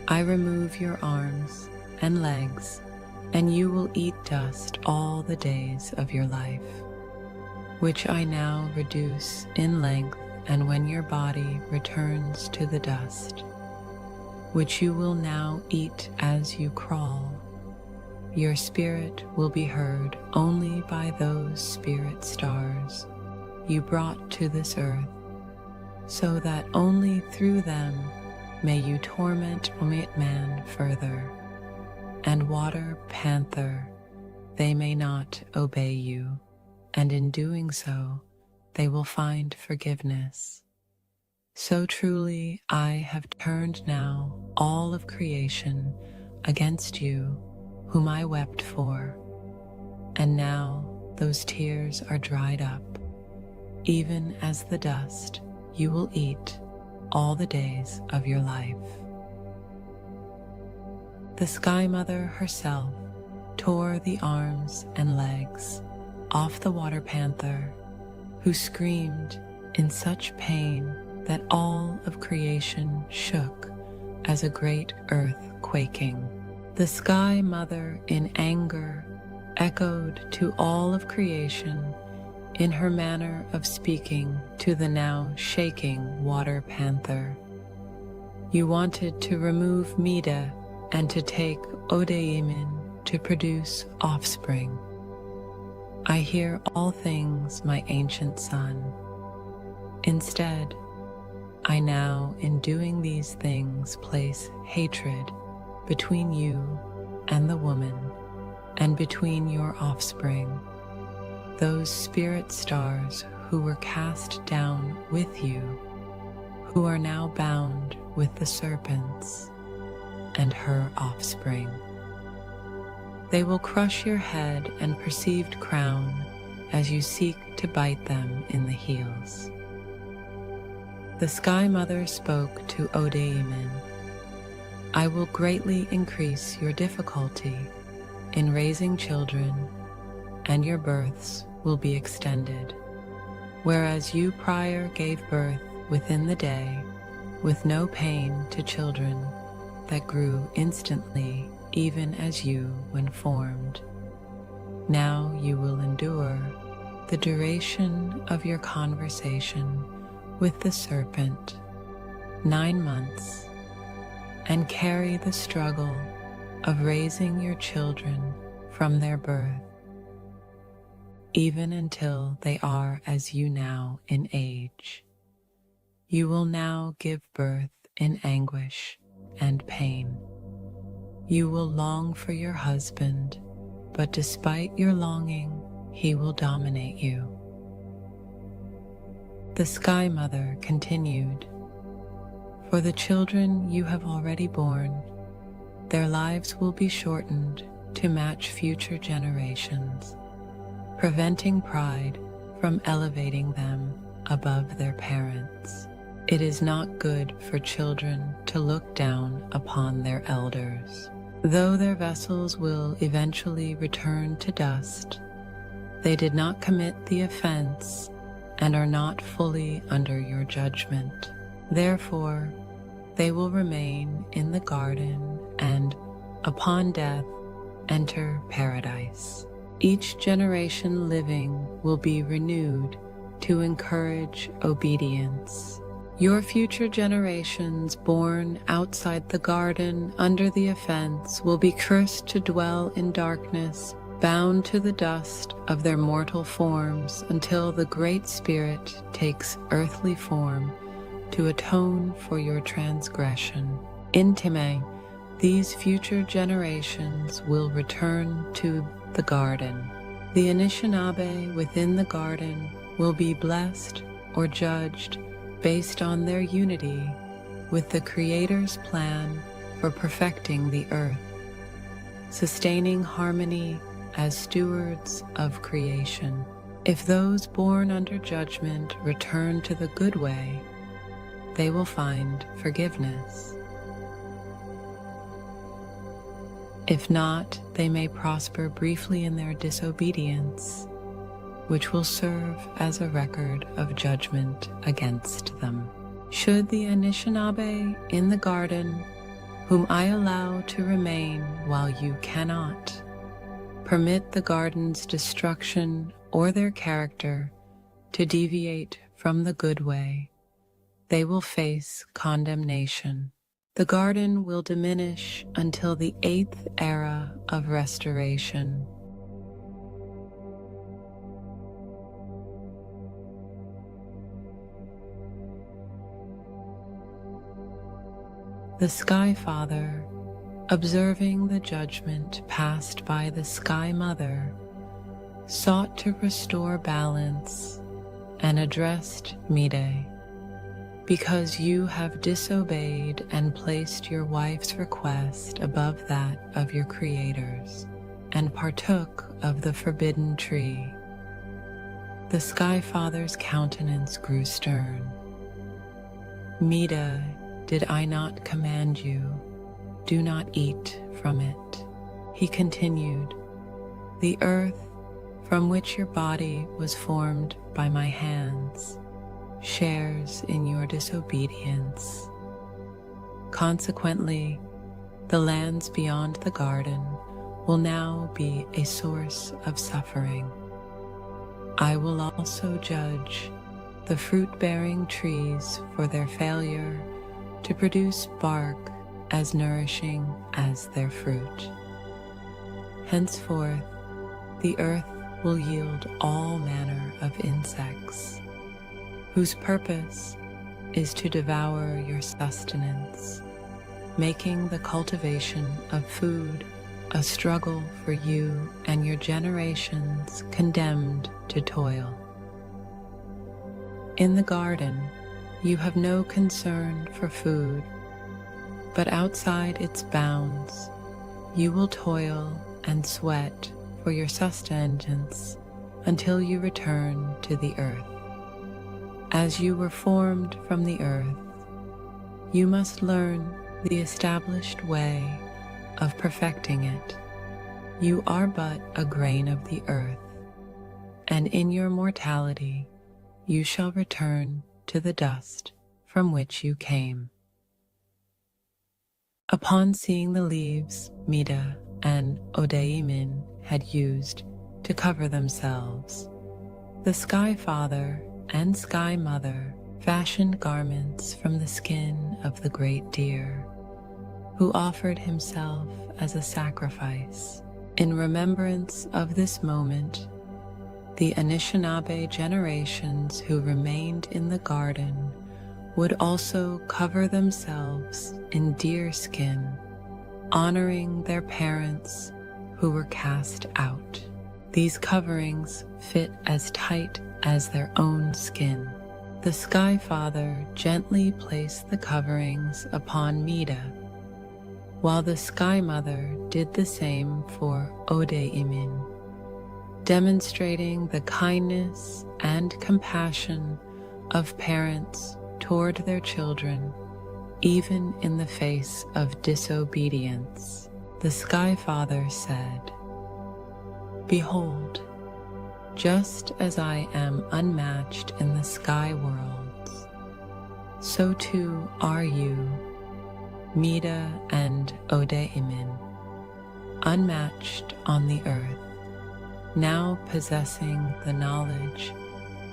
I remove your arms and legs and you will eat dust all the days of your life, which I now reduce in length, and when your body returns to the dust, which you will now eat as you crawl, your spirit will be heard only by those spirit stars you brought to this earth, so that only through them may you torment man further, and water panther, they may not obey you, and in doing so, they will find forgiveness. So truly I have turned now all of creation against you, whom I wept for, and now those tears are dried up, even as the dust you will eat all the days of your life. The Sky Mother herself tore the arms and legs off the water panther, who screamed in such pain that all of creation shook as a great earth quaking. The Sky Mother in anger echoed to all of creation in her manner of speaking to the now shaking water panther. You wanted to remove Mida and to take Odeimin to produce offspring. I hear all things, my ancient son. Instead, I now, in doing these things, place hatred between you and the woman, and between your offspring, those spirit stars who were cast down with you, who are now bound with the serpents and her offspring. They will crush your head and perceived crown as you seek to bite them in the heels. The Sky Mother spoke to Odeimin. I will greatly increase your difficulty in raising children, and your births will be extended, whereas you prior gave birth within the day, with no pain to children that grew instantly, even as you when formed. Now you will endure the duration of your conversation with the serpent, 9 months, and carry the struggle of raising your children from their birth, even until they are as you now in age. You will now give birth in anguish and pain. You will long for your husband, but despite your longing, he will dominate you. The Sky Mother continued, for the children you have already borne, their lives will be shortened to match future generations, preventing pride from elevating them above their parents. It is not good for children to look down upon their elders. Though their vessels will eventually return to dust, they did not commit the offense and are not fully under your judgment. Therefore, they will remain in the garden and, upon death, enter paradise. Each generation living will be renewed to encourage obedience. Your future generations born outside the garden under the offense will be cursed to dwell in darkness, bound to the dust of their mortal forms until the Great Spirit takes earthly form to atone for your transgression. Intime, these future generations will return to the garden. The Anishinaabe within the garden will be blessed or judged based on their unity with the Creator's plan for perfecting the earth, sustaining harmony as stewards of creation. If those born under judgment return to the good way, they will find forgiveness. If not, they may prosper briefly in their disobedience, which will serve as a record of judgment against them. Should the Anishinaabe in the garden, whom I allow to remain while you cannot, permit the garden's destruction or their character to deviate from the good way, they will face condemnation. The garden will diminish until the 8th era of restoration. The Sky Father, observing the judgment passed by the Sky Mother, sought to restore balance and addressed Mide. Because you have disobeyed and placed your wife's request above that of your creators, and partook of the forbidden tree. The Sky Father's countenance grew stern. Mide, did I not command you, do not eat from it? He continued, the earth from which your body was formed by my hands shares in your disobedience. Consequently, the lands beyond the garden will now be a source of suffering. I will also judge the fruit-bearing trees for their failure to produce bark as nourishing as their fruit. Henceforth, the earth will yield all manner of insects, whose purpose is to devour your sustenance, making the cultivation of food a struggle for you and your generations condemned to toil. In the garden, you have no concern for food, but outside its bounds, you will toil and sweat for your sustenance until you return to the earth. As you were formed from the earth, you must learn the established way of perfecting it. You are but a grain of the earth, and in your mortality you shall return to the dust from which you came. Upon seeing the leaves Mide and Odeimin had used to cover themselves, the Sky Father and Sky Mother fashioned garments from the skin of the great deer, who offered himself as a sacrifice. In remembrance of this moment, the Anishinaabe generations who remained in the garden would also cover themselves in deer skin, honoring their parents who were cast out. These coverings fit as tight as their own skin. The Sky Father gently placed the coverings upon Mide, while the Sky Mother did the same for Odeimin, demonstrating the kindness and compassion of parents toward their children, even in the face of disobedience. The Sky Father said, "Behold, just as I am unmatched in the sky worlds, so too are you, Mide and Odeimin, unmatched on the earth, now possessing the knowledge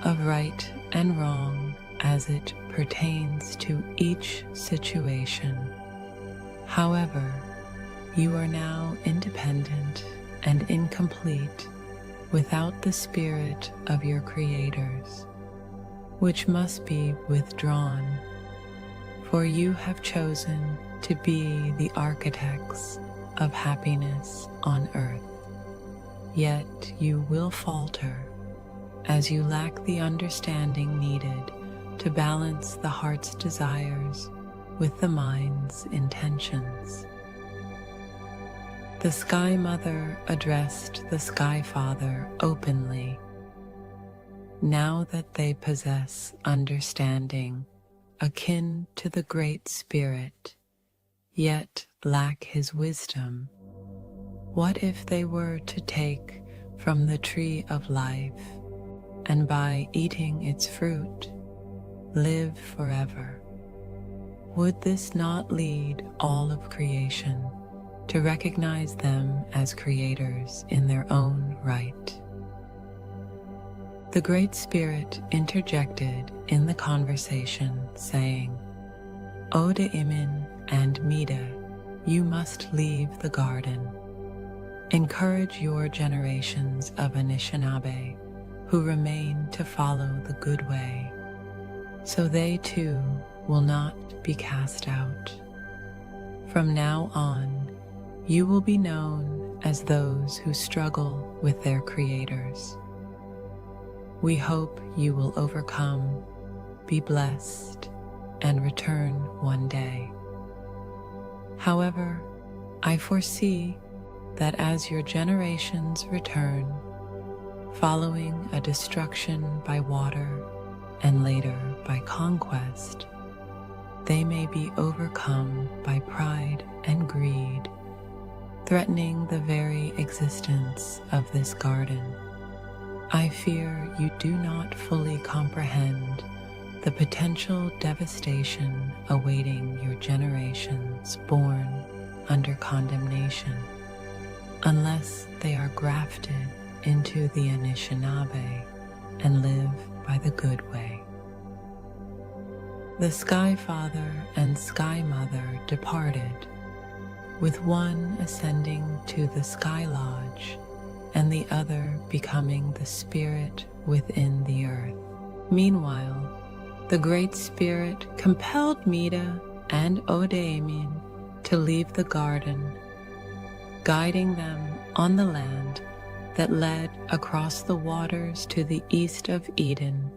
of right and wrong as it pertains to each situation. However, you are now independent and incomplete without the spirit of your creators, which must be withdrawn, for you have chosen to be the architects of happiness on earth. Yet you will falter, as you lack the understanding needed to balance the heart's desires with the mind's intentions." The Sky Mother addressed the Sky Father openly. Now that they possess understanding akin to the Great Spirit, yet lack his wisdom, what if they were to take from the tree of life, and by eating its fruit, live forever? Would this not lead all of creation to recognize them as creators in their own right. The Great Spirit interjected in the conversation, saying, "Ode Imin and Mida, you must leave the garden. Encourage your generations of Anishinaabe who remain to follow the good way, so they too will not be cast out. From now on, you will be known as those who struggle with their creators. We hope you will overcome, be blessed, and return one day. However, I foresee that as your generations return, following a destruction by water and later by conquest, they may be overcome by pride and greed, threatening the very existence of this garden. I fear you do not fully comprehend the potential devastation awaiting your generations born under condemnation, unless they are grafted into the Anishinaabe and live by the good way." The Sky Father and Sky Mother departed, with one ascending to the Sky Lodge and the other becoming the spirit within the earth. Meanwhile, the Great Spirit compelled Mida and Odeamin to leave the garden, guiding them on the land that led across the waters to the east of Eden,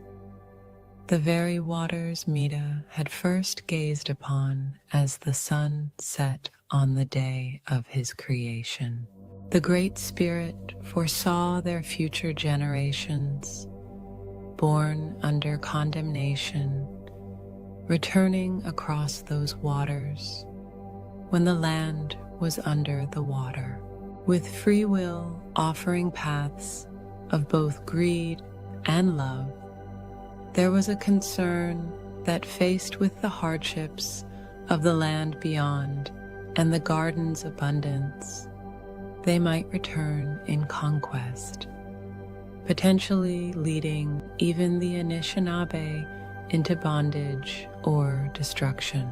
the very waters Mida had first gazed upon as the sun set on the day of his creation. The Great Spirit foresaw their future generations, born under condemnation, returning across those waters when the land was under the water, with free will offering paths of both greed and love. There was a concern that, faced with the hardships of the land beyond and the garden's abundance, they might return in conquest, potentially leading even the Anishinaabe into bondage or destruction.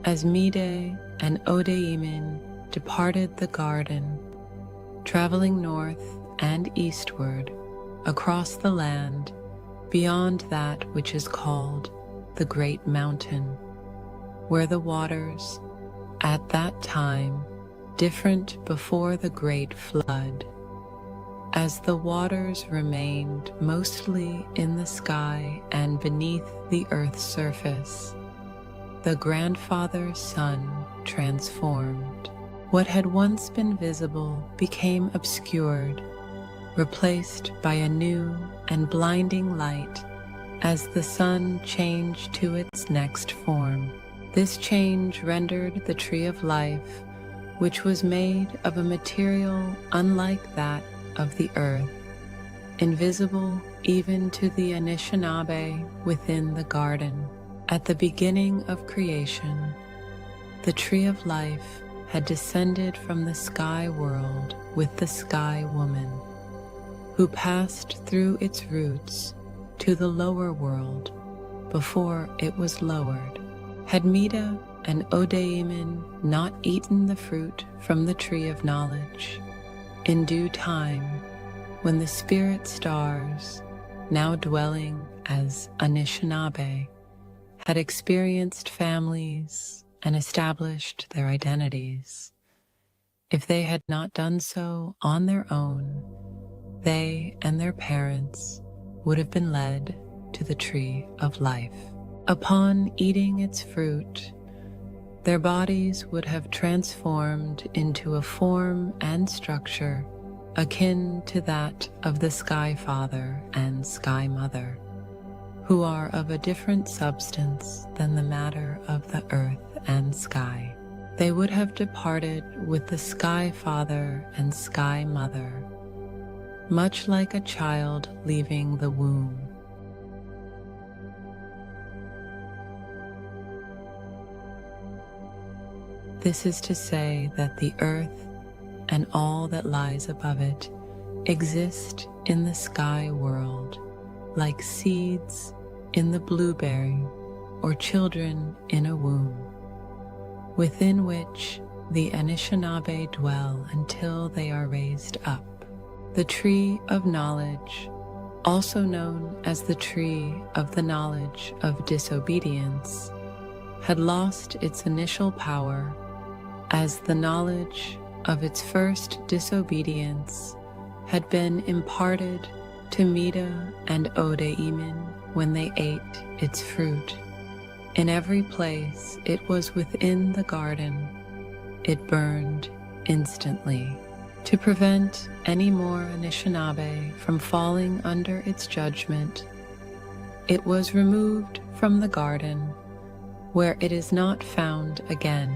As Mide and Odeamin departed the garden, traveling north and eastward across the land beyond that which is called the Great Mountain, where the waters, at that time different before the Great Flood, as the waters remained mostly in the sky and beneath the earth's surface, the grandfather's sun transformed. What had once been visible became obscured, replaced by a new and blinding light as the sun changed to its next form. This change rendered the tree of life, which was made of a material unlike that of the earth, invisible even to the Anishinaabe within the garden. At the beginning of creation, the tree of life had descended from the sky world with the sky woman, who passed through its roots to the lower world before it was lowered. Had Mida and Odeamin not eaten the fruit from the tree of knowledge, in due time, when the spirit stars, now dwelling as Anishinaabe, had experienced families and established their identities, if they had not done so on their own, they and their parents would have been led to the tree of life. Upon eating its fruit, their bodies would have transformed into a form and structure akin to that of the Sky Father and Sky Mother, who are of a different substance than the matter of the earth and sky. They would have departed with the Sky Father and Sky Mother, much like a child leaving the womb. This is to say that the earth and all that lies above it exist in the sky world, like seeds in the blueberry or children in a womb, within which the Anishinaabe dwell until they are raised up. The tree of knowledge, also known as the tree of the knowledge of disobedience, had lost its initial power as the knowledge of its first disobedience had been imparted to Mida and Odeemin when they ate its fruit. In every place it was within the garden, it burned instantly. To prevent any more Anishinaabe from falling under its judgment, it was removed from the garden, where it is not found again,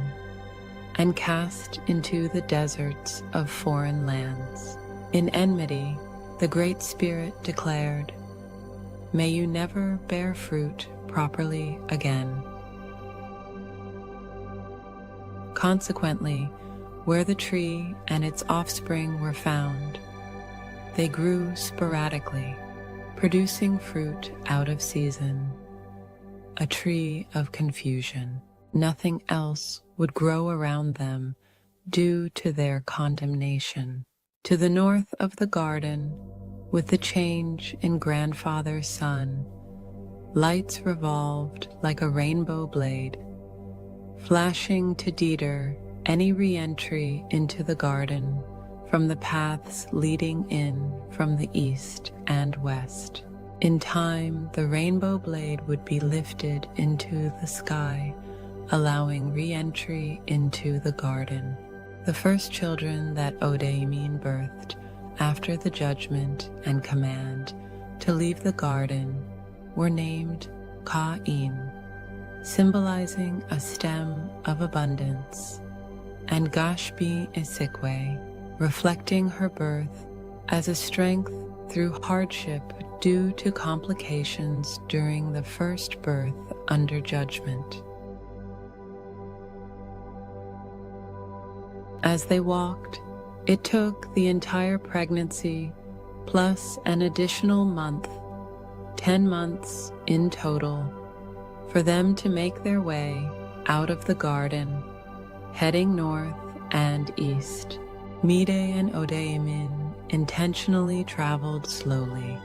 and cast into the deserts of foreign lands. In enmity, the Great Spirit declared, "May you never bear fruit properly again." Consequently, where the tree and its offspring were found, they grew sporadically, producing fruit out of season, a tree of confusion. Nothing else would grow around them due to their condemnation. To the north of the garden, with the change in grandfather's son, lights revolved like a rainbow blade, flashing to deter any re-entry into the garden from the paths leading in from the east and west. In time, the rainbow blade would be lifted into the sky, allowing re-entry into the garden. The first children that Odeemin birthed after the judgment and command to leave the garden were named Ka'in, symbolizing a stem of abundance, and Gashbi Isikwe, reflecting her birth as a strength through hardship due to complications during the first birth under judgment. As they walked, it took the entire pregnancy plus an additional month, 10 months in total, for them to make their way out of the garden, heading north and east. Mide and Odeemin intentionally traveled slowly,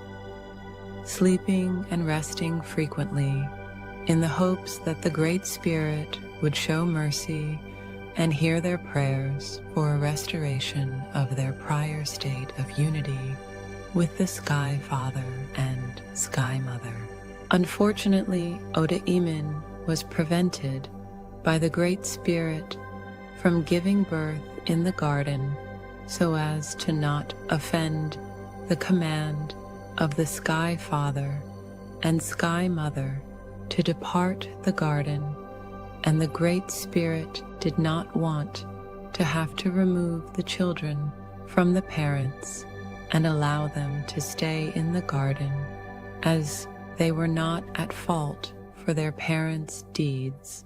sleeping and resting frequently in the hopes that the Great Spirit would show mercy and hear their prayers for a restoration of their prior state of unity with the Sky Father and Sky Mother. Unfortunately, Odeemin was prevented by the Great Spirit from giving birth in the garden so as to not offend the command of the Sky Father and Sky Mother to depart the garden, and the Great Spirit did not want to have to remove the children from the parents and allow them to stay in the garden, as they were not at fault for their parents' deeds,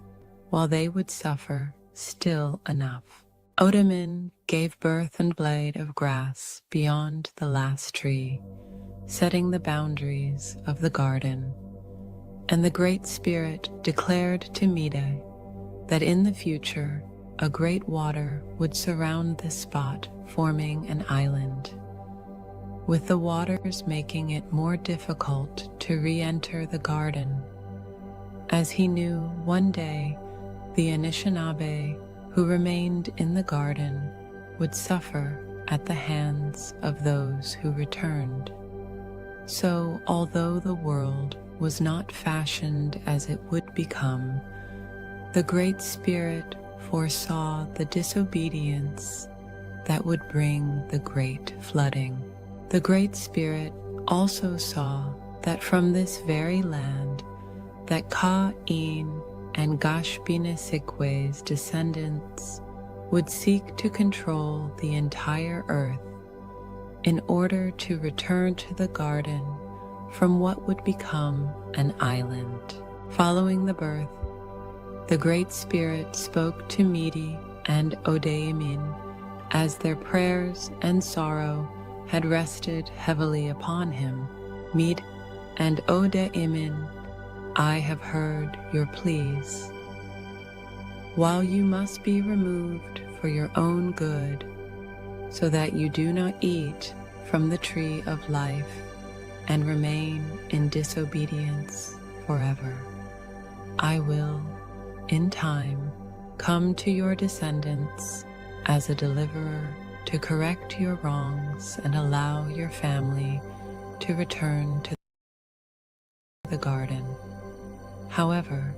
while they would suffer still enough. Odeemin gave birth and blade of grass beyond the last tree, setting the boundaries of the garden, and the Great Spirit declared to Mide that in the future a great water would surround this spot, forming an island, with the waters making it more difficult to re-enter the garden, as he knew one day the Anishinaabe who remained in the garden would suffer at the hands of those who returned. So, although the world was not fashioned as it would become, the Great Spirit foresaw the disobedience that would bring the great flooding. The Great Spirit also saw that from this very land that Ka'in and Gashbinisikwe's descendants would seek to control the entire earth in order to return to the garden from what would become an island. Following the birth, The Great Spirit spoke to Midi and Odeyamin as their prayers and sorrow had rested heavily upon him. Mid and Odeyamin, I have heard your pleas. While you must be removed for your own good, so that you do not eat from the tree of life and remain in disobedience forever, I will, in time, come to your descendants as a deliverer to correct your wrongs and allow your family to return to the garden. However,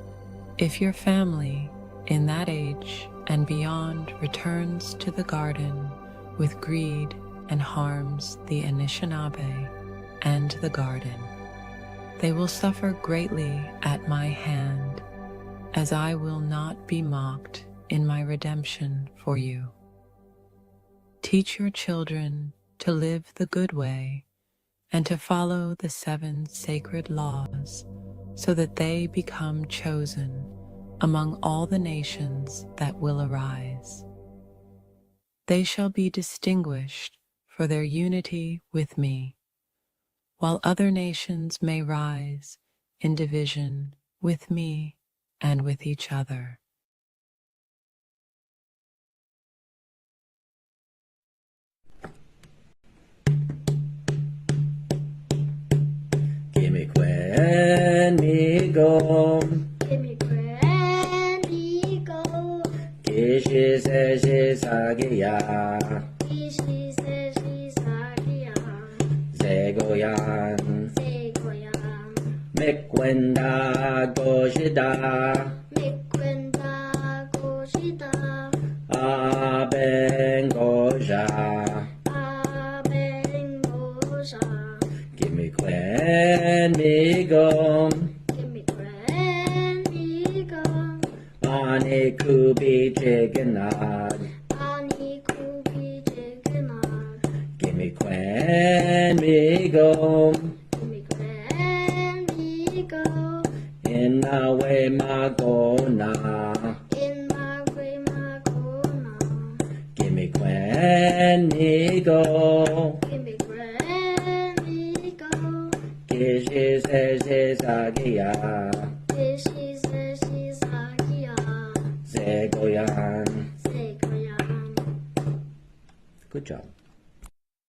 if your family in that age and beyond returns to the garden with greed and harms the Anishinaabe and the garden, they will suffer greatly at my hand, as I will not be mocked in my redemption for you. Teach your children to live the good way and to follow the 7 sacred laws, so that they become chosen among all the nations that will arise. They shall be distinguished for their unity with me, while other nations may rise in division with me and with each other. Gimme Gwen, me go. Gimme grand eagle. Gishi se shi sagiya. Ishi se shi sagia. Zegoyan. Segoyan. Mekwenda goshida. Mikwenda goshida. Aben gosha. Aben gosha. Gimme Gwen, me go. Gimme grand eagle. Ani kubi chiganad. Ani kubi jiganad. Gimme Gwen, me go. Gimme grand eagle. In the way magona. In my way, my gona. Gimme Gwen, me go. Gimme grand eagle. Gishi se shi sagiya. Ishi se shi sagia. Zegoyan. Segoyan. Good job.